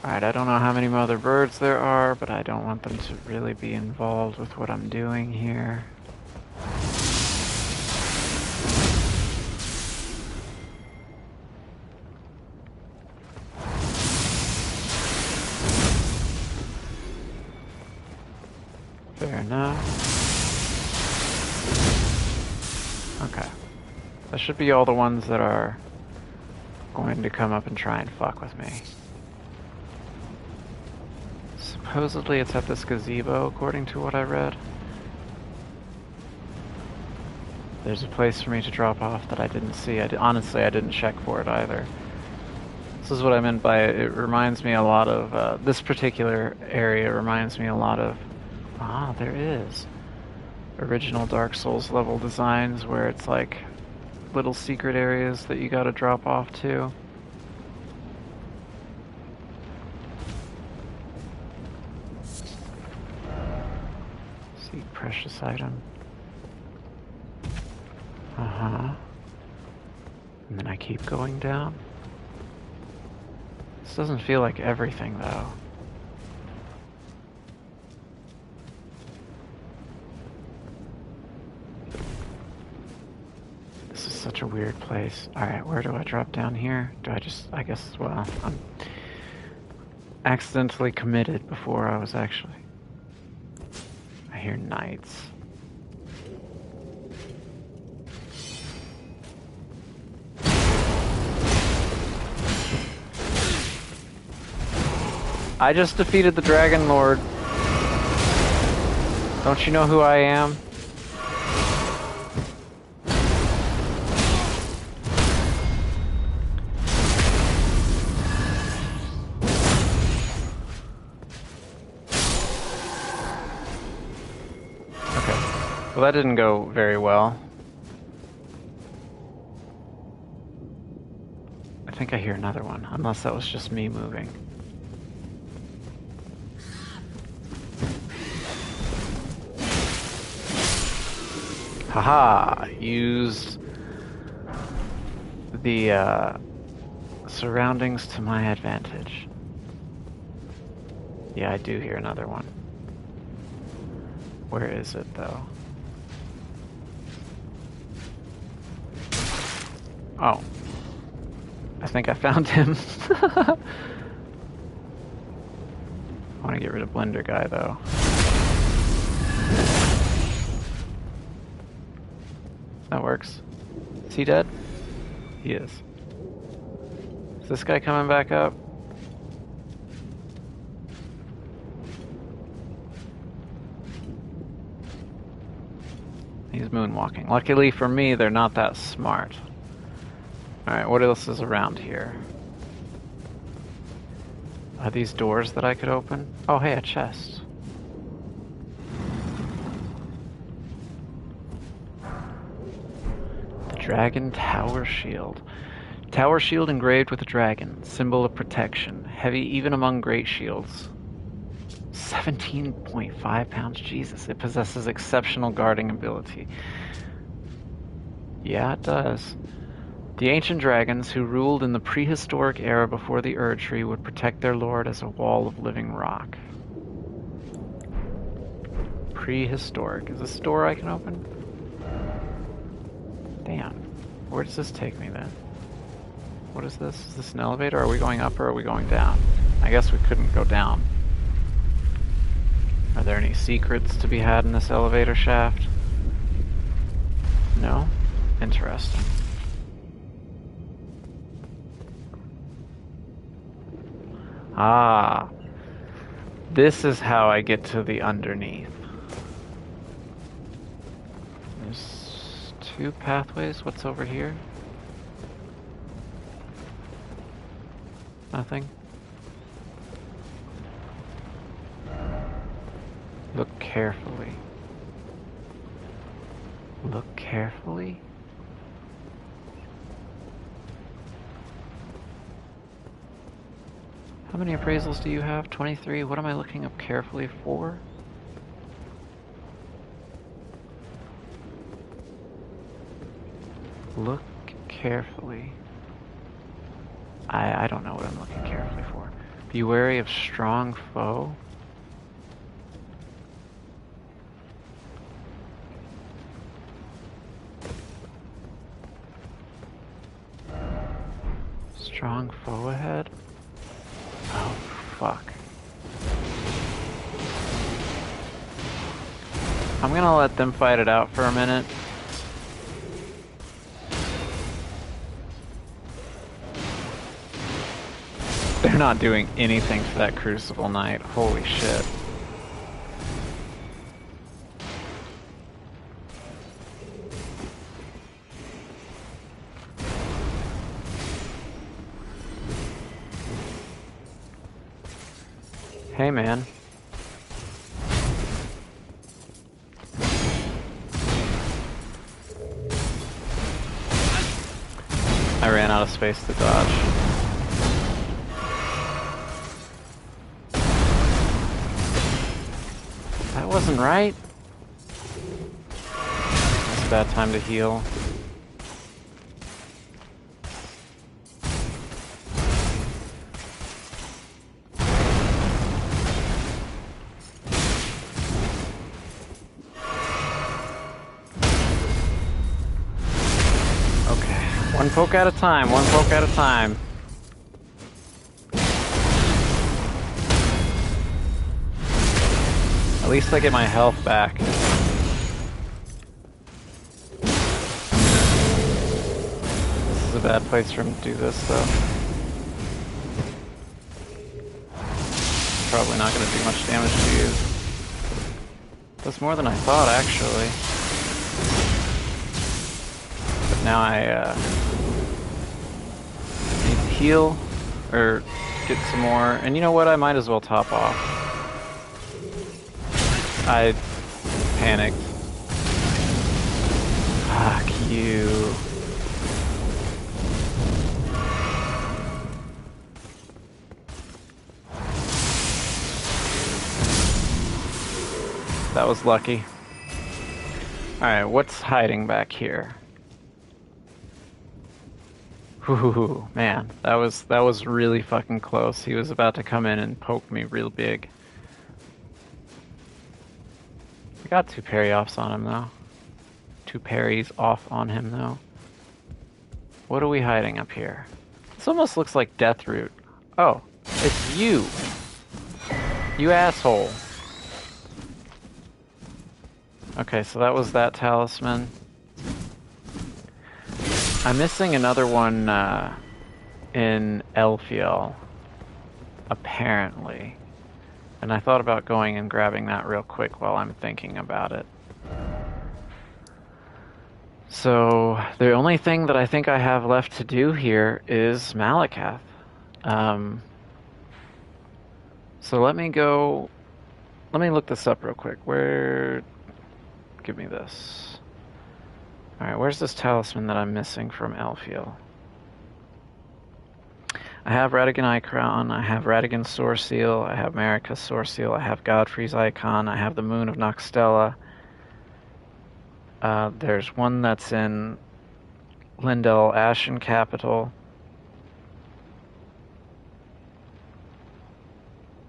Alright, I don't know how many other birds there are, but I don't want them to really be involved with what I'm doing here. Fair enough. Okay. That should be all the ones that are going to come up and try and fuck with me. Supposedly it's at this gazebo, according to what I read. There's a place for me to drop off that I didn't see. Honestly, I didn't check for it either. This is what I meant by it. It reminds me a lot of... this particular area reminds me a lot of... Ah, there is. Original Dark Souls level designs where it's like little secret areas that you gotta drop off to. Precious item. Uh-huh. And then I keep going down. This doesn't feel like everything, though. This is such a weird place. Alright, where do I drop down here? Do I just... I guess, well, I'm accidentally committed before I was actually... I hear knights. I just defeated the Dragon Lord. Don't you know who I am? Well, that didn't go very well. I think I hear another one, unless that was just me moving. Haha! Used the surroundings to my advantage. Yeah, I do hear another one. Where is it, though? Oh. I think I found him. I want to get rid of Blender Guy, though. That works. Is he dead? He is. Is this guy coming back up? He's moonwalking. Luckily for me, they're not that smart. Alright, what else is around here? Are these doors that I could open? Oh, hey, a chest. The Dragon Tower Shield. Tower shield engraved with a dragon, symbol of protection, heavy even among great shields. 17.5 pounds, Jesus. It possesses exceptional guarding ability. Yeah, it does. The ancient dragons who ruled in the prehistoric era before the Erd Tree would protect their lord as a wall of living rock. Prehistoric. Is this a door I can open? Damn. Where does this take me then? What is this? Is this an elevator? Are we going up or are we going down? I guess we couldn't go down. Are there any secrets to be had in this elevator shaft? No? Interesting. Ah. This is how I get to the underneath. There's 2 pathways. What's over here? Nothing. Look carefully. Look carefully? How many appraisals do you have? 23. What am I looking up carefully for? Look carefully. I don't know what I'm looking carefully for. Be wary of strong foe. Strong foe ahead? Oh, fuck. I'm gonna let them fight it out for a minute. They're not doing anything for that Crucible Knight. Holy shit. Hey, man. I ran out of space to dodge. That wasn't right. It's a bad time to heal. One poke at a time, one poke at a time. At least I get my health back. This is a bad place for him to do this, though. Probably not going to do much damage to you. That's more than I thought, actually. But now I need to heal, or get some more. And you know what? I might as well top off. I panicked. Fuck you. That was lucky. Alright, what's hiding back here? Whew, man, that was really fucking close. He was about to come in and poke me real big. I got 2 parry-offs on him, though. 2 parries off on him, though. What are we hiding up here? This almost looks like Deathroot. Oh, it's you! You asshole. Okay, so that was that talisman. I'm missing another one in Elfiel, apparently. And I thought about going and grabbing that real quick while I'm thinking about it. So, the only thing that I think I have left to do here is Malakath. So let me look this up real quick. Give me this. Alright, where's this talisman that I'm missing from Elfiel? I have Radigan Eye Crown, I have Radigan's Sword Seal, I have Marika's Sword Seal, I have Godfrey's Icon, I have the Moon of Noxtella. There's one that's in Lindell Ashen Capital.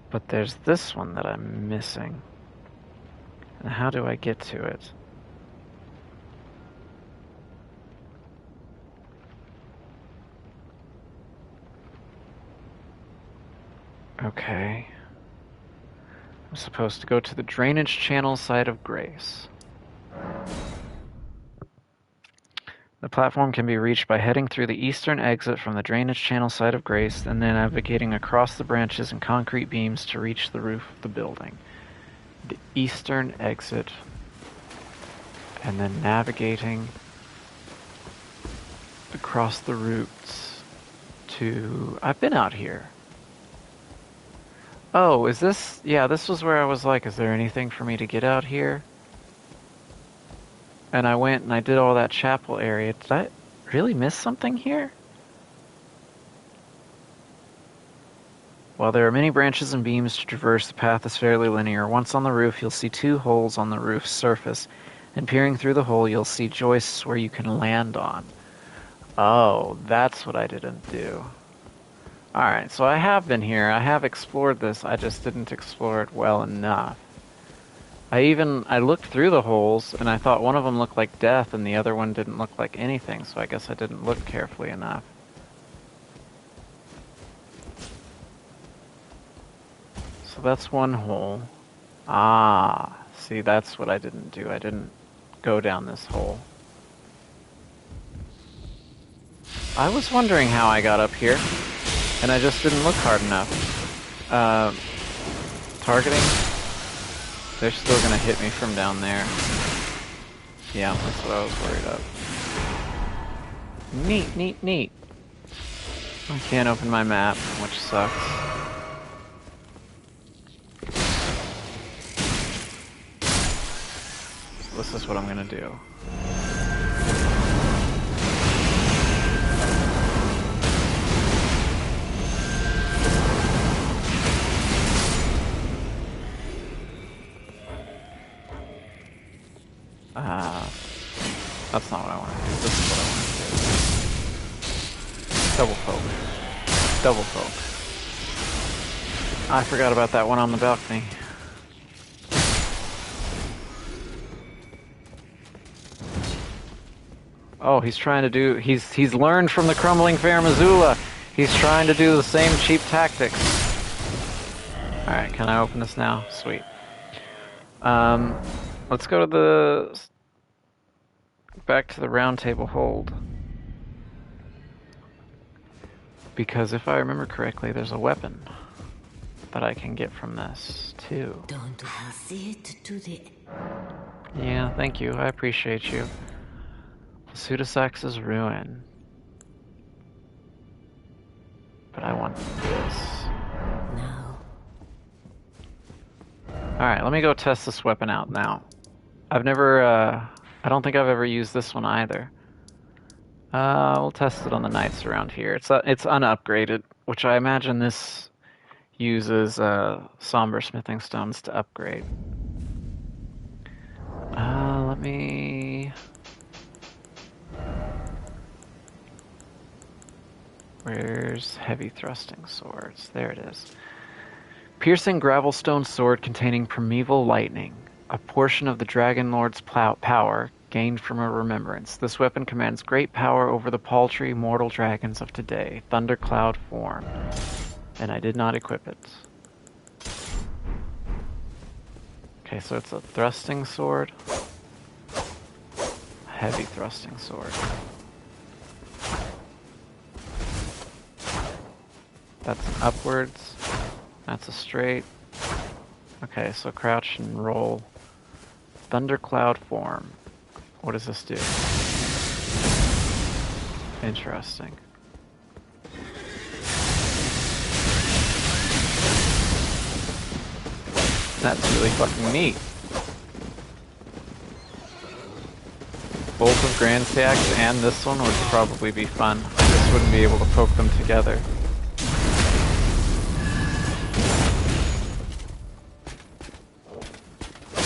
But there's this one that I'm missing. And how do I get to it? Okay. I'm supposed to go to the drainage channel side of Grace. The platform can be reached by heading through the eastern exit from the drainage channel side of Grace and then navigating across the branches and concrete beams to reach the roof of the building. The eastern exit, and then navigating across the roots to... I've been out here. Oh, is this... Yeah, this was where I was like, is there anything for me to get out here? And I went and I did all that chapel area. Did I really miss something here? While there are many branches and beams to traverse, the path is fairly linear. Once on the roof, you'll see 2 holes on the roof's surface. And peering through the hole, you'll see joists where you can land on. Oh, that's what I didn't do. Alright, so I have been here. I have explored this. I just didn't explore it well enough. I looked through the holes, and I thought one of them looked like death, and the other one didn't look like anything, so I guess I didn't look carefully enough. So that's one hole. Ah, see, that's what I didn't do. I didn't go down this hole. I was wondering how I got up here, and I just didn't look hard enough. Targeting? They're still gonna hit me from down there. Yeah, that's what I was worried of. Neat, neat, neat. I can't open my map, which sucks. So this is what I'm gonna do. That's not what I want to do. This is what I want to do. Double poke. Double poke. I forgot about that one on the balcony. Oh, he's trying to do... He's learned from the crumbling Fair Missoula. He's trying to do the same cheap tactics. Alright, can I open this now? Sweet. Let's go to the... back to the round table hold. Because if I remember correctly, there's a weapon that I can get from this, too. Don't hesitate to the... Yeah, thank you. I appreciate you. Pseudosax's Ruin. But I want this. No. Alright, let me go test this weapon out now. I've never, I don't think I've ever used this one either. We'll test it on the knights around here. It's unupgraded, which I imagine this uses somber smithing stones to upgrade. Let me... Where's heavy thrusting swords? There it is. Piercing gravelstone sword containing primeval lightning. A portion of the Dragon Lord's power gained from a remembrance. This weapon commands great power over the paltry mortal dragons of today. Thundercloud form. And I did not equip it. Okay, so it's a thrusting sword. Heavy thrusting sword. That's an upwards. That's a straight. Okay, so crouch and roll. Thundercloud form. What does this do? Interesting. That's really fucking neat. Both of Grand Stacks and this one would probably be fun. I just wouldn't be able to poke them together.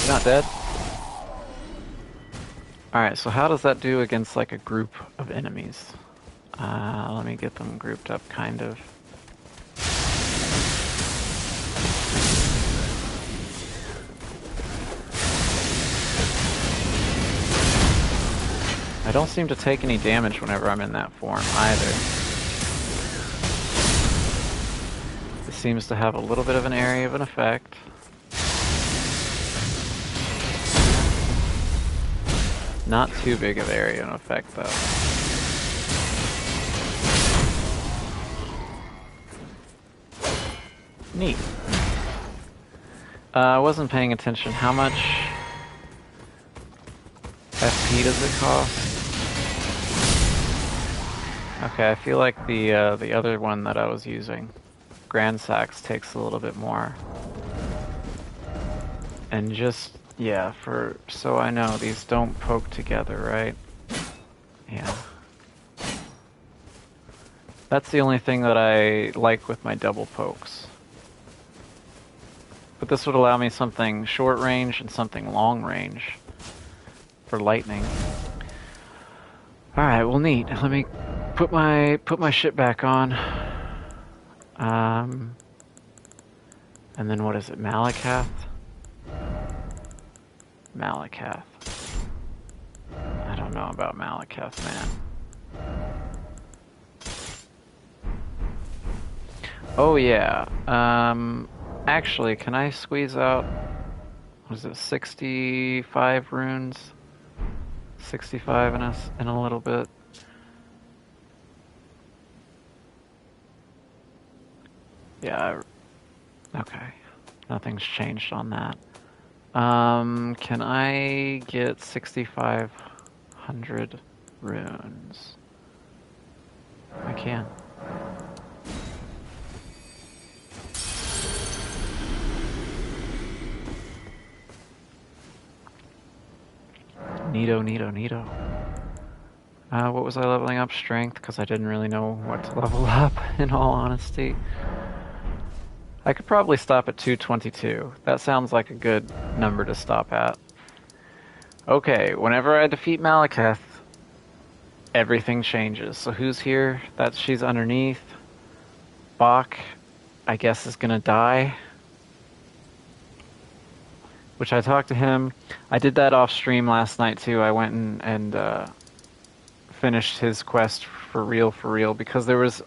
Not dead? Alright, so how does that do against like a group of enemies? Let me get them grouped up, kind of. I don't seem to take any damage whenever I'm in that form, either. This seems to have a little bit of an area of an effect. Not too big of area of effect, though. Neat. I wasn't paying attention. How much FP does it cost? Okay, I feel like the other one that I was using, Grand Sax, takes a little bit more. And just, yeah, so I know, these don't poke together, right? Yeah. That's the only thing that I like with my double pokes. But this would allow me something short range and something long range for lightning. Alright, well neat. Let me put my shit back on. And then what is it? Malakath? Malakath. I don't know about Malakath, man. Oh yeah. Actually, can I squeeze out, what is it, 65 runes? 65 in a little bit. Yeah, okay. Nothing's changed on that. Can I get 6,500 runes? I can. Neato, neato, neato. What was I leveling up? Strength, because I didn't really know what to level up, in all honesty. I could probably stop at 222. That sounds like a good number to stop at. Okay, whenever I defeat Malakath, everything changes. So who's here? She's underneath. Bach, I guess, is gonna die. Which I talked to him. I did that off stream last night too. I went and finished his quest for real, because there's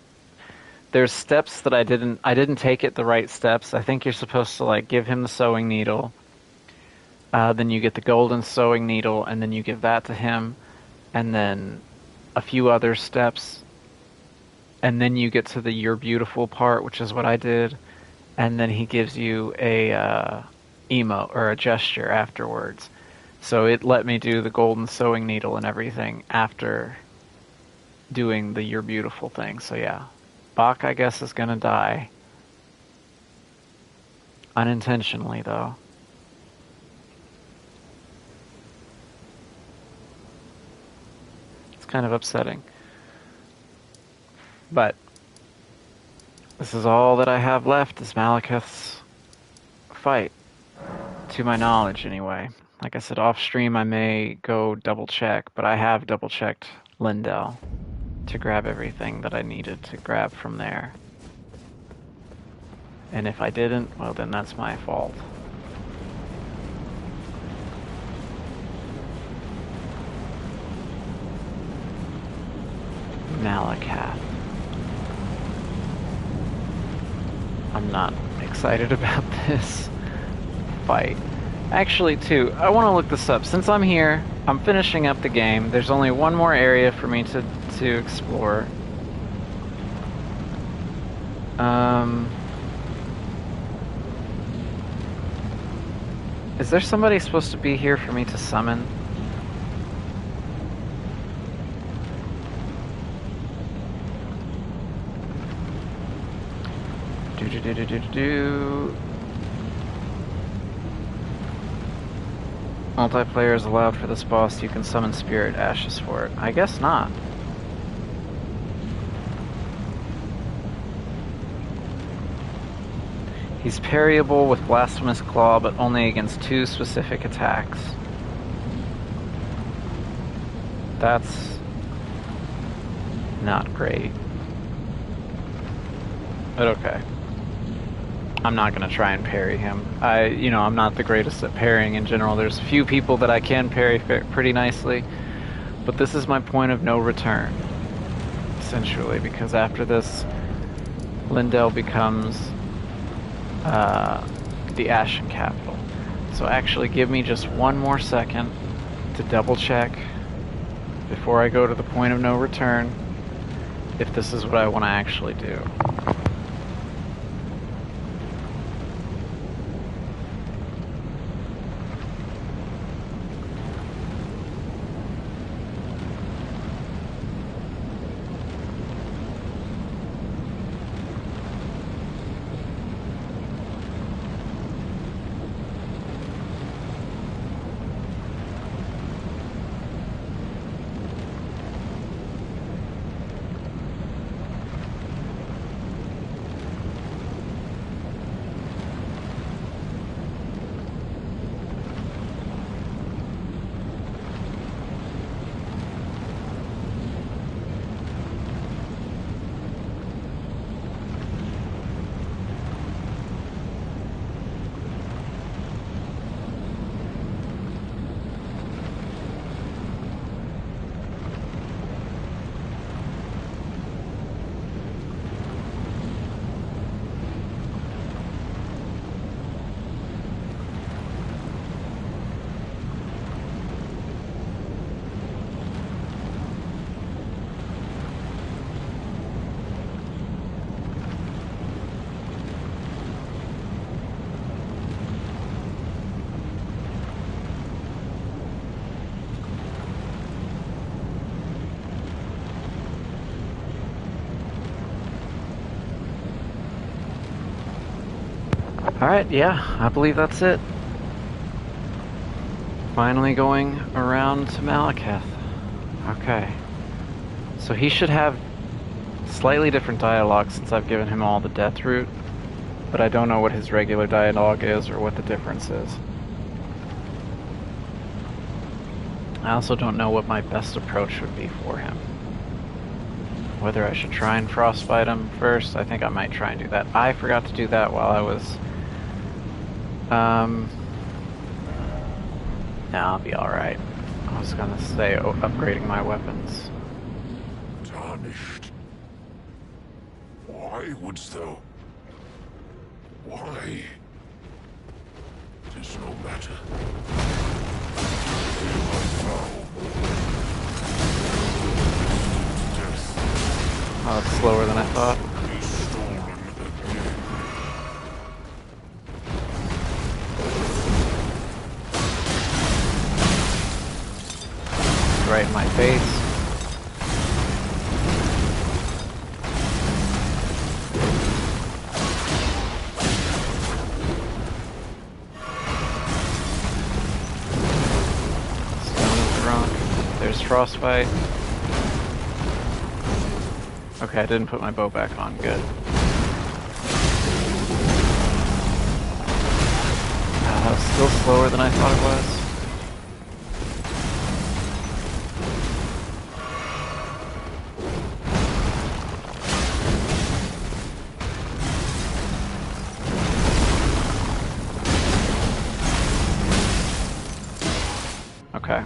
steps that I didn't take it the right steps. I think you're supposed to like give him the sewing needle, then you get the golden sewing needle, and then you give that to him, and then a few other steps, and then you get to the "You're Beautiful" part, which is what I did, and then he gives you a emote or a gesture afterwards. So it let me do the golden sewing needle and everything after doing the "You're Beautiful" thing. So yeah. Bach, I guess, is gonna die. Unintentionally, though. It's kind of upsetting. But this is all that I have left is Malakath's fight. To my knowledge, anyway. Like I said, off stream I may go double check, but I have double checked Lindell to grab everything that I needed to grab from there. And if I didn't, well then that's my fault. Malakath. I'm not excited about this fight. Actually, too, I want to look this up. Since I'm here, I'm finishing up the game. There's only one more area for me to explore. Is there somebody supposed to be here for me to summon? Multiplayer is allowed for this boss. You can summon spirit ashes for it. I guess not. He's parryable with Blasphemous Claw, but only against 2 specific attacks. That's not great. But okay. I'm not going to try and parry him. I'm not the greatest at parrying in general. There's a few people that I can parry pretty nicely. But this is my point of no return, essentially, because after this, Lindell becomes the Ashen Capital. So actually give me just one more second to double check before I go to the point of no return if this is what I want to actually do. Alright, yeah, I believe that's it. Finally going around to Malekith. Okay. So he should have slightly different dialogue since I've given him all the death root, but I don't know what his regular dialogue is or what the difference is. I also don't know what my best approach would be for him. Whether I should try and frostbite him first, I think I might try and do that. I forgot to do that while I was... Nah, I'll be alright. I was gonna say upgrading my weapons. Tarnished. Why wouldst thou? Why? 'Tis no matter. Here I vow. Death. Oh, it's slower than I thought. Be stolen again. Right in my face. There's frostbite. Okay, I didn't put my bow back on. Good. That was still slower than I thought it was. Okay.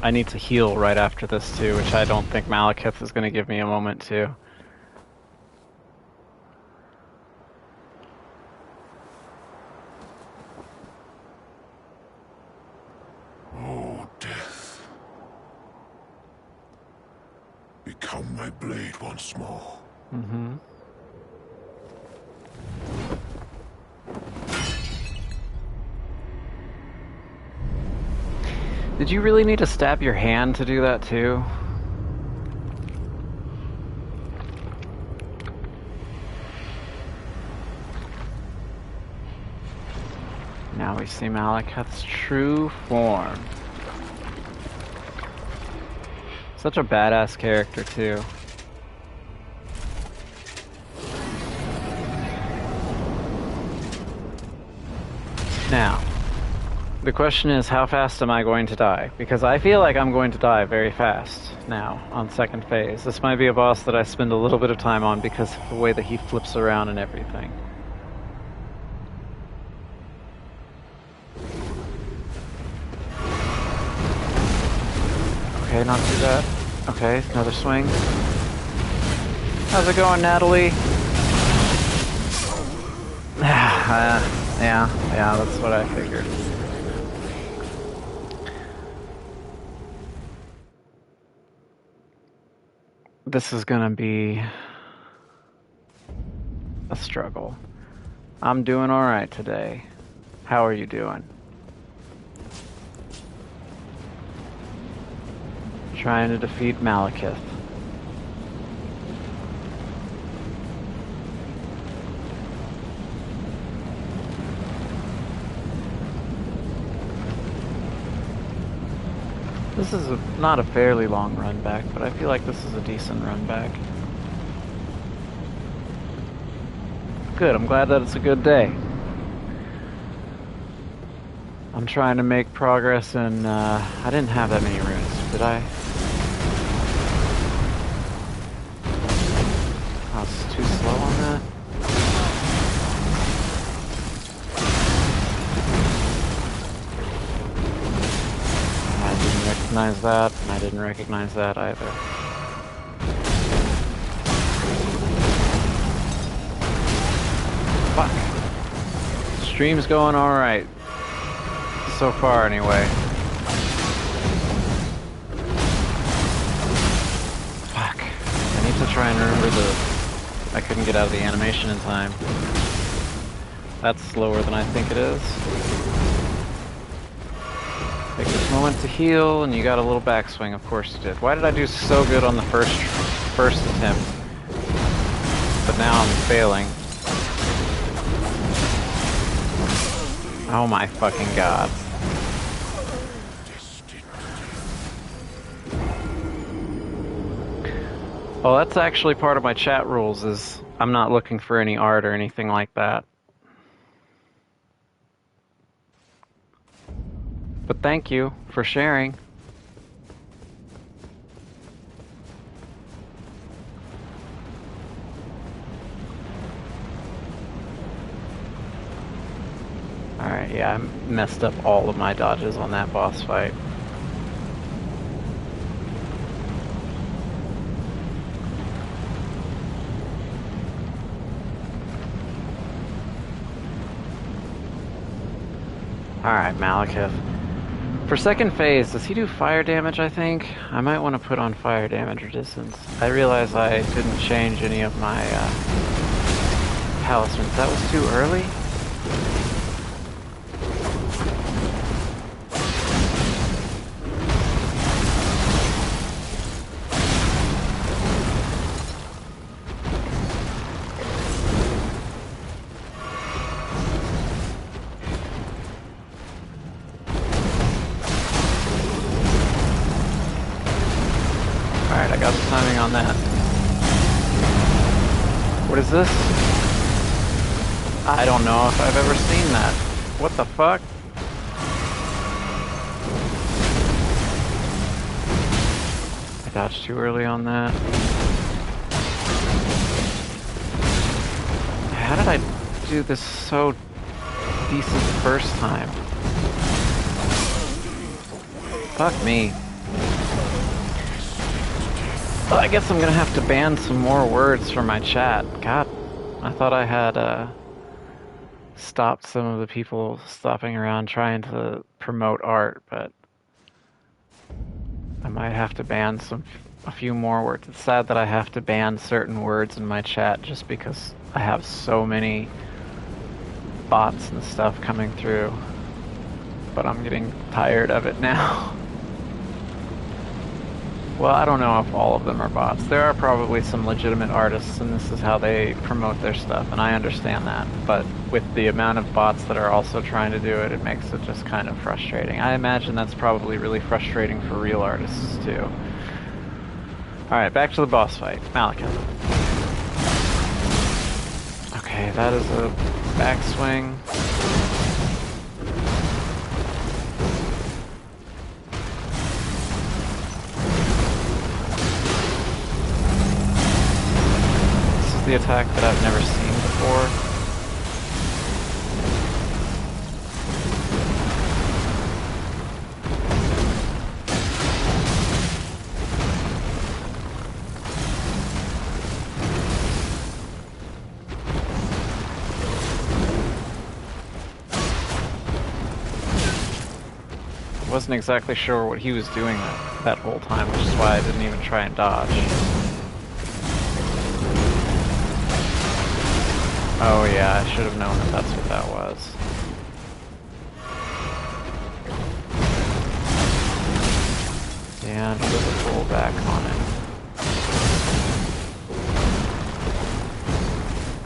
I need to heal right after this too, which I don't think Malekith is going to give me a moment to. Oh, death. Become my blade once more. Mm-hmm. Did you really need to stab your hand to do that too? Now we see Malekith's true form. Such a badass character too. Now, The question is, how fast am I going to die? Because I feel like I'm going to die very fast now on second phase. This might be a boss that I spend a little bit of time on because of the way that he flips around and everything. Okay, not too bad. Okay, another swing. How's it going, Natalie? Yeah, that's what I figured. This is gonna be a struggle. I'm doing alright today. How are you doing? Trying to defeat Malekith. This is not a fairly long run back, but I feel like this is a decent run back. Good, I'm glad that it's a good day. I'm trying to make progress in, I didn't have that many runes, did I? I was too slow on that. Recognize that, and I didn't recognize that either. Fuck. Stream's going alright. So far, anyway. Fuck. I need to try and remember I couldn't get out of the animation in time. That's slower than I think it is. Take this moment to heal, and you got a little backswing. Of course you did. Why did I do so good on the first attempt? But now I'm failing. Oh my fucking god. Well, that's actually part of my chat rules, is I'm not looking for any art or anything like that. But thank you for sharing. Alright, yeah, I messed up all of my dodges on that boss fight. Alright, Malekith. For second phase, does he do fire damage, I think? I might want to put on fire damage resistance. I realize I didn't change any of my talismans. That was too early? On that. What is this? I don't know if I've ever seen that. What the fuck? I dodged too early on that. How did I do this so decent the first time? Fuck me. Well, I guess I'm gonna have to ban some more words from my chat. God, I thought I had stopped some of the people stopping around trying to promote art, but I might have to ban a few more words. It's sad that I have to ban certain words in my chat just because I have so many bots and stuff coming through. But I'm getting tired of it now. Well, I don't know if all of them are bots. There are probably some legitimate artists, and this is how they promote their stuff, and I understand that. But with the amount of bots that are also trying to do it, it makes it just kind of frustrating. I imagine that's probably really frustrating for real artists, too. Alright, back to the boss fight. Malekith. Okay, that is a backswing. attack that I've never seen before. I wasn't exactly sure what he was doing that whole time, which is why I didn't even try and dodge. Oh yeah, I should have known that that's what that was. Yeah, and he does a pull back on it.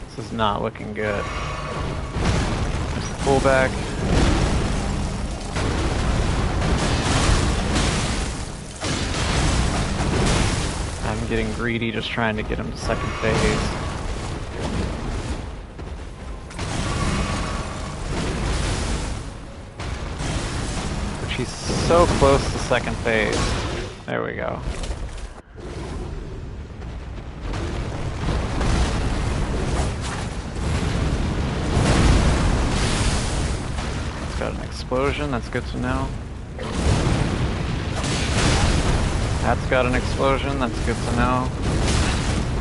This is not looking good. There's the pullback. I'm getting greedy, just trying to get him to second phase. Which he's so close to second phase. There we go. It's got an explosion, that's good to know. That's got an explosion, that's good to know.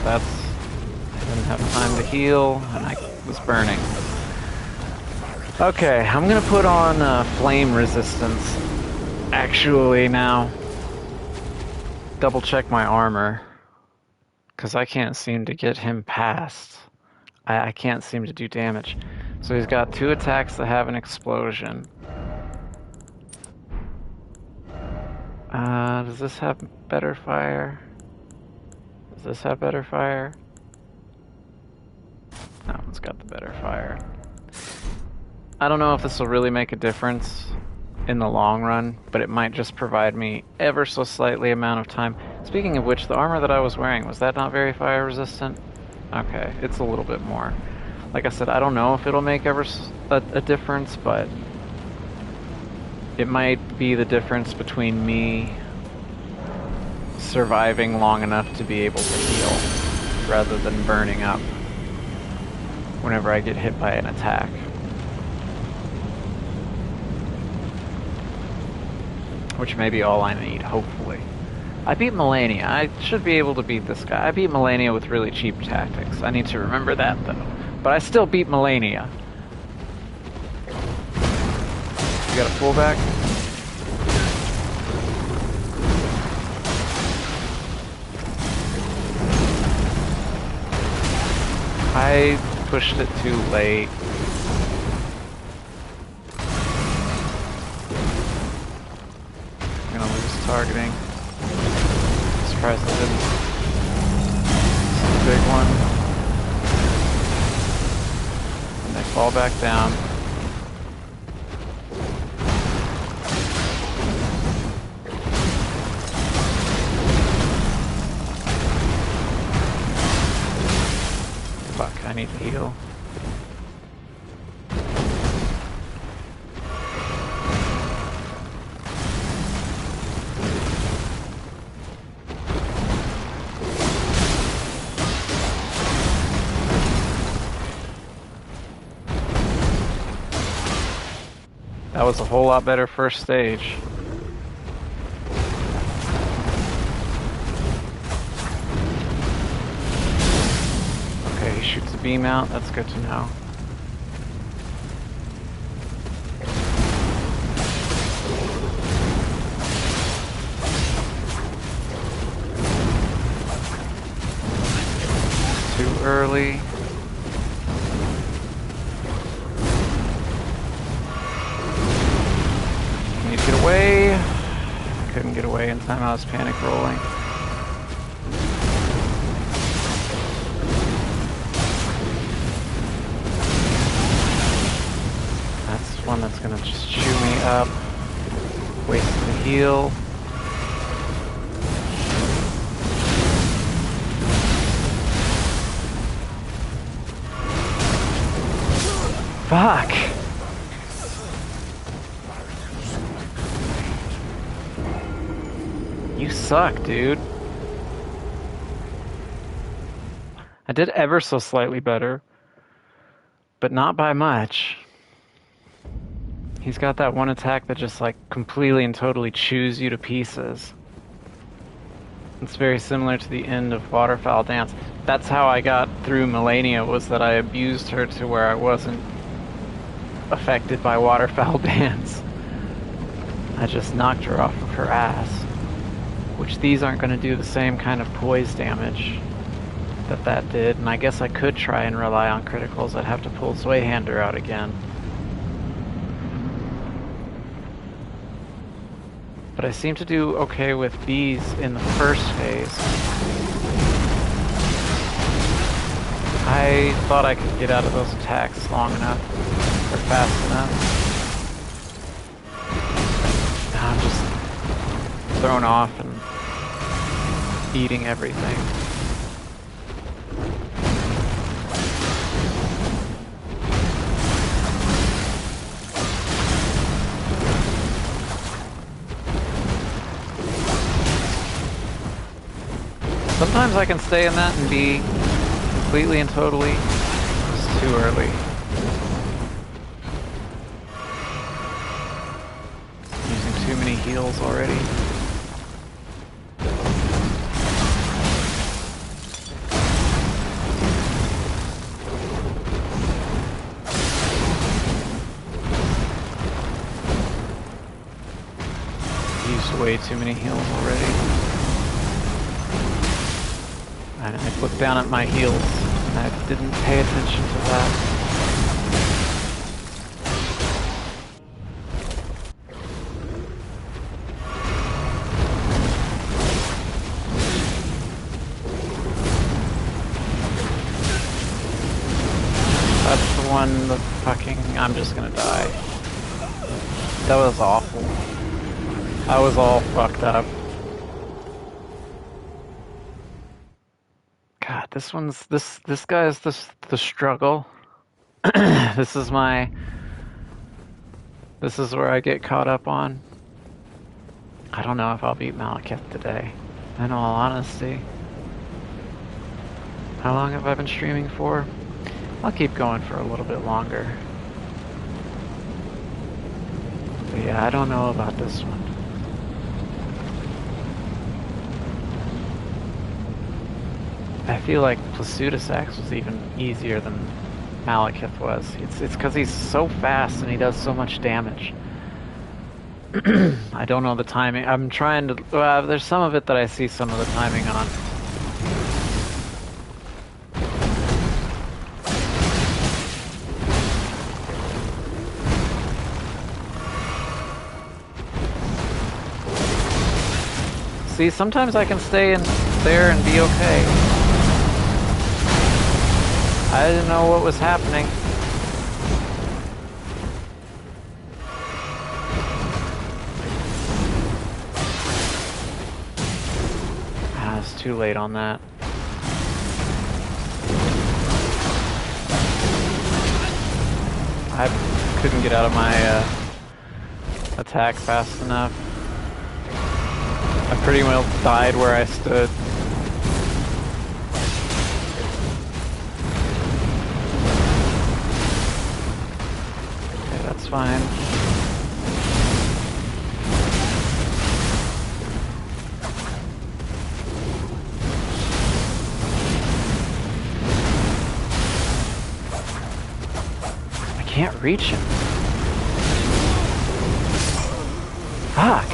That's... I didn't have time to heal, and I was burning. Okay, I'm gonna put on flame resistance. Actually now. Double check my armor. Because I can't seem to get him past. I can't seem to do damage. So he's got 2 attacks that have an explosion. Does this have better fire? Does this have better fire? That one's got the better fire. I don't know if this will really make a difference in the long run, but it might just provide me ever so slightly amount of time. Speaking of which, the armor that I was wearing, was that not very fire resistant? Okay, it's a little bit more. Like I said, I don't know if it'll make ever a difference, but it might be the difference between me surviving long enough to be able to heal, rather than burning up whenever I get hit by an attack. Which may be all I need, hopefully. I beat Melania. I should be able to beat this guy. I beat Melania with really cheap tactics. I need to remember that, though. But I still beat Melania. You got a pullback? I pushed it too late. I'm gonna lose targeting. Surprised I didn't. This is a big one. And they fall back down. Fuck, I need to heal. That was a whole lot better first stage. Okay, he shoots a beam out, that's good to know. Too early. Get away. I couldn't get away in time, I was panic rolling. That's one that's gonna just chew me up. Waste the heal. Fuck! You suck, dude. I did ever so slightly better, but not by much. He's got that one attack that just like completely and totally chews you to pieces. It's very similar to the end of Waterfowl Dance. That's how I got through Melania, was that I abused her to where I wasn't affected by Waterfowl Dance. I just knocked her off of her ass. Which these aren't going to do the same kind of poise damage that did, and I guess I could try and rely on criticals. I'd have to pull Zweihander out again. But I seem to do okay with these in the first phase. I thought I could get out of those attacks long enough, or fast enough. Now I'm just thrown off and eating everything. Sometimes I can stay in that and be completely and totally just too early. Using too many heals already. Used way too many heals already. I looked down at my heals, and I didn't pay attention to that. That's the one, the fucking... I'm just gonna die. That was awful. I was all fucked up. God, this one's this guy's the struggle. This is where I get caught up on. I don't know if I'll beat Malekith today, in all honesty. How long have I been streaming for? I'll keep going for a little bit longer. But yeah, I don't know about this one. I feel like Plasutis Axe was even easier than Malekith was. It's because he's so fast and he does so much damage. I don't know the timing. I'm trying to... there's some of it that I see some of the timing on. See, sometimes I can stay in there and be okay. I didn't know what was happening. Ah, it's too late on that. I couldn't get out of my attack fast enough. I pretty well died where I stood. That's fine. I can't reach him. Fuck.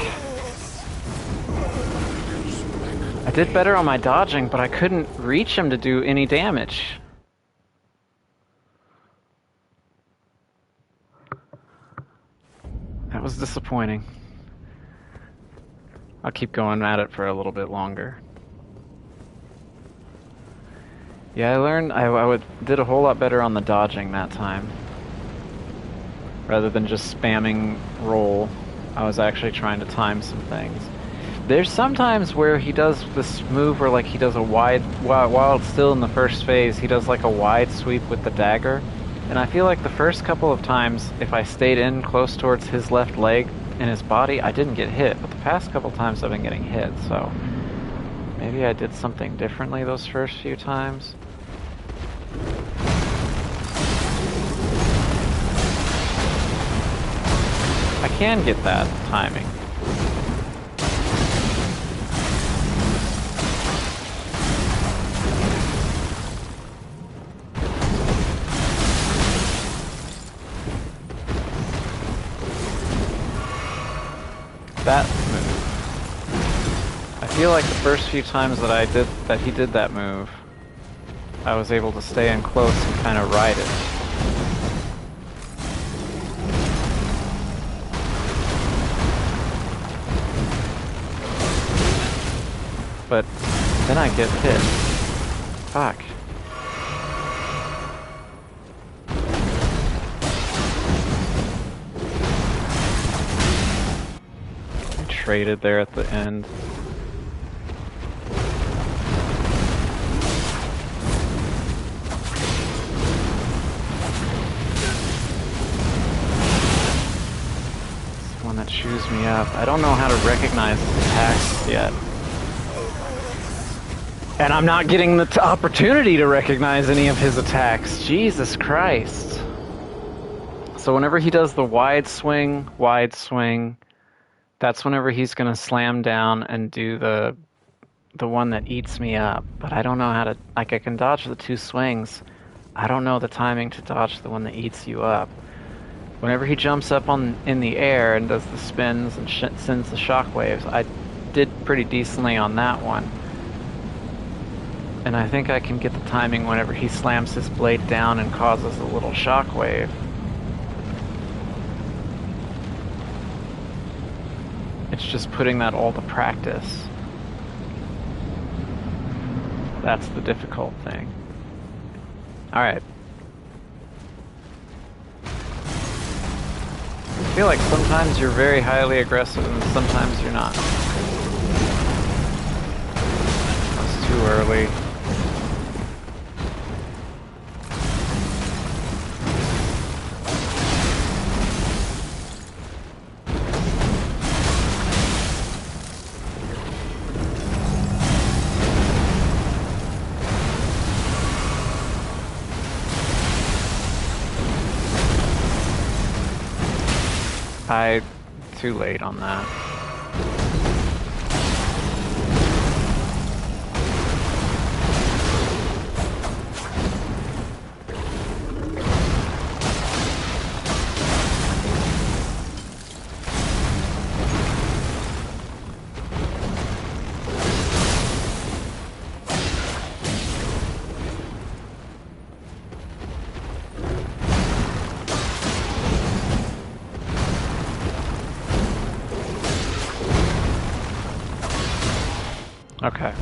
I did better on my dodging, but I couldn't reach him to do any damage. That was disappointing. I'll keep going at it for a little bit longer. Yeah, I learned I did a whole lot better on the dodging that time. Rather than just spamming roll, I was actually trying to time some things. There's sometimes where he does this move where like he does a wide, while it's still in the first phase, he does like a wide sweep with the dagger. And I feel like the first couple of times, if I stayed in close towards his left leg and his body, I didn't get hit. But the past couple times I've been getting hit, so maybe I did something differently those first few times. can get that timing. That move. I feel like the first few times that he did that move, I was able to stay in close and kind of ride it. But then I get hit. Fuck. I traded there at the end. It's the one that chews me up. I don't know how to recognize his attacks yet. And I'm not getting the opportunity to recognize any of his attacks. Jesus Christ. So whenever he does the wide swing, that's whenever he's going to slam down and do the one that eats me up. But I don't know how to... Like, I can dodge the two swings. I don't know the timing to dodge the one that eats you up. Whenever he jumps up in the air and does the spins and sends the shockwaves, I did pretty decently on that one. And I think I can get the timing whenever he slams his blade down and causes a little shockwave. It's just putting that all to practice. That's the difficult thing. Alright. I feel like sometimes you're very highly aggressive and sometimes you're not. That's too early. Too late on that. Okay.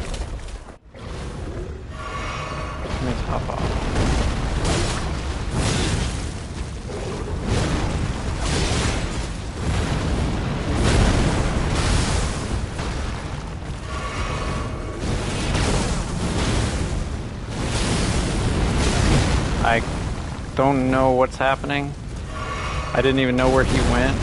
Let me top off. I don't know what's happening. I didn't even know where he went.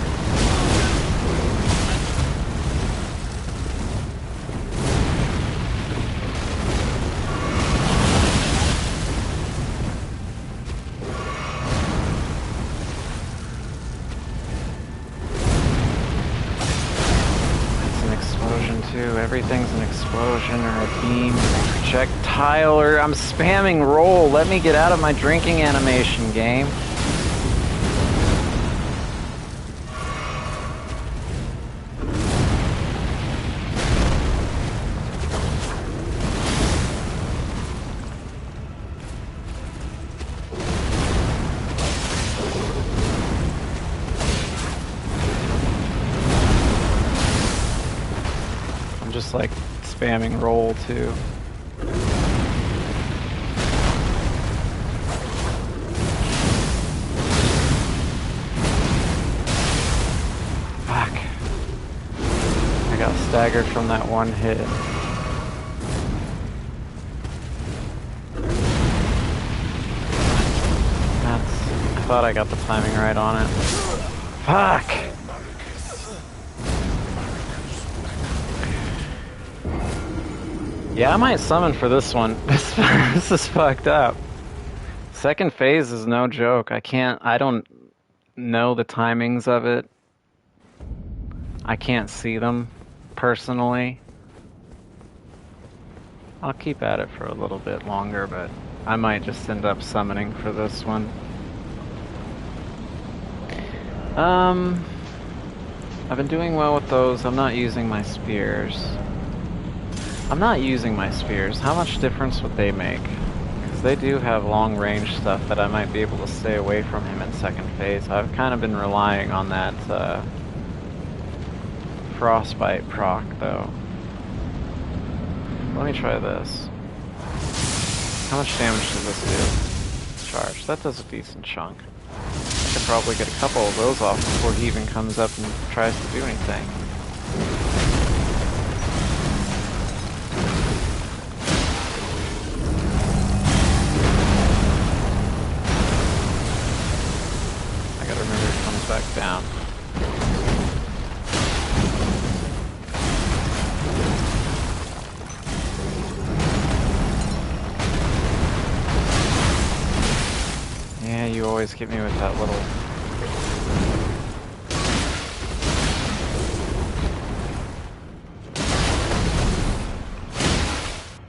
Everything's an explosion or a beam, projectile, or I'm spamming roll. Let me get out of my drinking animation game. Just like spamming roll too. Fuck. I got staggered from that one hit. I thought I got the timing right on it. Fuck! Yeah, I might summon for this one. This is fucked up. Second phase is no joke. I don't know the timings of it. I can't see them personally. I'll keep at it for a little bit longer, but I might just end up summoning for this one. I've been doing well with those. I'm not using my spears. How much difference would they make? Because they do have long range stuff that I might be able to stay away from him in second phase. I've kind of been relying on that frostbite proc though. Let me try this. How much damage does this do? Charge. That does a decent chunk. I could probably get a couple of those off before he even comes up and tries to do anything. I gotta remember it comes back down. Yeah, you always get me with that little...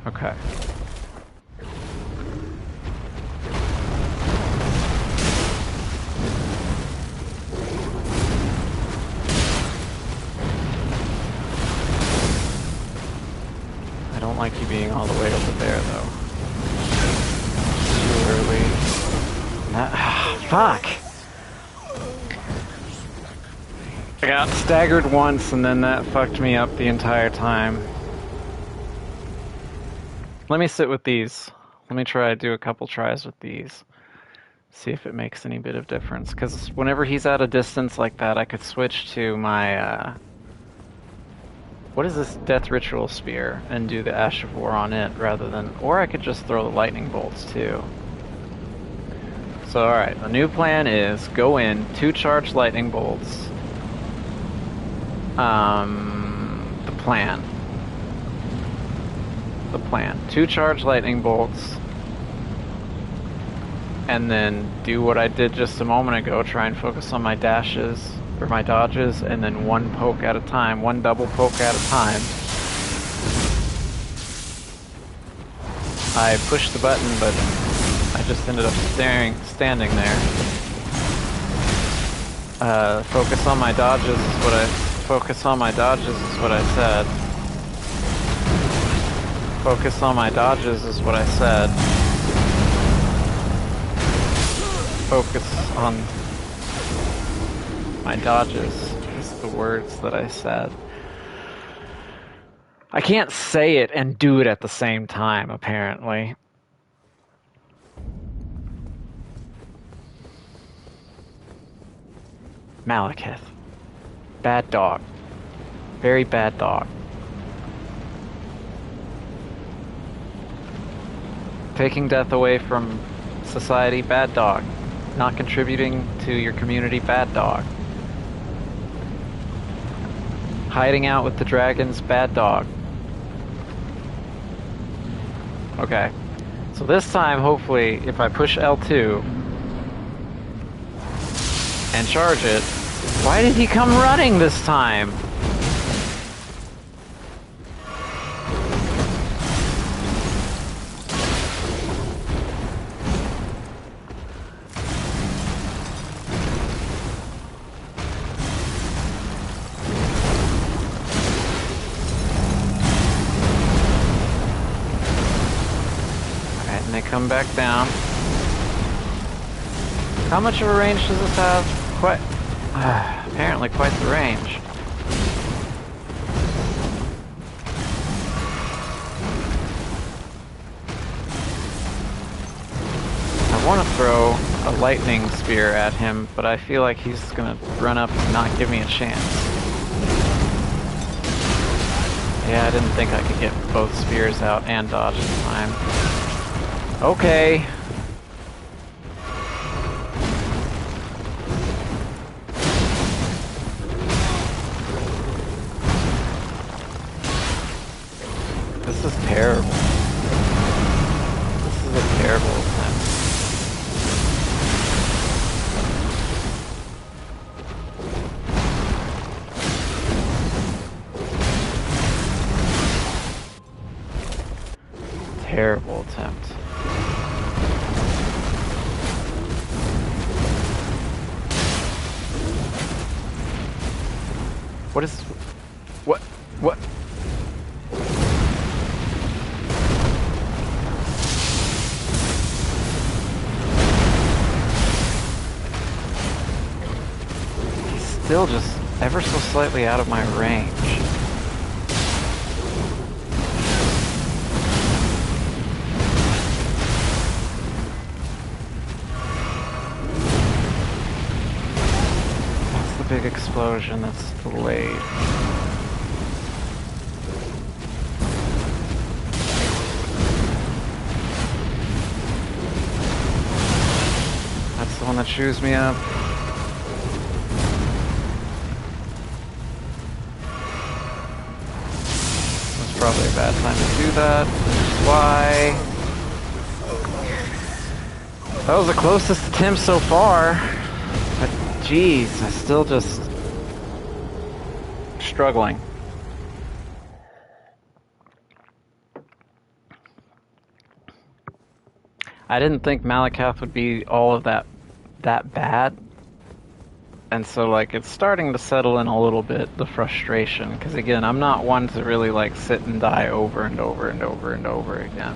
Okay. I don't like you being all the way over there, though. Too early. Fuck! I got staggered once and then that fucked me up the entire time. Let me sit with these. Let me do a couple tries with these. See if it makes any bit of difference. Because whenever he's at a distance like that, I could switch to my, what is this Death Ritual Spear and do the Ash of War on it rather than... Or I could just throw the lightning bolts too. So alright, the new plan is go in, 2 charged lightning bolts. The plan. 2 charged lightning bolts. And then do what I did just a moment ago, try and focus on my dashes, or my dodges, and then 1 poke at a time, 1 double poke at a time. I pushed the button, but I just ended up standing there. Focus on my dodges is what I said. Focus on my dodges is what I said. Focus on my dodges is what I said. Is the words that I said. I can't say it and do it at the same time, apparently. Malekith. Bad dog. Very bad dog. Taking death away from society, bad dog. Not contributing to your community, bad dog. Hiding out with the dragons, bad dog. Okay. So this time, hopefully, if I push L2 and charge it... Why did he come running this time? Alright, and they come back down. How much of a range does this have? Quite... apparently quite the range. I want to throw a lightning spear at him, but I feel like he's gonna run up and not give me a chance. Yeah, I didn't think I could get both spears out and dodge in time. Okay. This is terrible. This is a terrible attempt. terrible attempt. What is... What? What? He's still just ever so slightly out of my range. That's the big explosion that's delayed. That's the one that chews me up. That's probably a bad time to do that. Why? That was the closest attempt so far. But jeez, I'm still just struggling. I didn't think Malakath would be all of that bad. And so, like, it's starting to settle in a little bit, the frustration. Because, again, I'm not one to really, like, sit and die over and over and over and over again.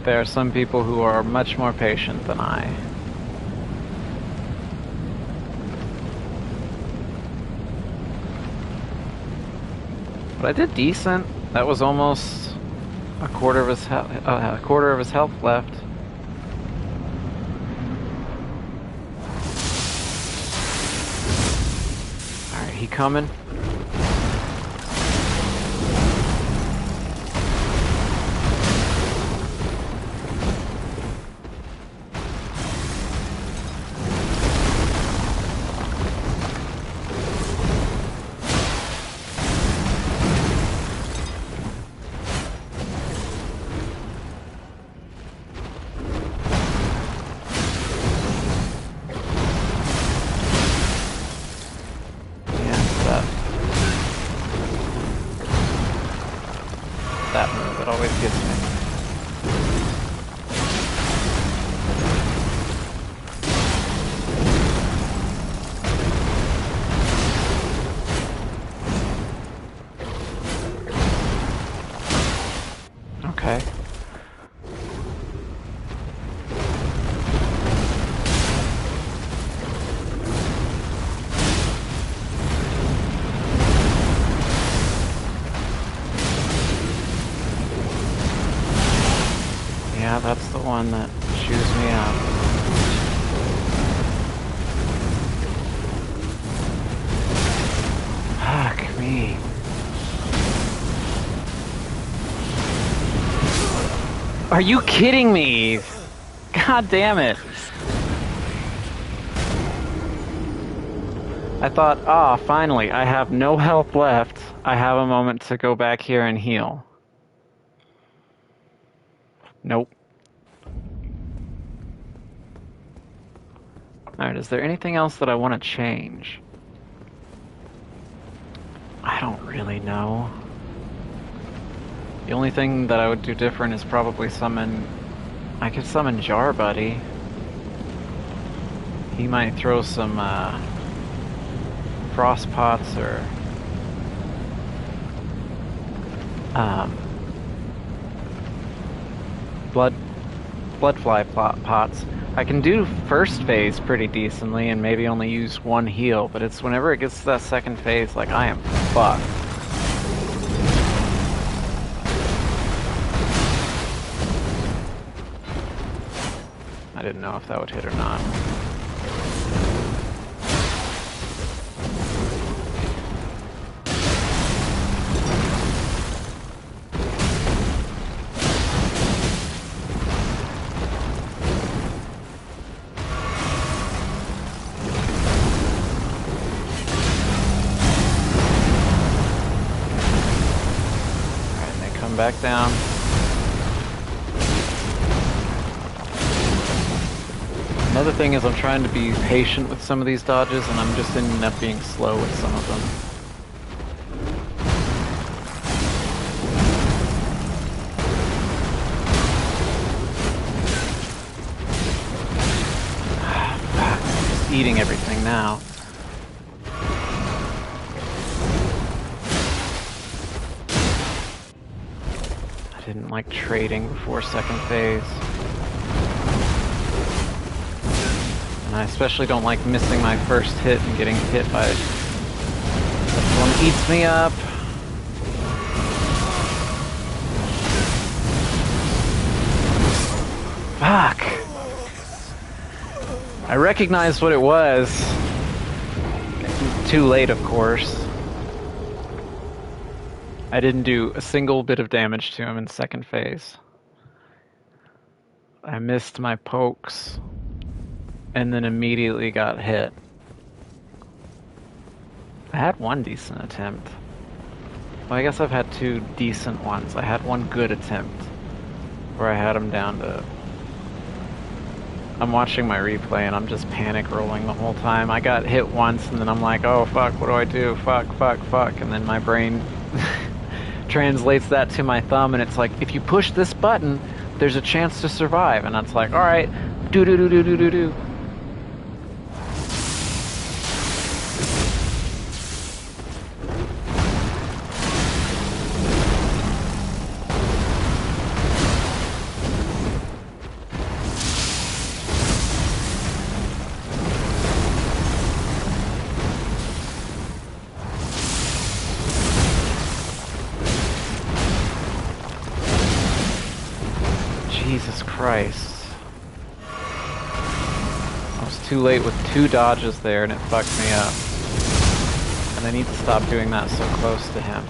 There are some people who are much more patient than I. But I did decent. That was almost a quarter of his health left. Alright, he coming? That move, it always gets me. Okay. Yeah, that's the one that chews me out. Fuck me. Are you kidding me? God damn it. I thought, ah, finally, I have no health left. I have a moment to go back here and heal. Nope. Alright, is there anything else that I want to change? I don't really know. The only thing that I would do different is probably summon... I could summon Jar Buddy. He might throw some, frost pots or... bloodfly pots. I can do first phase pretty decently and maybe only use one heal, but it's whenever it gets to that second phase, like, I am fucked. I didn't know if that would hit or not. Back down. Another thing is I'm trying to be patient with some of these dodges and I'm just ending up being slow with some of them. eating everything now. I didn't like trading before second phase. And I especially don't like missing my first hit and getting hit by it. This one eats me up. Fuck. I recognized what it was. Too late, of course. I didn't do a single bit of damage to him in second phase. I missed my pokes and then immediately got hit. I had one decent attempt. Well, I guess I've had two decent ones. I had one good attempt where I had him down to... I'm watching my replay and I'm just panic rolling the whole time. I got hit once and then I'm like, oh fuck, what do I do? Fuck, fuck, fuck. And then my brain translates that to my thumb and it's like, if you push this button, there's a chance to survive. And it's like, alright, do. Jesus Christ. I was too late with two dodges there and it fucked me up. And I need to stop doing that so close to him.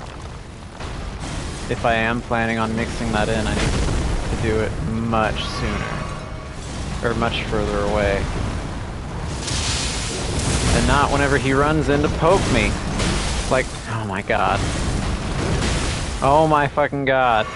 If I am planning on mixing that in, I need to do it much sooner. Or much further away. And not whenever he runs in to poke me. Like, oh my god. Oh my fucking god.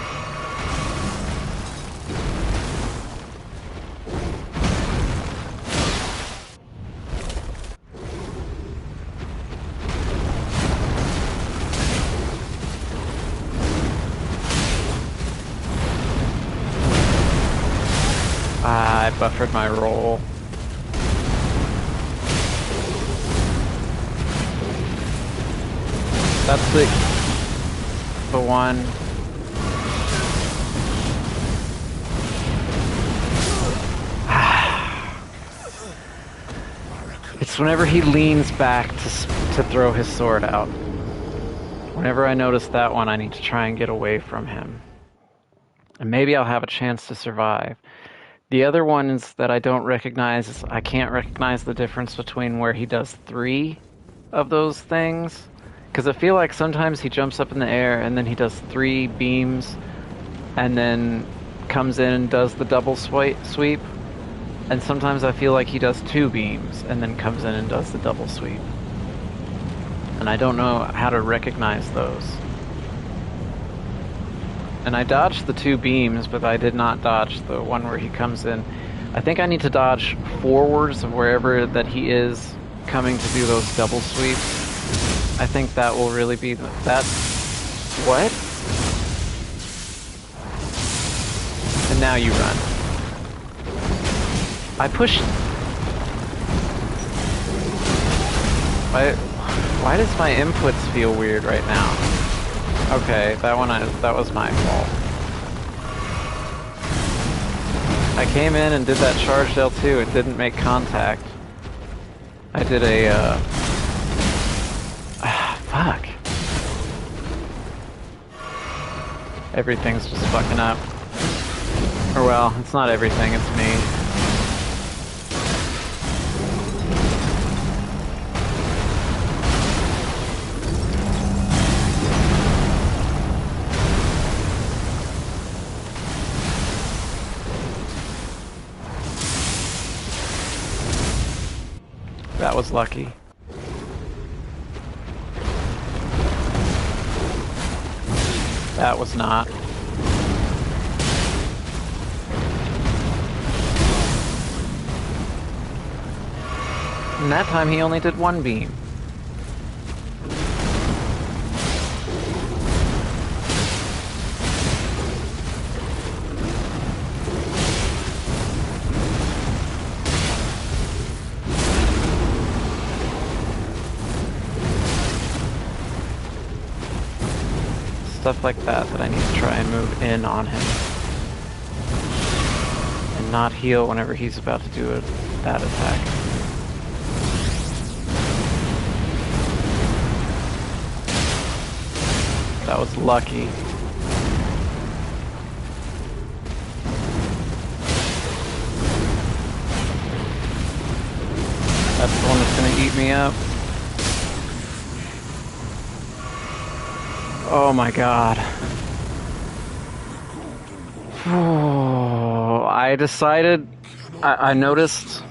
I buffered my roll. That's the one. It's whenever he leans back to throw his sword out. Whenever I notice that one, I need to try and get away from him. And maybe I'll have a chance to survive. The other ones that I don't recognize is I can't recognize the difference between where he does 3 of those things. Because I feel like sometimes he jumps up in the air and then he does 3 beams and then comes in and does the double sweep. And sometimes I feel like he does 2 beams and then comes in and does the double sweep. And I don't know how to recognize those. And I dodged the 2 beams, but I did not dodge the one where he comes in. I think I need to dodge forwards of wherever that he is coming to do those double sweeps. I think that will really be that. What? And now you run. I pushed. Why does my inputs feel weird right now? Okay, that was my fault. I came in and did that charged L2, it didn't make contact. I did a, fuck. Everything's just fucking up. Or well, it's not everything, it's me. That was lucky. That was not. And that time he only did 1 beam. stuff like that I need to try and move in on him. And not heal whenever he's about to do that attack. That was lucky. That's the one that's gonna eat me up. Oh my god. Oh, I decided... I noticed...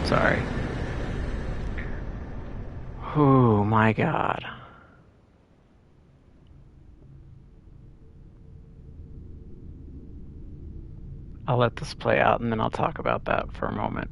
Sorry. Oh my god. I'll let this play out and then I'll talk about that for a moment.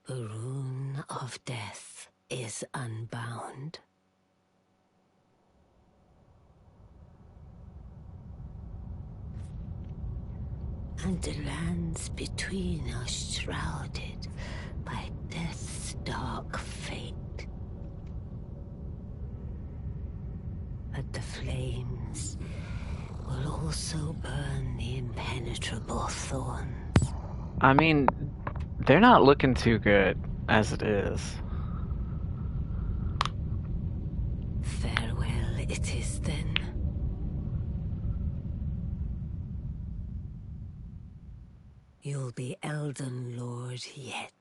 The rune of death is unbound. And the lands between are shrouded by death's dark fate. But the flames will also burn the impenetrable thorns. I mean, they're not looking too good as it is. Farewell it is then. You'll be Elden Lord yet.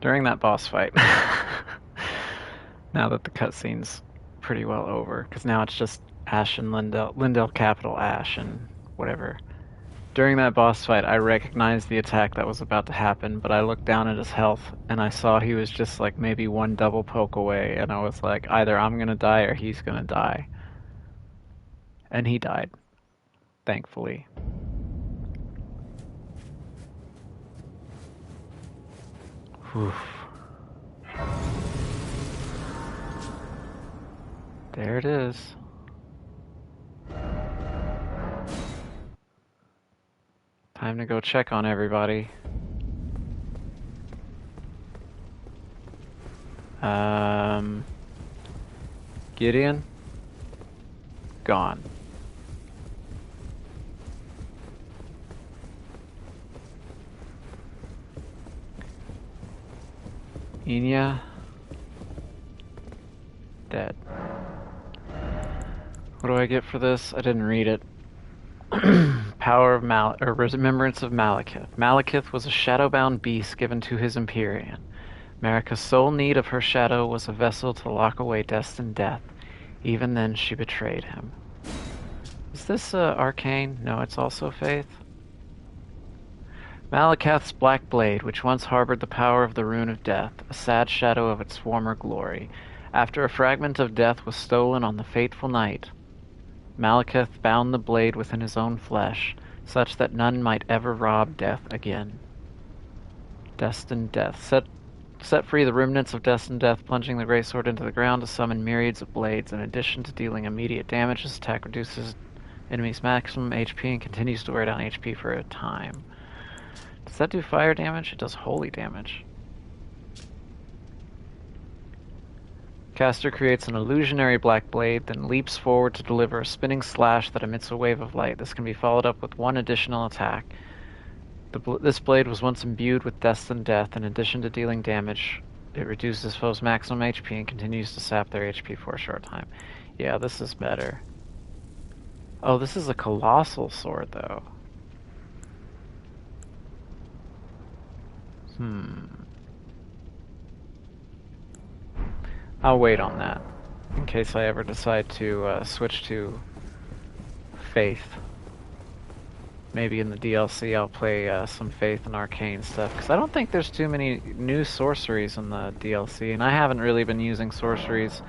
During that boss fight, now that the cutscene's pretty well over, because now it's just Ash and Lindell capital Ash and whatever. During that boss fight, I recognized the attack that was about to happen, but I looked down at his health, and I saw he was just like maybe one double poke away, and I was like, either I'm gonna die or he's gonna die. And he died, thankfully. Whew. There it is. Time to go check on everybody. Gideon? Gone. Enya? Dead. What do I get for this? I didn't read it. Power of Remembrance of Malekith. Malekith was a shadowbound beast given to his Empyrean. Marika's sole need of her shadow was a vessel to lock away destined death. Even then, she betrayed him. Is this arcane? No, it's also faith. Malekith's black blade, which once harbored the power of the Rune of Death, a sad shadow of its former glory. After a fragment of death was stolen on the fateful night, Malekith bound the blade within his own flesh, such that none might ever rob death again. Destined Death. Set free the remnants of Destined Death, plunging the greatsword into the ground to summon myriads of blades. In addition to dealing immediate damage, this attack reduces enemies' maximum HP and continues to wear down HP for a time. Does that do fire damage? It does holy damage. Caster creates an illusionary black blade, then leaps forward to deliver a spinning slash that emits a wave of light. This can be followed up with one additional attack. This blade was once imbued with Destined Death. In addition to dealing damage It reduces foes' maximum HP and continues to sap their HP for a short time. Yeah, this is better. Oh, this is a colossal sword, though. I'll wait on that, in case I ever decide to switch to Faith. Maybe in the DLC I'll play some Faith and Arcane stuff, because I don't think there's too many new sorceries in the DLC, and I haven't really been using sorceries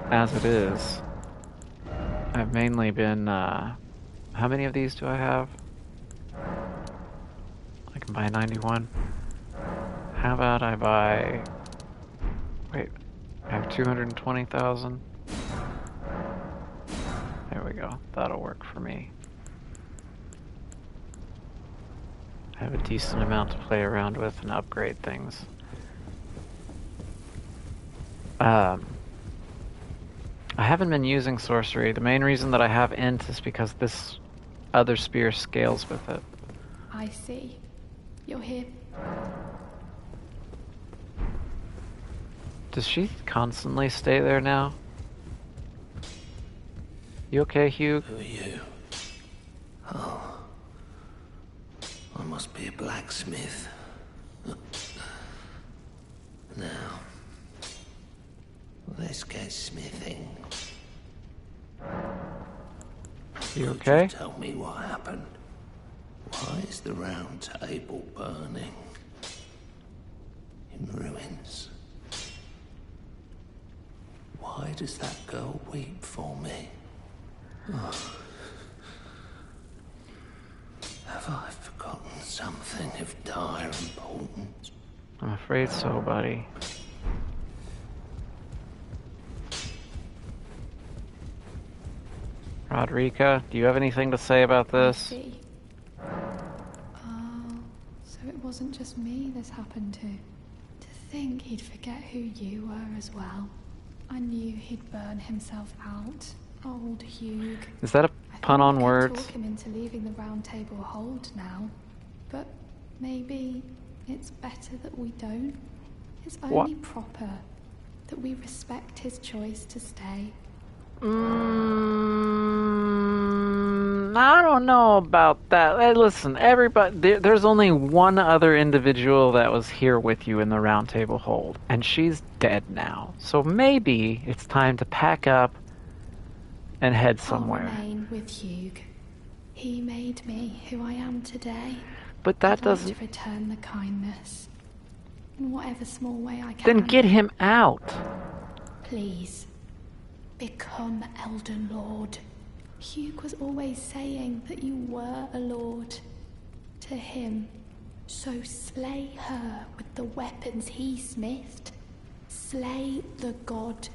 as it is. I've mainly been, how many of these do I have? I can buy 91. How about I buy, wait, I have 220,000. There we go, that'll work for me. I have a decent amount to play around with and upgrade things. I haven't been using sorcery. The main reason that I have Int is because this other spear scales with it. I see. You're here. Does she constantly stay there now? You okay, Hugh? Who are you? Oh. I must be a blacksmith. Now, let's get smithing. You Could okay? you tell me what happened? Why is the round table burning? In ruins. Why does that girl weep for me? Oh. Have I forgotten something of dire importance? I'm afraid so, buddy. Rodrika, do you have anything to say about I this? see. Oh, so it wasn't just me this happened to. To think he'd forget who you were as well. I knew he'd burn himself out. Old Hugh. Is that a pun on words? I talk him into leaving the round table hold now. But maybe it's better that we don't. It's only proper that we respect his choice to stay. I don't know about that. Hey, listen, everybody, there's only one other individual that was here with you in the round table hold, and she's dead now. So maybe it's time to pack up and head somewhere. I'll remain with Hugh. He made me who I am today. But that I'd doesn't... like to return the kindness. In whatever small way I can. Then get him out. Please. Become Elden Lord. Hugh was always saying that you were a lord. To him. So slay her with the weapons he smithed. Slay the god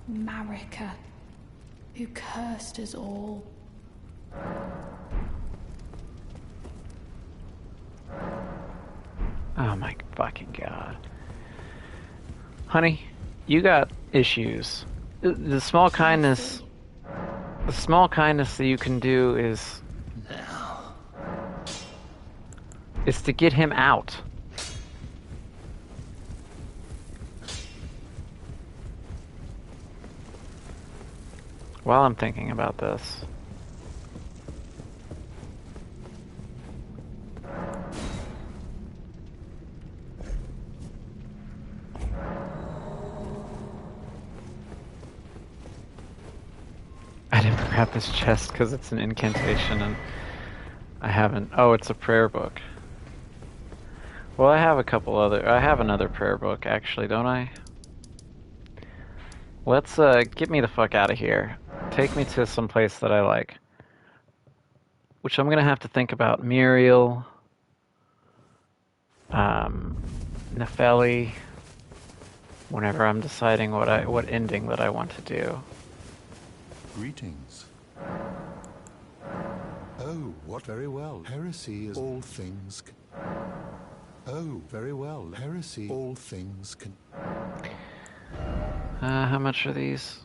Marika, who cursed us all. Oh my fucking god. Honey, you got issues. The small kindness that you can do is to get him out. While I'm thinking about this, I didn't grab this chest because it's an incantation and I haven't... Oh, it's a prayer book. Well, I have another prayer book, actually, don't I? Let's, get me the fuck out of here. Take me to some place that I like. Which I'm gonna have to think about. Muriel. Nefeli. Whenever I'm deciding what ending that I want to do. Greetings. Oh, what very well. Heresy is all things. Oh, very well. Heresy, all things can. How much are these?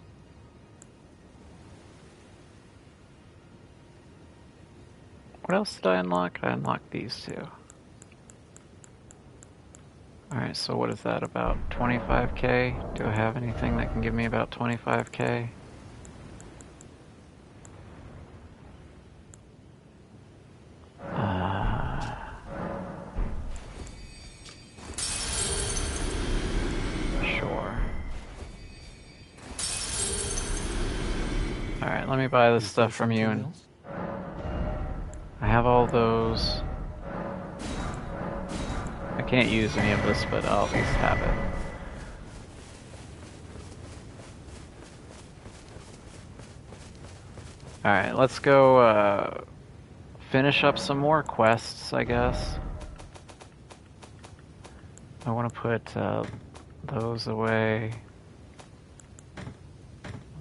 What else did I unlock? I unlocked these two. Alright, so what is that, about 25k? Do I have anything that can give me about 25k? Sure. Alright, let me buy this stuff from you. And I have all those. I can't use any of this, but I'll at least have it. Alright, let's go finish up some more quests, I guess. I want to put those away.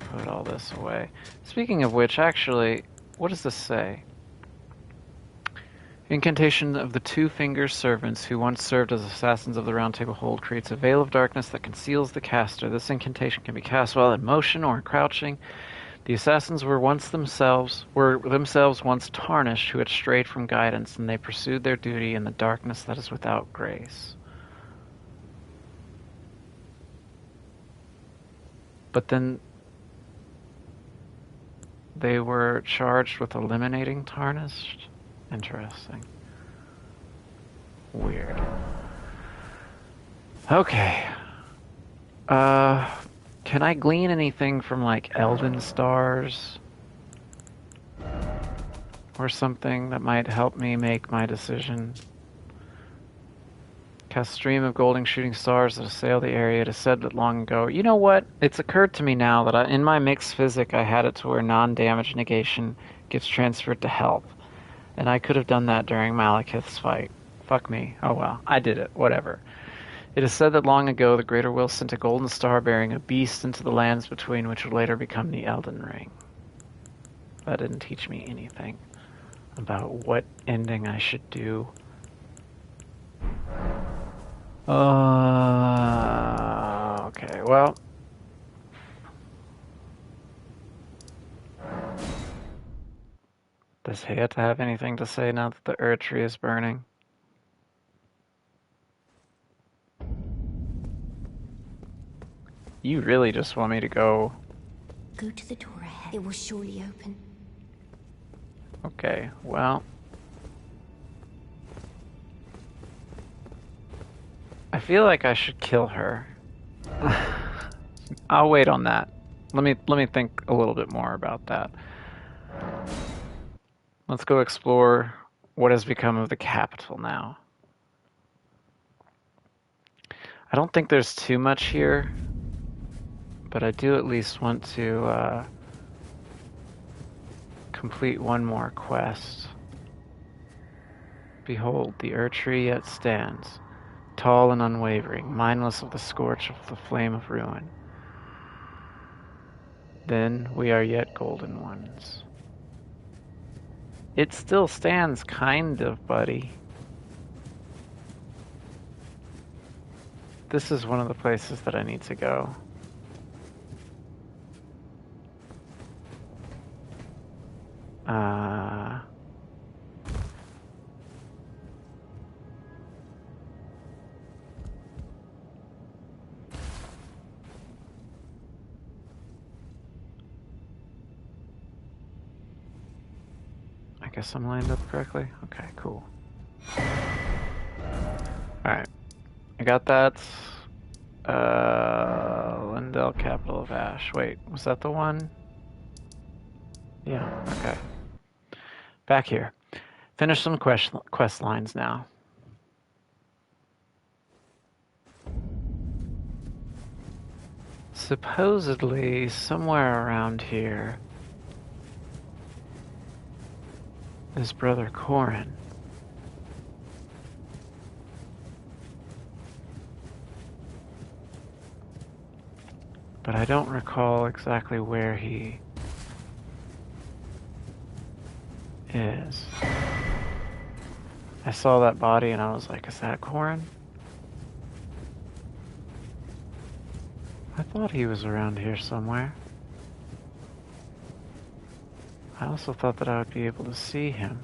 Put all this away. Speaking of which, actually, what does this say? Incantation of the Two-Finger Servants, who once served as assassins of the Round Table Hold, creates a veil of darkness that conceals the caster. This incantation can be cast while in motion or in crouching. The assassins were themselves once tarnished, who had strayed from guidance, and they pursued their duty in the darkness that is without grace. But then they were charged with eliminating tarnished? Interesting. Weird. Okay. Can I glean anything from, like, Elden Stars? Or something that might help me make my decision? Cast a stream of golden shooting stars that assail the area. It is said that long ago... You know what? It's occurred to me now that in my mixed physic I had it to where non-damage negation gets transferred to help. And I could have done that during Malekith's fight. Fuck me. Oh well. I did it. Whatever. It is said that long ago the Greater Will sent a golden star bearing a beast into the lands between, which would later become the Elden Ring. That didn't teach me anything about what ending I should do. Okay, well... Does Hayat have anything to say now that the Ur tree is burning? You really just want me to go... Go to the door ahead. It will surely open. Okay, well... I feel like I should kill her. I'll wait on that. Let me think a little bit more about that. Let's go explore what has become of the capital now. I don't think there's too much here, but I do at least want to complete one more quest. Behold, the Ur tree yet stands, tall and unwavering, mindless of the scorch of the flame of ruin. Then we are yet golden ones. It still stands, kind of, buddy. This is one of the places that I need to go. I guess I'm lined up correctly? Okay, cool. Alright. I got that. Lindell, capital of Ash. Wait, was that the one? Yeah, okay. Back here. Finish some quest lines now. Supposedly, somewhere around here is Brother Corin. But I don't recall exactly where he is. I saw that body and I was like, is that Corin? I thought he was around here somewhere. I also thought that I would be able to see him.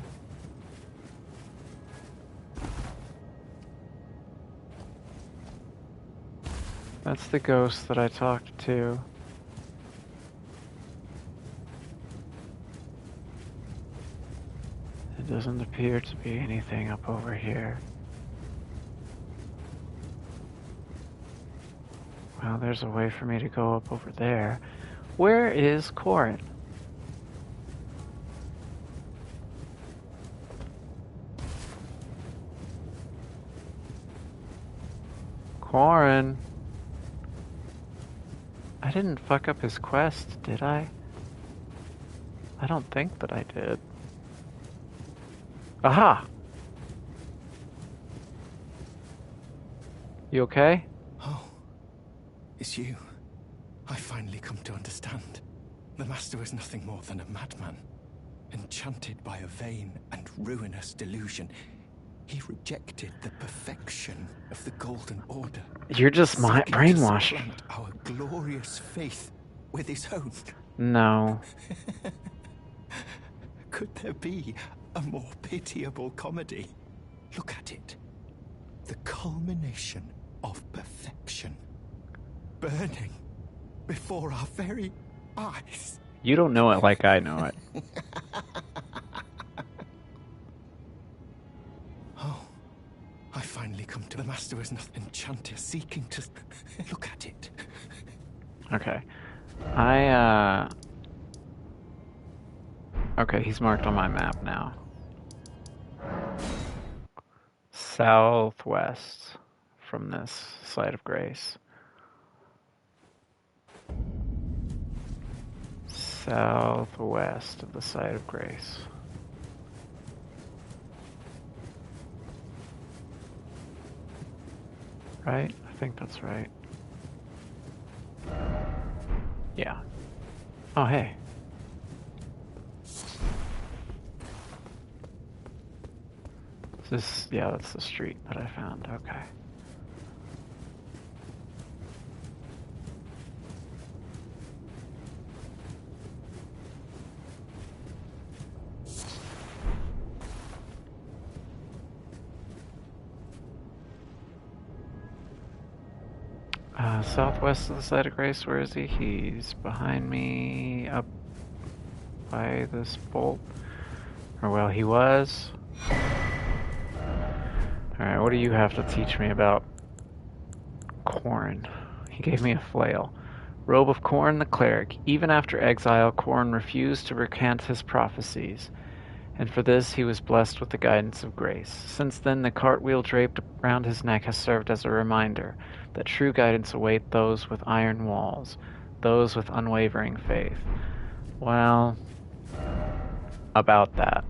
That's the ghost that I talked to. It doesn't appear to be anything up over here. Well, there's a way for me to go up over there. Where is Corin? Corin. I didn't fuck up his quest, did I? I don't think that I did. Aha! You okay? Oh, it's you. I finally come to understand. The Master was nothing more than a madman. Enchanted by a vain and ruinous delusion, he rejected the perfection of the Golden Order. You're just brainwashed. To supplant our glorious faith with his own. No. Could there be a more pitiable comedy? Look at it. The culmination of perfection. Burning before our very eyes. You don't know it like I know it. Oh, I finally come to the Master as nothing enchanted, seeking to look at it. Okay. Okay, he's marked on my map now. Southwest from this site of grace. Southwest of the site of grace. Right? I think that's right. Yeah. Oh, hey. Yeah, that's the street that I found. Okay. Southwest of the site of grace, where is he? He's behind me, up by this bolt. Or well, he was. Alright, what do you have to teach me about Corrin? He gave me a flail. Robe of Corrin the cleric. Even after exile, Corrin refused to recant his prophecies, and for this he was blessed with the guidance of grace. Since then, the cartwheel draped around his neck has served as a reminder that true guidance awaits those with iron walls, those with unwavering faith. Well, about that.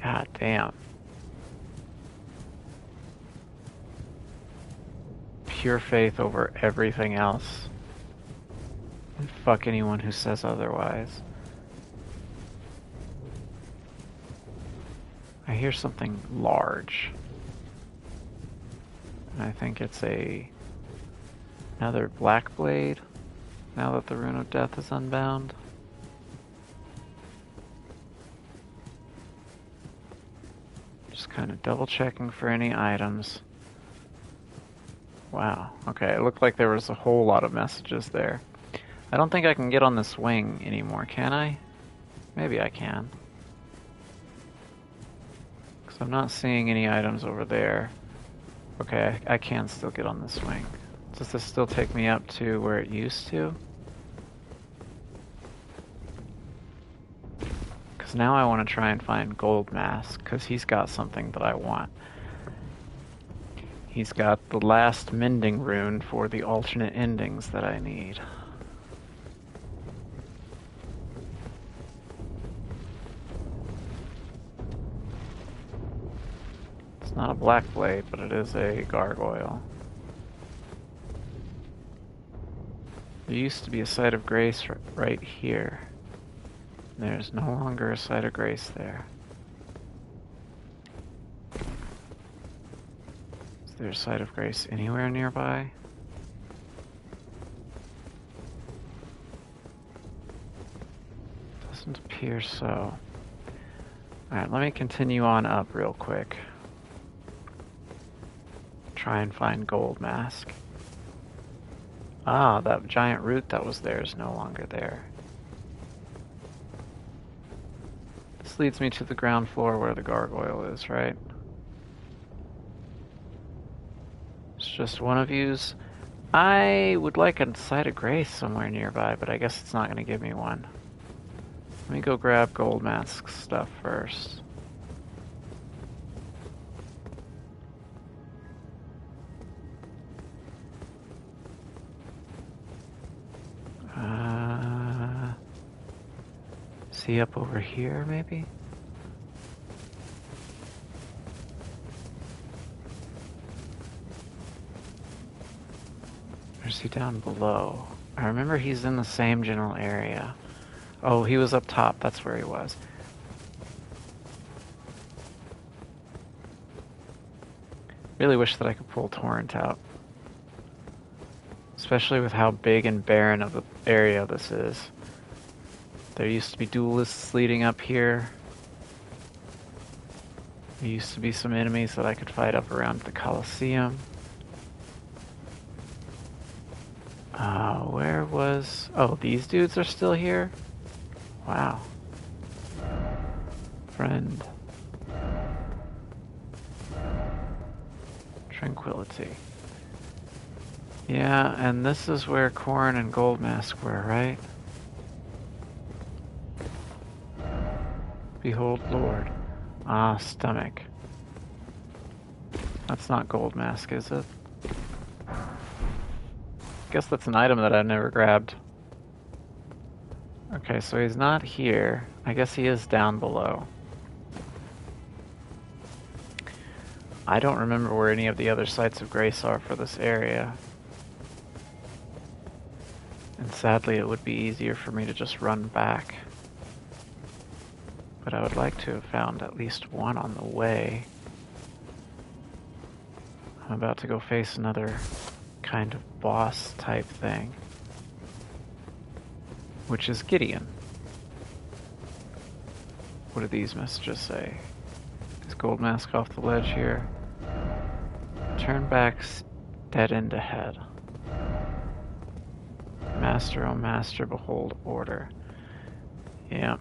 God damn. Pure faith over everything else. And fuck anyone who says otherwise. I hear something large. I think it's another black blade, now that the Rune of Death is unbound. Just kind of double checking for any items. Wow, okay, it looked like there was a whole lot of messages there. I don't think I can get on this wing anymore, can I? Maybe I can. Because I'm not seeing any items over there. Okay, I can still get on this wing. Does this still take me up to where it used to? Because now I want to try and find Gold Mask, because he's got something that I want. He's got the last mending rune for the alternate endings that I need. It's not a black blade, but it is a gargoyle. There used to be a site of grace right here. There's no longer a site of grace there. Is there a site of grace anywhere nearby? Doesn't appear so. Alright, let me continue on up real quick. try and find Gold Mask. Ah, that giant root that was there is no longer there. This leads me to the ground floor where the gargoyle is, right? It's just one of yous. I would like a Site of Grace somewhere nearby, but I guess it's not going to give me one. Let me go grab Gold Mask stuff first. Is he up over here, maybe? Or is he down below? I remember he's in the same general area. Oh, he was up top. That's where he was. Really wish that I could pull Torrent out. Especially with how big and barren of the area this is. There used to be duelists leading up here. There used to be some enemies that I could fight up around the Colosseum. Where was... Oh, these dudes are still here? Wow. Friend. Tranquility. Yeah, and this is where Corn and Gold Mask were, right? Behold, Lord. Ah, stomach. That's not Gold Mask, is it? Guess that's an item that I've never grabbed. Okay, so he's not here. I guess he is down below. I don't remember where any of the other sites of grace are for this area. And sadly, it would be easier for me to just run back. But I would like to have found at least one on the way. I'm about to go face another kind of boss type thing, which is Gideon. What do these messages say? Is Gold Mask off the ledge here? Turn back, dead end ahead. Master, oh master, behold order. Yeah.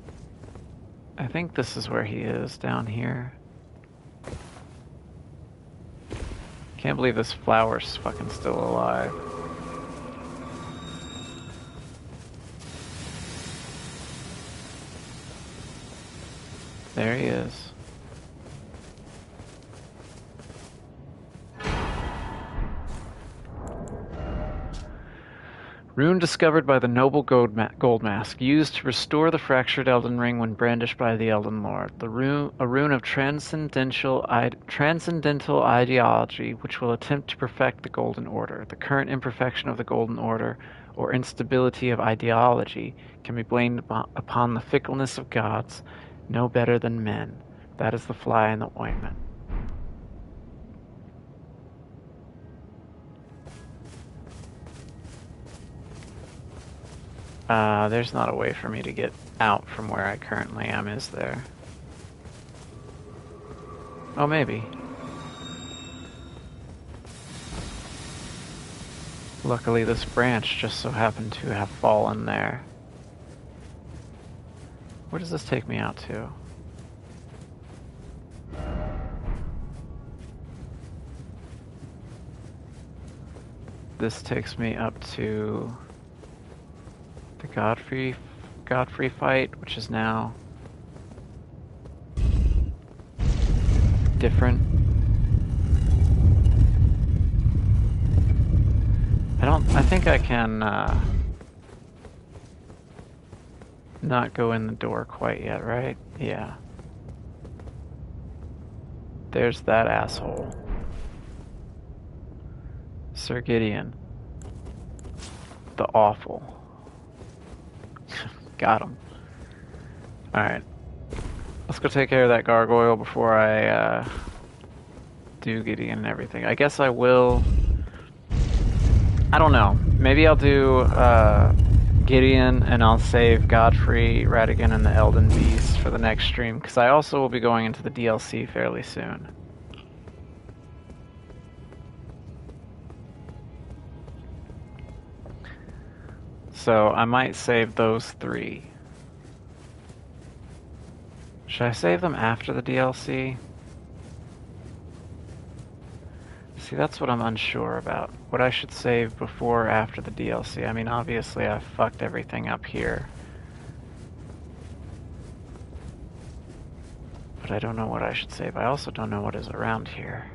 I think this is where he is, down here. Can't believe this flower's fucking still alive. There he is. Rune discovered by the noble gold mask, used to restore the fractured Elden Ring when brandished by the Elden Lord. A rune of transcendental ideology, which will attempt to perfect the Golden Order. The current imperfection of the Golden Order, or instability of ideology, can be blamed upon the fickleness of gods, no better than men. That is the fly in the ointment. There's not a way for me to get out from where I currently am, is there? Oh, maybe. Luckily, this branch just so happened to have fallen there. Where does this take me out to? This takes me up to the Godfrey fight, which is now different. I think I can not go in the door quite yet, right? Yeah. There's that asshole. Sir Gideon. The awful. Got him. Alright. Let's go take care of that gargoyle before I do Gideon and everything. I guess I will... I don't know. Maybe I'll do Gideon and I'll save Godfrey, Radigan, and the Elden Beast for the next stream, because I also will be going into the DLC fairly soon. So I might save those 3. Should I save them after the DLC? See, that's what I'm unsure about. What I should save before or after the DLC. I mean, obviously I fucked everything up here. But I don't know what I should save. I also don't know what is around here.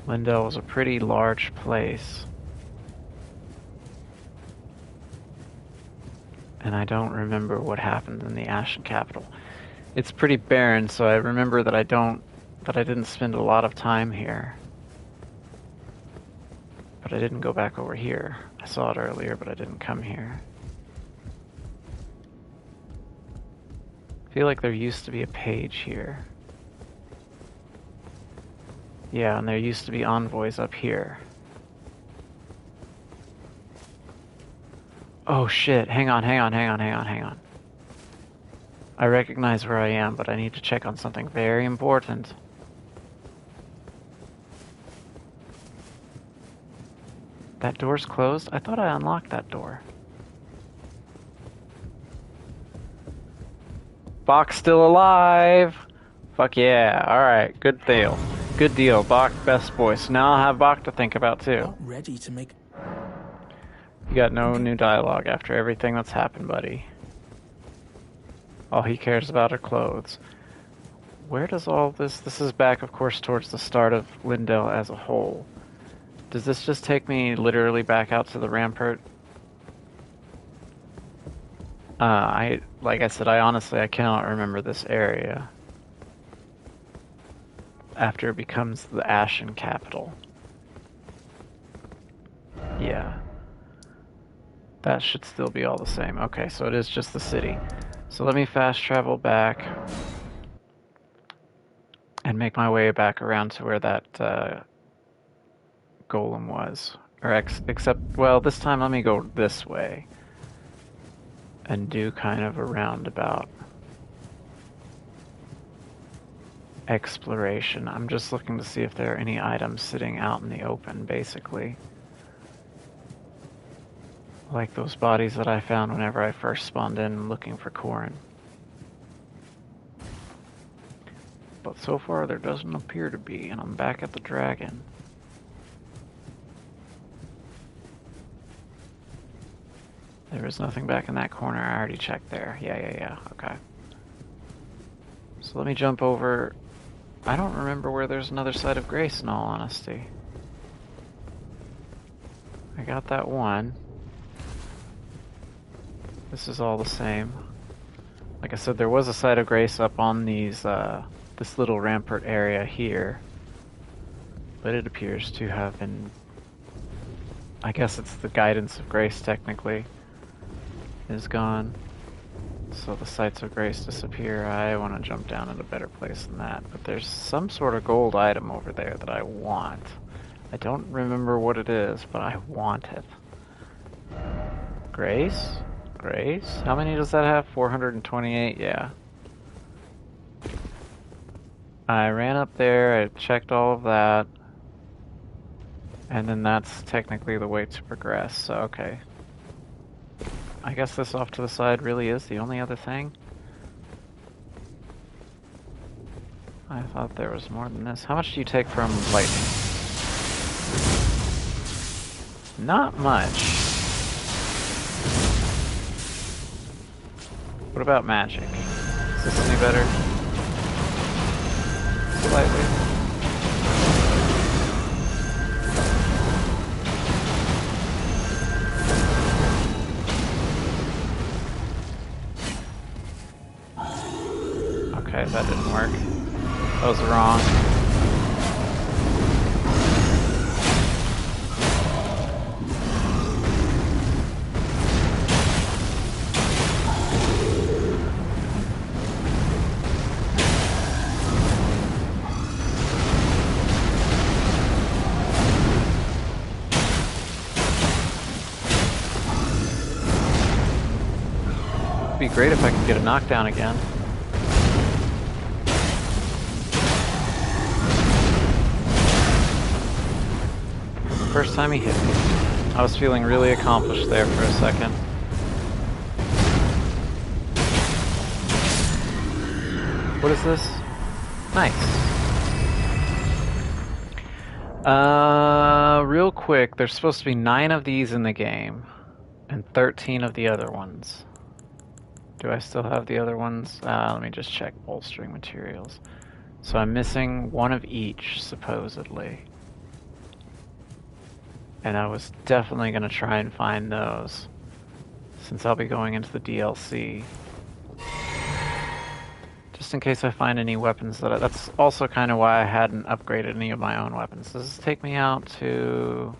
Lindell was a pretty large place. And I don't remember what happened in the Ashen Capital. It's pretty barren, so I remember that I didn't spend a lot of time here. But I didn't go back over here. I saw it earlier, but I didn't come here. I feel like there used to be a page here. Yeah, and there used to be envoys up here. Oh shit, hang on. I recognize where I am, but I need to check on something very important. That door's closed? I thought I unlocked that door. Bach's still alive! Fuck yeah, alright, good deal. Good deal, Bach, best boy. So now I'll have Bach to think about too. Not ready to make... You got no new dialogue after everything that's happened, buddy. All he cares about are clothes. Where does all this... This is back, of course, towards the start of Lindell as a whole. Does this just take me literally back out to the rampart? Like I said, I cannot remember this area. After it becomes the Ashen Capital. Yeah. That should still be all the same. Okay, so it is just the city. So let me fast travel back and make my way back around to where that golem was. Except, well, this time let me go this way and do kind of a roundabout exploration. I'm just looking to see if there are any items sitting out in the open, basically. Like those bodies that I found whenever I first spawned in looking for Corrin. But so far there doesn't appear to be, and I'm back at the dragon. There is nothing back in that corner. I already checked there. Yeah. Okay. So let me jump over. I don't remember where there's another side of grace, in all honesty. I got that one. This is all the same. Like I said, there was a side of grace up on these, this little rampart area here. But it appears to have been... I guess it's the guidance of grace, technically, is gone. So the sites of grace disappear. I want to jump down in a better place than that. But there's some sort of gold item over there that I want. I don't remember what it is, but I want it. Grace? Grace? How many does that have? 428? Yeah. I ran up there, I checked all of that. And then that's technically the way to progress, so okay. I guess this off to the side really is the only other thing. I thought there was more than this. How much do you take from lightning? Not much. What about magic? Is this any better? Slightly. Okay, that didn't work. That was wrong. It'd be great if I could get a knockdown again. First time he hit me. I was feeling really accomplished there for a second. What is this? Nice. Real quick, there's supposed to be 9 of these in the game, and 13 of the other ones. Do I still have the other ones? Let me just check bolstering materials. So I'm missing 1 of each, supposedly. And I was definitely going to try and find those, since I'll be going into the DLC. Just in case I find any weapons that's also kind of why I hadn't upgraded any of my own weapons. Does this take me out to...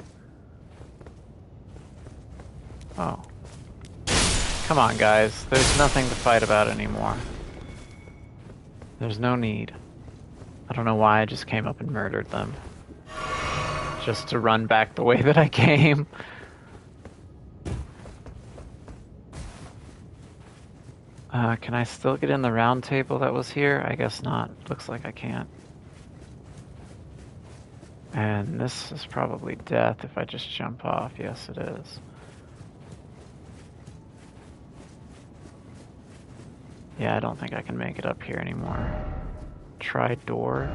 Oh. Come on, guys. There's nothing to fight about anymore. There's no need. I don't know why I just came up and murdered them. Just to run back the way that I came. Can I still get in the round table that was here? I guess not. Looks like I can't. And this is probably death if I just jump off. Yes, it is. Yeah, I don't think I can make it up here anymore. Try door.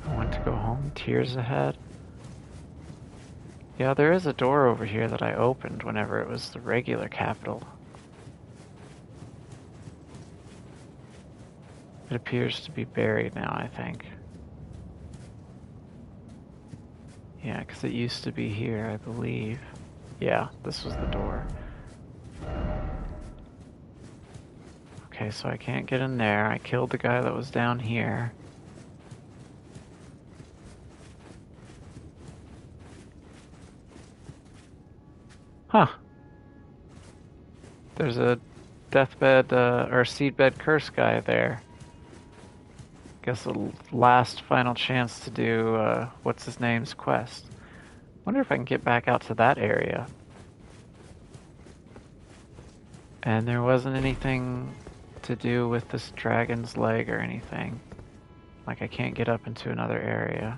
I want to go home. Tears ahead. Yeah, there is a door over here that I opened whenever it was the regular capital. It appears to be buried now, I think. Yeah, because it used to be here, I believe. Yeah, this was the door. Okay, so I can't get in there. I killed the guy that was down here. Huh. There's a deathbed, or seedbed curse guy there. Guess the last final chance to do, what's his name's quest. Wonder if I can get back out to that area. And there wasn't anything to do with this dragon's leg or anything. Like I can't get up into another area.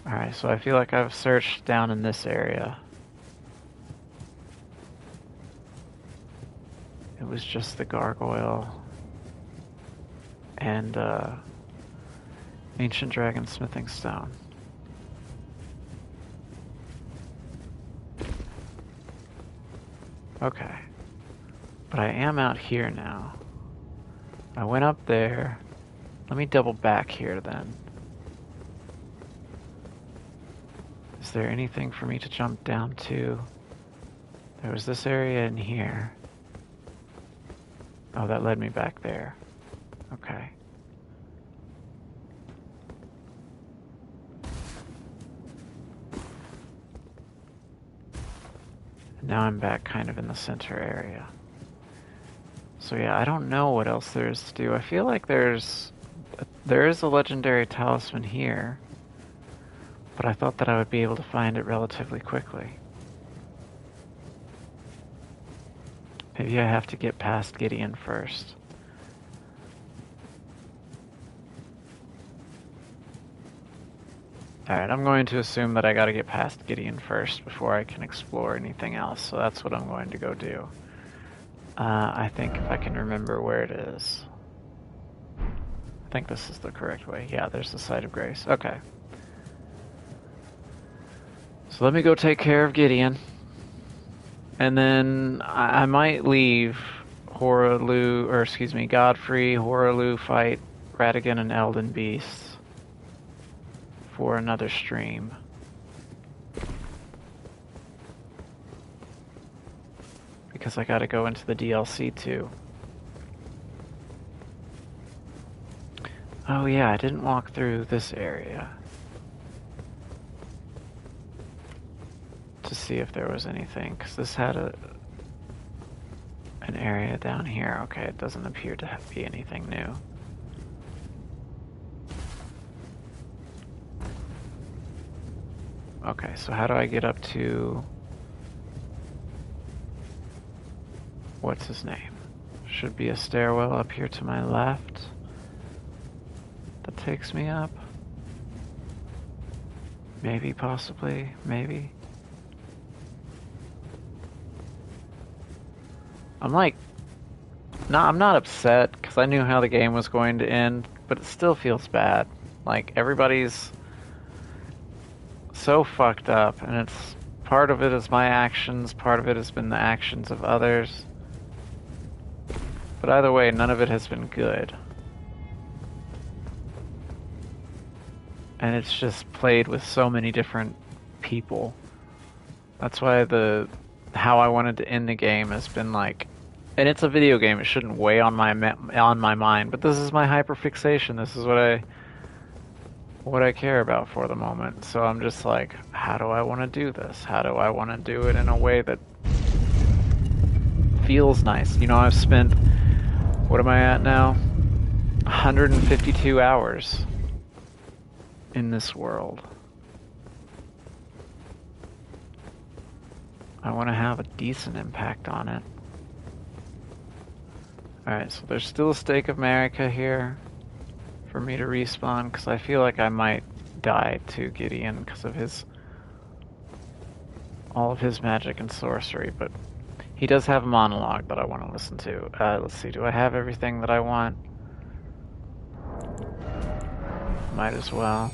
Alright, so I feel like I've searched down in this area. It was just the gargoyle and ancient dragon smithing stone. Okay. But I am out here now. I went up there. Let me double back here then. Is there anything for me to jump down to? There was this area in here. Oh, that led me back there. Okay. Now I'm back kind of in the center area. So yeah, I don't know what else there is to do. I feel like there is a legendary talisman here, but I thought that I would be able to find it relatively quickly. Maybe I have to get past Gideon first. Alright, I'm going to assume that I gotta get past Gideon first before I can explore anything else, so that's what I'm going to go do. I think if I can remember where it is. I think this is the correct way. Yeah, there's the site of grace. Okay. So let me go take care of Gideon. And then I might leave Godfrey, Horalu fight Ratigan and Elden Beast for another stream. Because I gotta go into the DLC too. Oh yeah, I didn't walk through this area to see if there was anything, because this had an area down here. Okay, it doesn't appear to be anything new. Okay, so how do I get up to... What's his name? Should be a stairwell up here to my left that takes me up. Maybe, possibly, maybe. I'm like, no, I'm not upset because I knew how the game was going to end, but it still feels bad. Like, everybody's so fucked up, and it's part of it is my actions, part of it has been the actions of others. But either way, none of it has been good. And it's just played with so many different people. That's why how I wanted to end the game has been like, and it's a video game. It shouldn't weigh on my mind. But this is my hyperfixation. This is what I care about for the moment. So I'm just like, how do I want to do this? How do I want to do it in a way that feels nice? You know, I've spent, what am I at now? 152 hours in this world. I want to have a decent impact on it. Alright, so there's still a stake of Marika here for me to respawn, because I feel like I might die to Gideon because of all of his magic and sorcery, but he does have a monologue that I want to listen to. Let's see, do I have everything that I want? Might as well.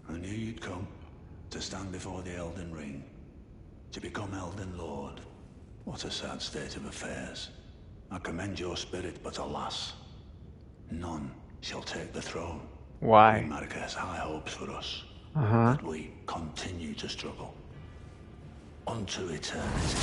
I knew you'd come to stand before the Elden Ring, to become Elden Lord. What a sad state of affairs. I commend your spirit, but alas, none shall take the throne. Why? Marika has high hopes for us, Uh-huh. but we continue to struggle. Unto eternity.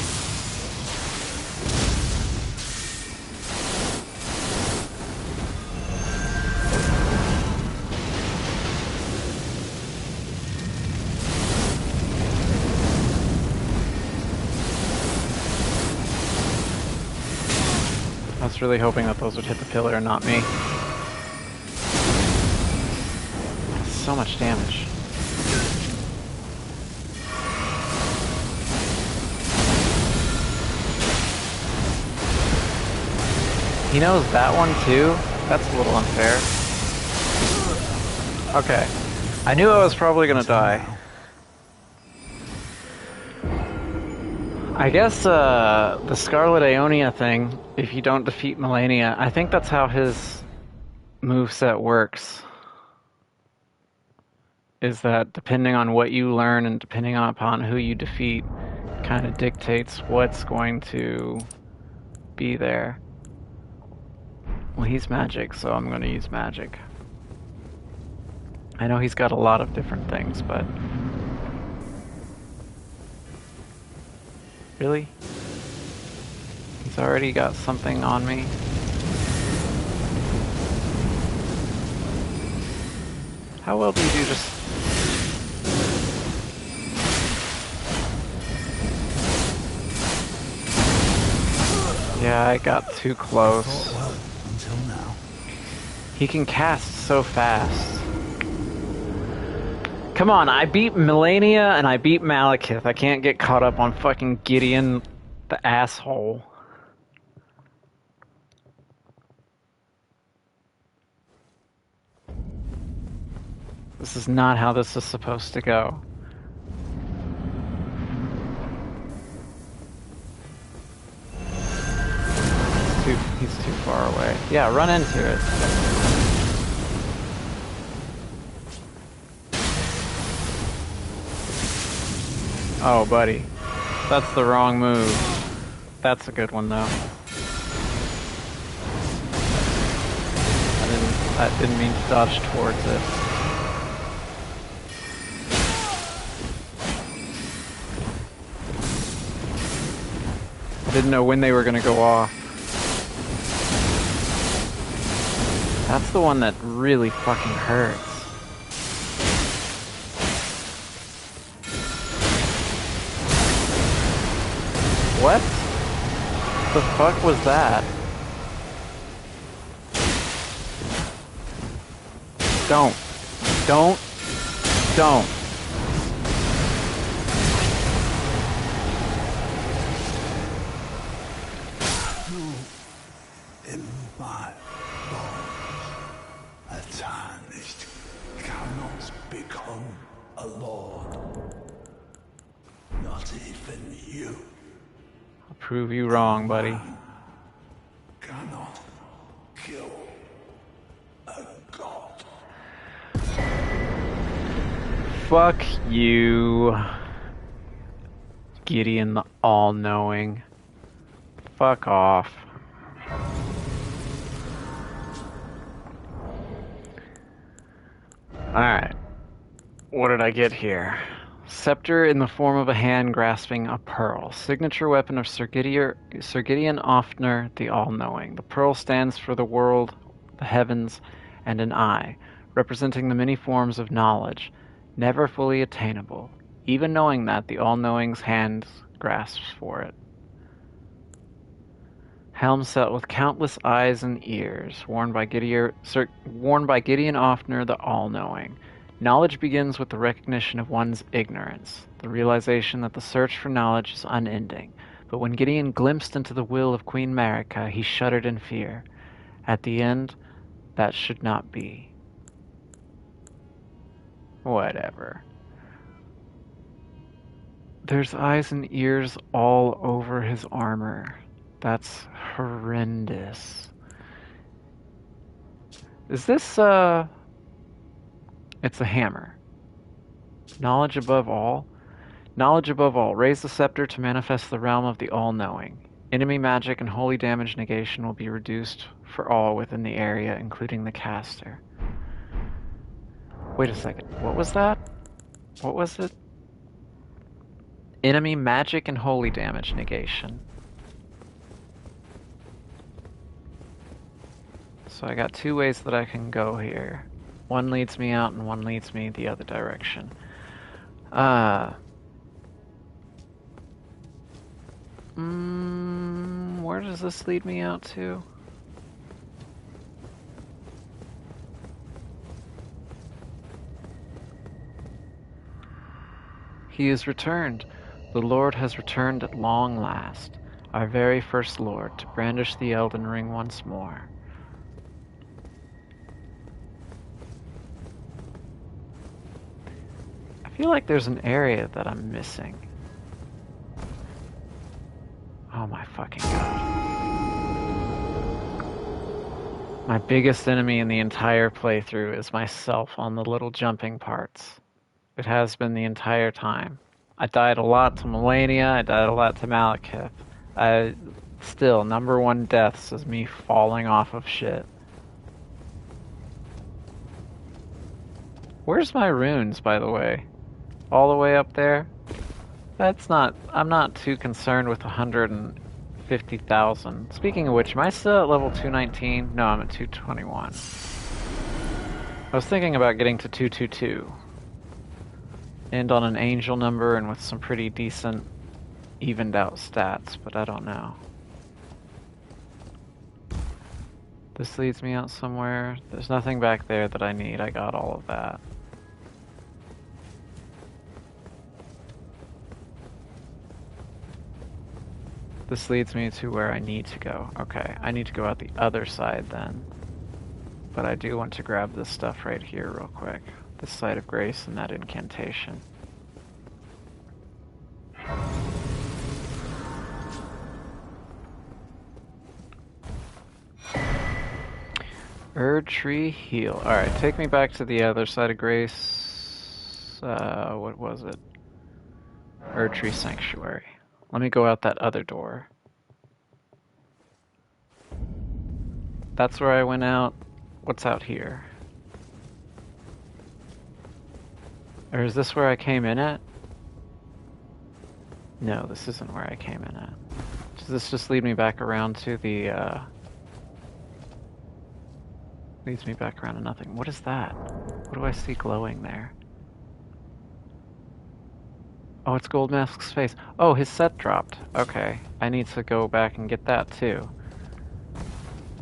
I was really hoping that those would hit the pillar and not me. So much damage. He knows that one too? That's a little unfair. Okay. I knew I was probably gonna die. I guess the Scarlet Aeonia thing, if you don't defeat Melania, I think that's how his moveset works. Is that depending on what you learn and depending upon who you defeat, kind of dictates what's going to be there. Well, he's magic, so I'm going to use magic. I know he's got a lot of different things, but... Really? He's already got something on me. How well do you do just... Yeah, I got too close. Well, until now. He can cast so fast. Come on, I beat Melania and I beat Malekith. I can't get caught up on fucking Gideon, the asshole. This is not how this is supposed to go. He's too far away. Yeah, run into it. Oh, buddy. That's the wrong move. That's a good one, though. I didn't mean to dodge towards it. I didn't know when they were gonna go off. That's the one that really fucking hurts. What the fuck was that? Don't. My bones, a tarnished, cannot become a lord. Not even you. I'll prove you wrong, buddy. Cannot kill a god. Fuck you, Gideon the All-Knowing. Fuck off. Alright. What did I get here? Scepter in the form of a hand grasping a pearl. Signature weapon of Sir Gideon Ofner the All-Knowing. The pearl stands for the world, the heavens, and an eye, representing the many forms of knowledge, never fully attainable. Even knowing that, the All-Knowing's hand grasps for it. Helm set with countless eyes and ears, worn by Gideon Ofner the All-Knowing. Knowledge begins with the recognition of one's ignorance, the realization that the search for knowledge is unending. But when Gideon glimpsed into the will of Queen Marika, he shuddered in fear. At the end, that should not be. Whatever. There's eyes and ears all over his armor. That's horrendous. Is this, It's a hammer. Knowledge above all. Knowledge above all. Raise the scepter to manifest the realm of the all-knowing. Enemy magic and holy damage negation will be reduced for all within the area, including the caster. Wait a second. What was that? What was it? Enemy magic and holy damage negation. So I got two ways that I can go here. One leads me out and one leads me the other direction. Where does this lead me out to? He is returned. The Lord has returned at long last. Our very first Lord, to brandish the Elden Ring once more. I feel like there's an area that I'm missing. Oh my fucking god. My biggest enemy in the entire playthrough is myself on the little jumping parts. It has been the entire time. I died a lot to Melania, I died a lot to Malekith. Still, number one deaths is me falling off of shit. Where's my runes, by the way? All the way up there? I'm not too concerned with 150,000. Speaking of which, am I still at level 219? No, I'm at 221. I was thinking about getting to 222. End on an angel number and with some pretty decent evened out stats, but I don't know. This leads me out somewhere. There's nothing back there that I need. I got all of that. This leads me to where I need to go. Okay, I need to go out the other side then. But I do want to grab this stuff right here real quick. The Site of Grace and that incantation. Erdtree Heal. Alright, take me back to the other Site of Grace. What was it? Erdtree Sanctuary. Let me go out that other door. That's where I went out. What's out here? Or is this where I came in at? No, this isn't where I came in at. Does this just lead me back around to the, leads me back around to nothing. What is that? What do I see glowing there? Oh, it's Goldmask's face. Oh, his set dropped. Okay, I need to go back and get that too.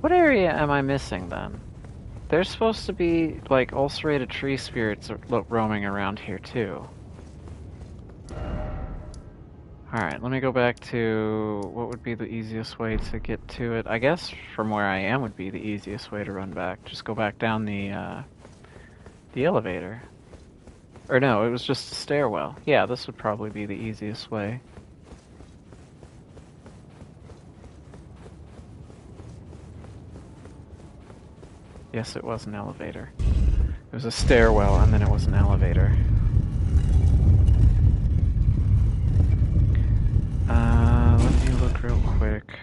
What area am I missing then? There's supposed to be, like, ulcerated tree spirits roaming around here too. Alright, let me go back to what would be the easiest way to get to it. I guess from where I am would be the easiest way to run back. Just go back down the elevator. Or no, it was just a stairwell. Yeah, this would probably be the easiest way. Yes, it was an elevator. It was a stairwell, and then it was an elevator. Let me look real quick.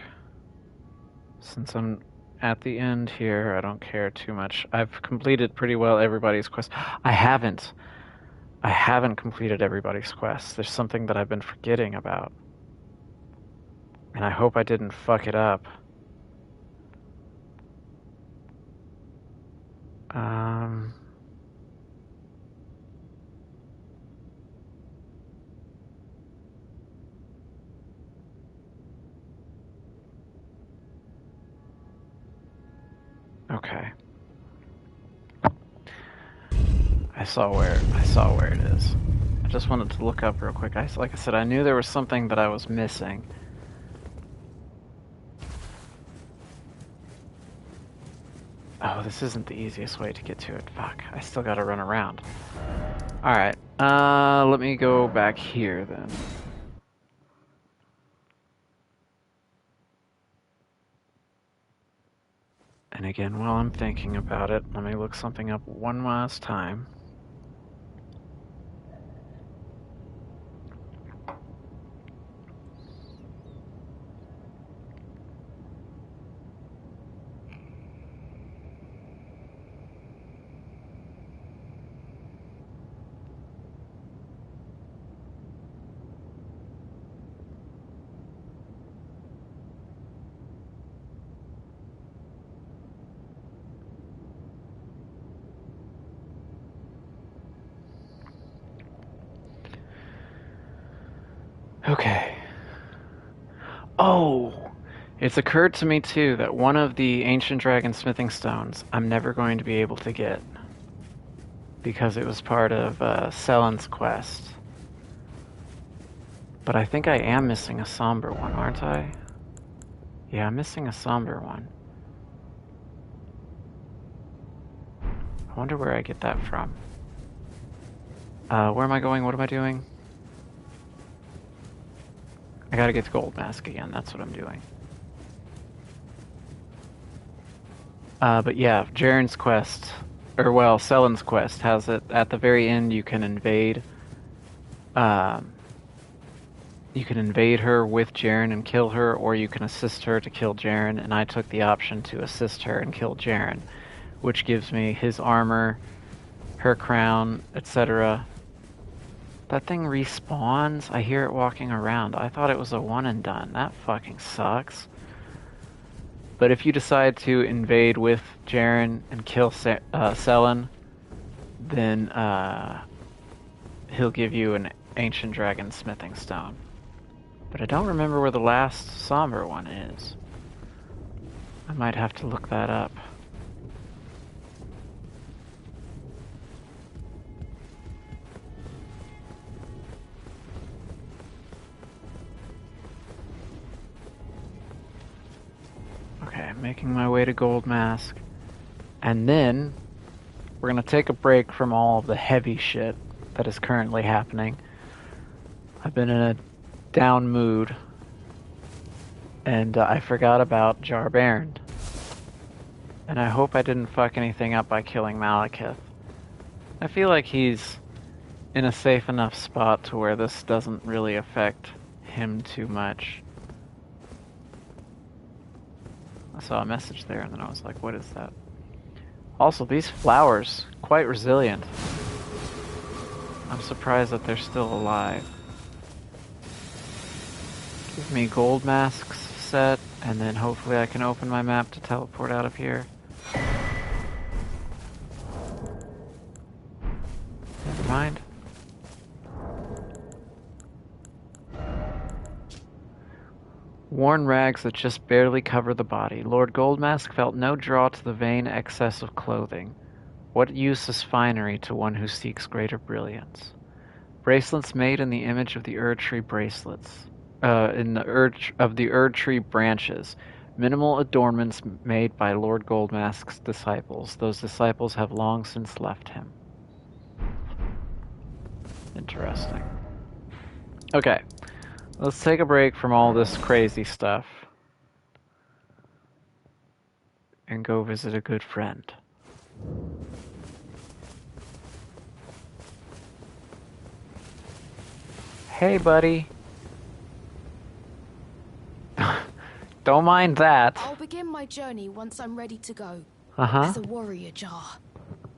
Since I'm at the end here, I don't care too much. I've completed pretty well everybody's quest. I haven't completed everybody's quest. There's something that I've been forgetting about. And I hope I didn't fuck it up. Okay. I saw where it is. I just wanted to look up real quick. Like I said, I knew there was something that I was missing. Oh, this isn't the easiest way to get to it. Fuck, I still gotta run around. Alright, let me go back here then. And again, while I'm thinking about it, let me look something up one last time. Okay. Oh! It's occurred to me too that one of the ancient dragon smithing stones I'm never going to be able to get. Because it was part of Selen's quest. But I think I am missing a somber one, aren't I? Yeah, I'm missing a somber one. I wonder where I get that from. Where am I going? What am I doing? I gotta get to Gold Mask again, that's what I'm doing. But yeah, Jaren's quest, or well, Selen's quest has it at the very end. You can invade her with Jaren and kill her, or you can assist her to kill Jaren, and I took the option to assist her and kill Jaren, which gives me his armor, her crown, etc. That thing respawns? I hear it walking around. I thought it was a one and done. That fucking sucks. But if you decide to invade with Jaren and kill Selen, then he'll give you an ancient dragon smithing stone. But I don't remember where the last somber one is. I might have to look that up. Okay, I'm making my way to Gold Mask. And then we're going to take a break from all of the heavy shit that is currently happening. I've been in a down mood. And I forgot about Jarbairn. And I hope I didn't fuck anything up by killing Malekith. I feel like he's in a safe enough spot to where this doesn't really affect him too much. I saw a message there and then I was like, what is that? Also, these flowers, quite resilient. I'm surprised that they're still alive. Give me gold masks set, and then hopefully I can open my map to teleport out of here. Never mind. Worn rags that just barely cover the body. Lord Goldmask felt no draw to the vain excess of clothing. What use is finery to one who seeks greater brilliance? Bracelets made in the image of the Erd Tree bracelets. in the Erd Tree branches. Minimal adornments made by Lord Goldmask's disciples. Those disciples have long since left him. Interesting. Okay, let's take a break from all this crazy stuff and go visit a good friend. Hey, buddy. Don't mind that. I'll begin my journey once I'm ready to go. Uh-huh. As a warrior jar,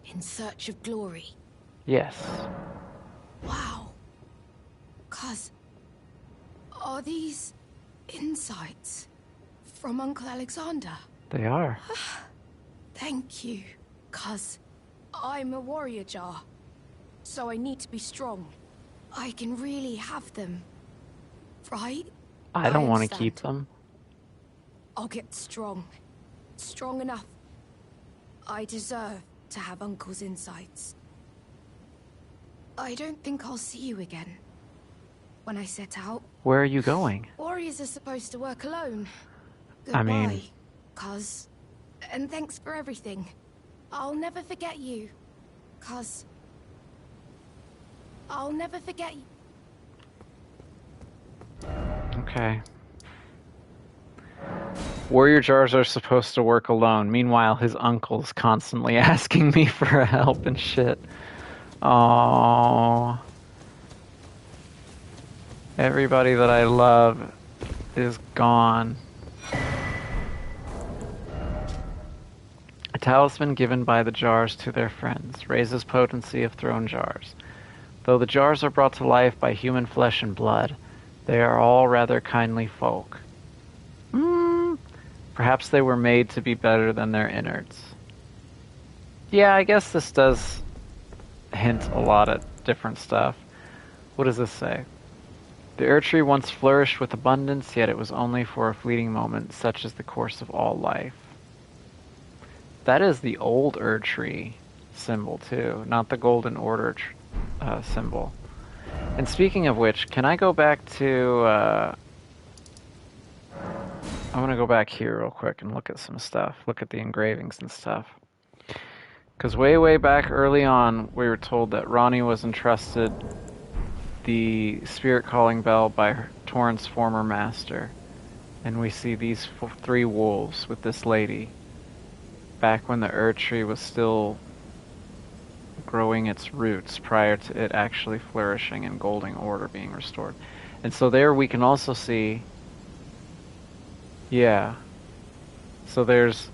in search of glory. Yes. Wow. Cuz, are these insights from Uncle Alexander? They are. Thank you. Cuz, I'm a warrior jar, so I need to be strong. I can really have them, right? I don't want to understand. keep them. I'll get strong. Strong enough. I deserve to have Uncle's insights. I don't think I'll see you again. When I set out... Where are you going? Warriors are supposed to work alone. Goodbye, I mean... Cuz. And thanks for everything. I'll never forget you. Cuz... I'll never forget you. Okay. Warrior jars are supposed to work alone. Meanwhile, his uncle's constantly asking me for help and shit. Aww. Everybody that I love is gone. A talisman given by the jars to their friends raises potency of thrown jars. Though the jars are brought to life by human flesh and blood, they are all rather kindly folk. Perhaps they were made to be better than their innards. Yeah, I guess this does hint a lot at different stuff. What does this say? The Erd Tree once flourished with abundance, yet it was only for a fleeting moment, such is the course of all life. That is the old Erd Tree symbol, too, not the Golden Order symbol. And speaking of which, can I go back to... I want to go back here real quick and look at some stuff. Look at the engravings and stuff. Because way back early on, we were told that Ronnie was entrusted the spirit calling bell by Torrent's former master. And we see these three wolves with this lady. Back when the Erd Tree was still growing its roots prior to it actually flourishing and Golden Order being restored. And so there we can also see... Yeah. So there's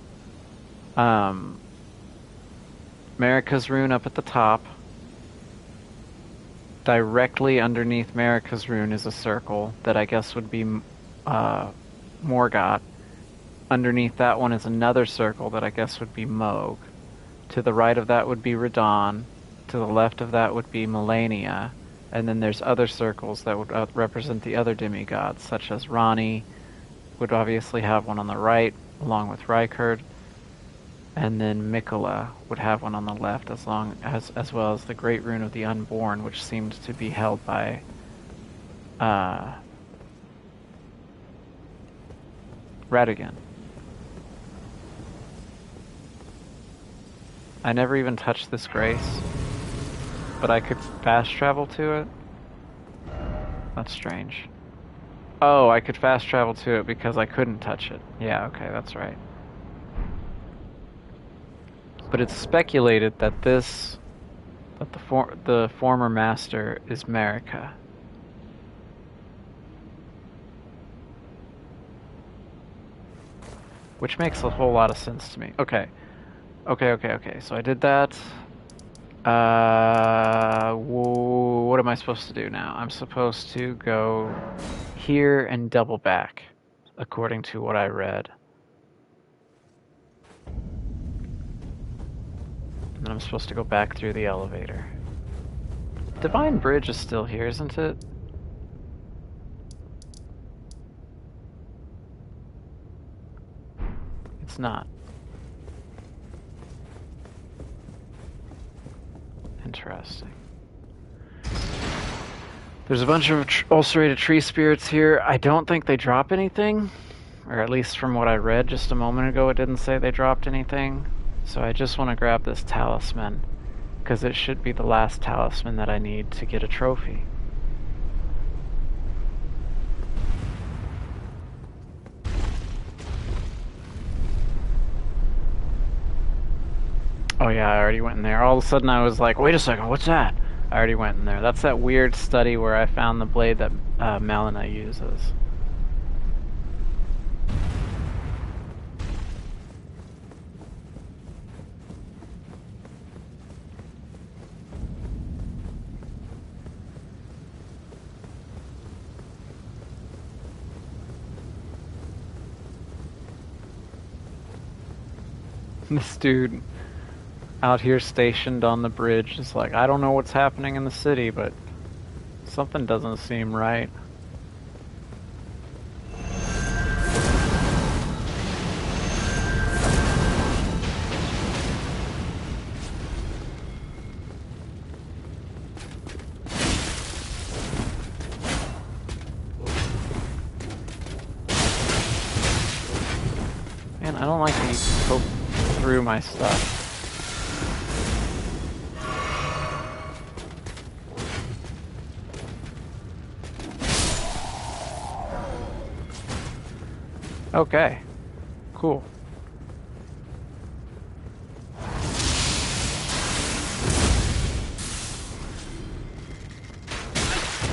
Marika's rune up at the top. Directly underneath Marika's rune is a circle that I guess would be Morgoth. Underneath that one is another circle that I guess would be Moog. To the right of that would be Radon. To the left of that would be Melania. And then there's other circles that would represent the other demigods, such as Rani, would obviously have one on the right, along with Rykard, and then Mikola would have one on the left, as well as the Great Rune of the Unborn, which seemed to be held by Radagon. I never even touched this grace, but I could fast travel to it? That's strange. Oh, I could fast travel to it because I couldn't touch it. Yeah, okay, that's right. But it's speculated that the former master is Marika. Which makes a whole lot of sense to me. Okay. So I did that. What am I supposed to do now? I'm supposed to go here and double back, according to what I read. And then I'm supposed to go back through the elevator. Divine Bridge is still here, isn't it? It's not. Interesting. There's a bunch of ulcerated tree spirits here. I don't think they drop anything, or at least from what I read just a moment ago, it didn't say they dropped anything. So I just want to grab this talisman, because it should be the last talisman that I need to get a trophy. Oh yeah, I already went in there. All of a sudden I was like, wait a second, what's that? I already went in there. That's that weird study where I found the blade that Melina uses. This dude out here stationed on the bridge is like, I don't know what's happening in the city, but something doesn't seem right. Man, I don't like to poke through my stuff. Okay, cool.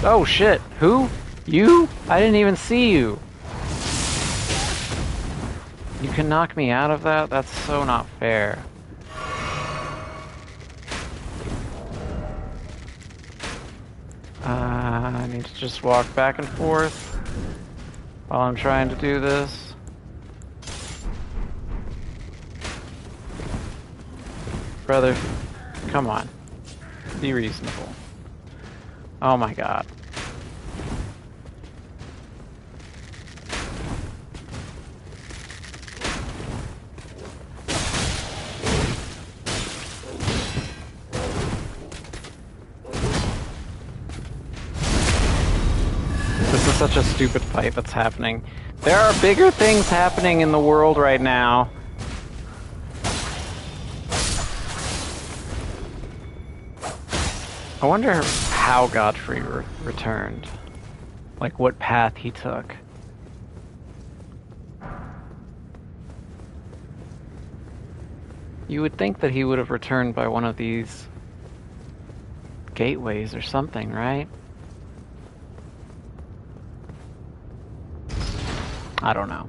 Oh shit, who? You? I didn't even see you. You can knock me out of that? That's so not fair. I need to just walk back and forth while I'm trying to do this. Brother, come on. Be reasonable. Oh my god. This is such a stupid fight that's happening. There are bigger things happening in the world right now. I wonder how Godfrey returned. Like, what path he took. You would think that he would have returned by one of these gateways or something, right? I don't know.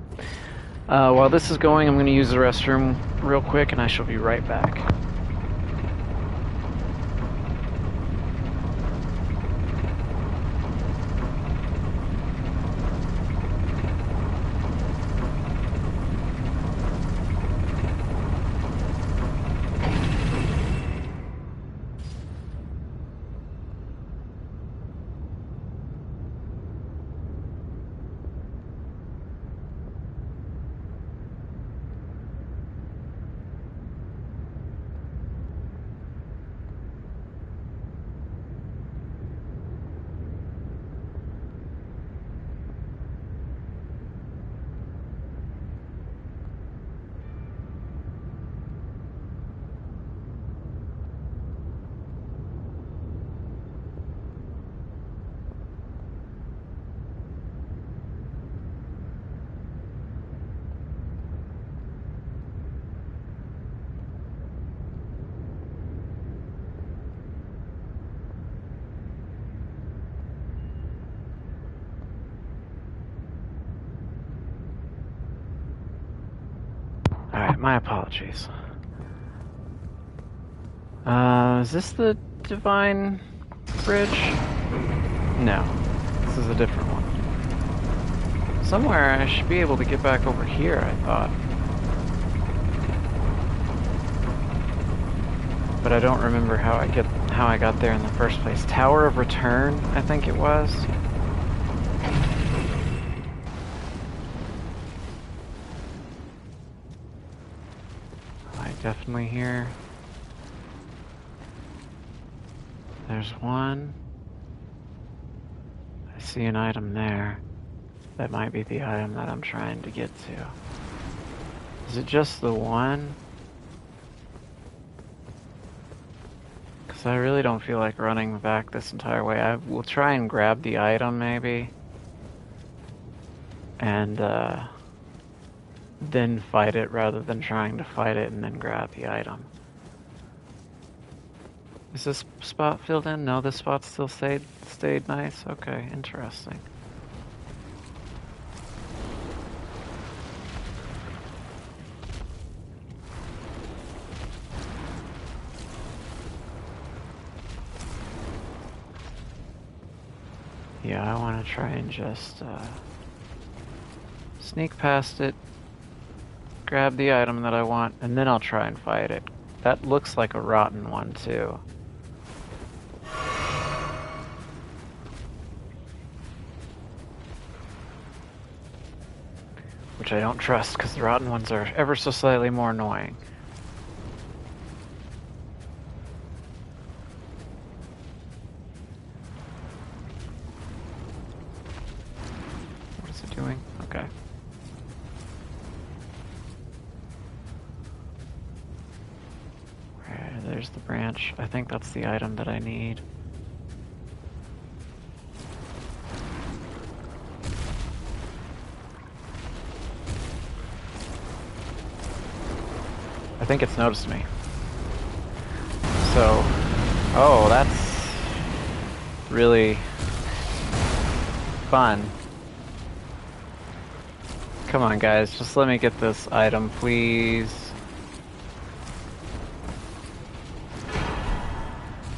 While this is going, I'm going to use the restroom real quick, and I shall be right back. Alright, my apologies. Is this the Divine Bridge? No, this is a different one. Somewhere I should be able to get back over here, I thought. But I don't remember how I got there in the first place. Tower of Return, I think it was. Definitely here. There's one. see an item there. That might be the item that I'm trying to get to. Is it just the one? Because I really don't feel like running back this entire way. I will try and grab the item, maybe. And, then fight it rather than trying to fight it and then grab the item. Is this spot filled in? No, this spot still stayed nice? Okay, interesting. Yeah, I want to try and just sneak past it, grab the item that I want, and then I'll try and fight it. That looks like a rotten one, too. Which I don't trust, because the rotten ones are ever so slightly more annoying. What is it doing? Okay. There's the branch. I think that's the item that I need. I think it's noticed me. So, oh, that's really fun. Come on, guys, just let me get this item, please.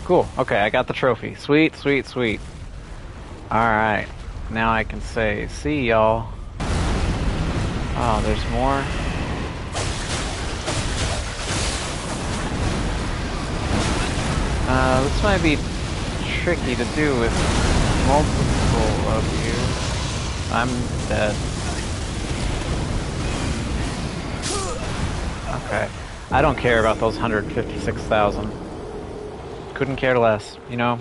Cool, okay, I got the trophy. Sweet, sweet, sweet. Alright, now I can say, see y'all. Oh, there's more. This might be tricky to do with multiple of you. I'm dead. Okay. I don't care about those 156,000. Couldn't care less, you know?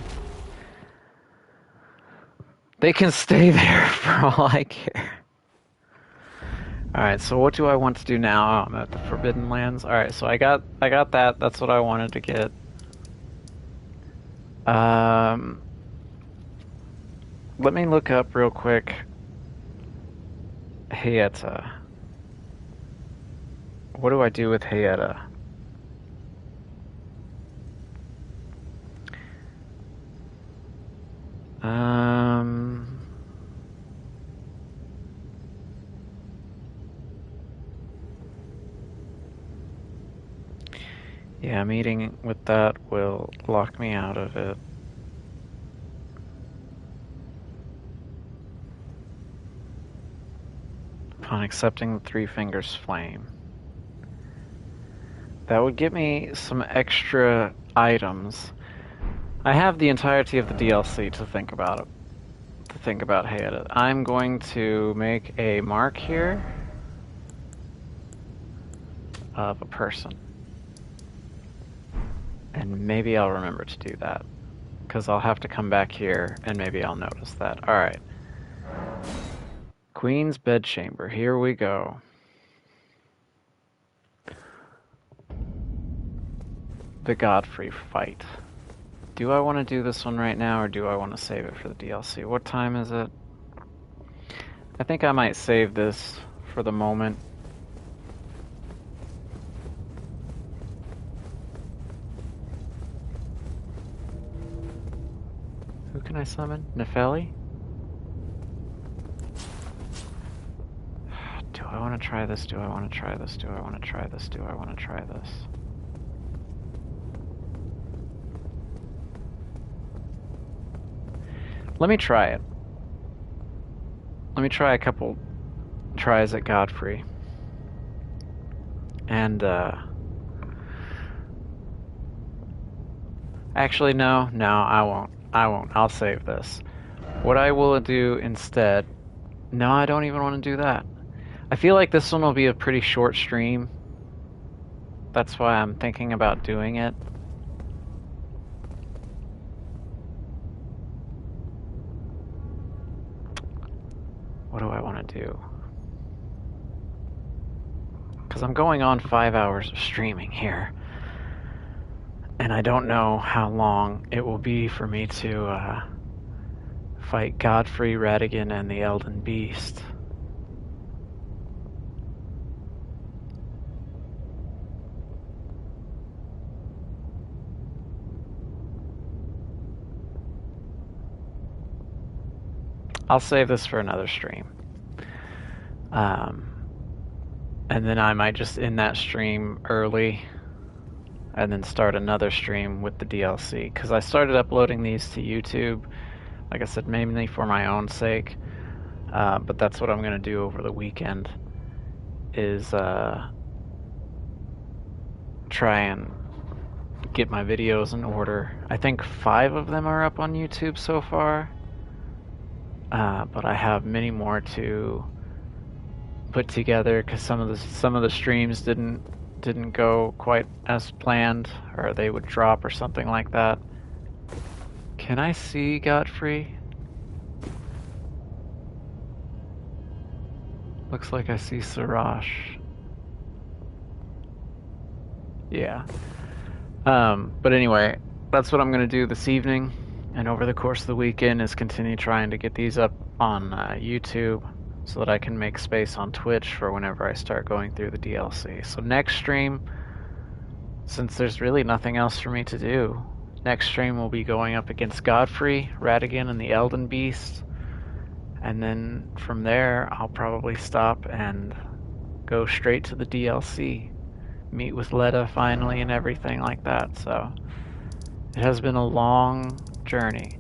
They can stay there for all I care. Alright, so what do I want to do now? I'm at the Forbidden Lands. Alright, so I got that. That's what I wanted to get. Let me look up real quick. Hayeta. What do I do with Hayeta? Yeah, meeting with that will lock me out of it. Upon accepting the Three Fingers Flame. That would give me some extra items. I have the entirety of the DLC to think about it. To think about Hayeta. I'm going to make a mark here of a person. And maybe I'll remember to do that. Because I'll have to come back here and maybe I'll notice that. Alright. Queen's Bedchamber. Here we go. The Godfrey fight. Do I want to do this one right now or do I want to save it for the DLC? What time is it? I think I might save this for the moment. Who can I summon? Nefeli? Do I want to try this? Do I want to try this? Do I want to try this? Do I want to try this? Let me try it. Let me try a couple tries at Godfrey. And, actually, no, I won't. I'll save this. What I will do instead... No, I don't even want to do that. I feel like this one will be a pretty short stream. That's why I'm thinking about doing it. what do I want to do? Because I'm going on 5 hours of streaming here. And I don't know how long it will be for me to fight Godfrey, Radigan, and the Elden Beast. I'll save this for another stream. And then I might just end that stream early and then start another stream with the DLC. Because I started uploading these to YouTube, like I said, mainly for my own sake. But that's what I'm going to do over the weekend, is try and get my videos in order. I think 5 of them are up on YouTube so far. But I have many more to put together because some of the streams didn't go quite as planned, or they would drop or something like that. Can I see Godfrey? Looks like I see Sarash. Yeah. But anyway, that's what I'm gonna do this evening, and over the course of the weekend is continue trying to get these up on YouTube, so that I can make space on Twitch for whenever I start going through the DLC. So next stream, since there's really nothing else for me to do, next stream will be going up against Godfrey, Radigan, and the Elden Beast. And then from there, I'll probably stop and go straight to the DLC. Meet with Letta finally and everything like that. So it has been a long journey.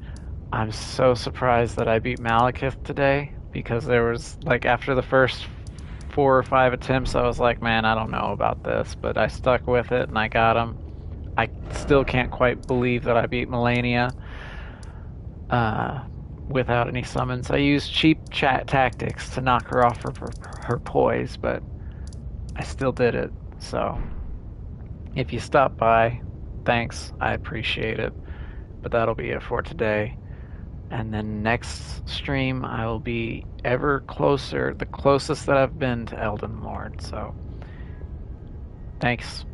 I'm so surprised that I beat Malekith today, because there was, like, after the first 4 or 5 attempts, I was like, man, I don't know about this, but I stuck with it and I got him. I still can't quite believe that I beat Melania without any summons. I used cheap chat tactics to knock her off her poise, but I still did it. So if you stop by, thanks, I appreciate it. But that'll be it for today. And then next stream, I will be ever closer, the closest that I've been to Elden Lord. So, thanks.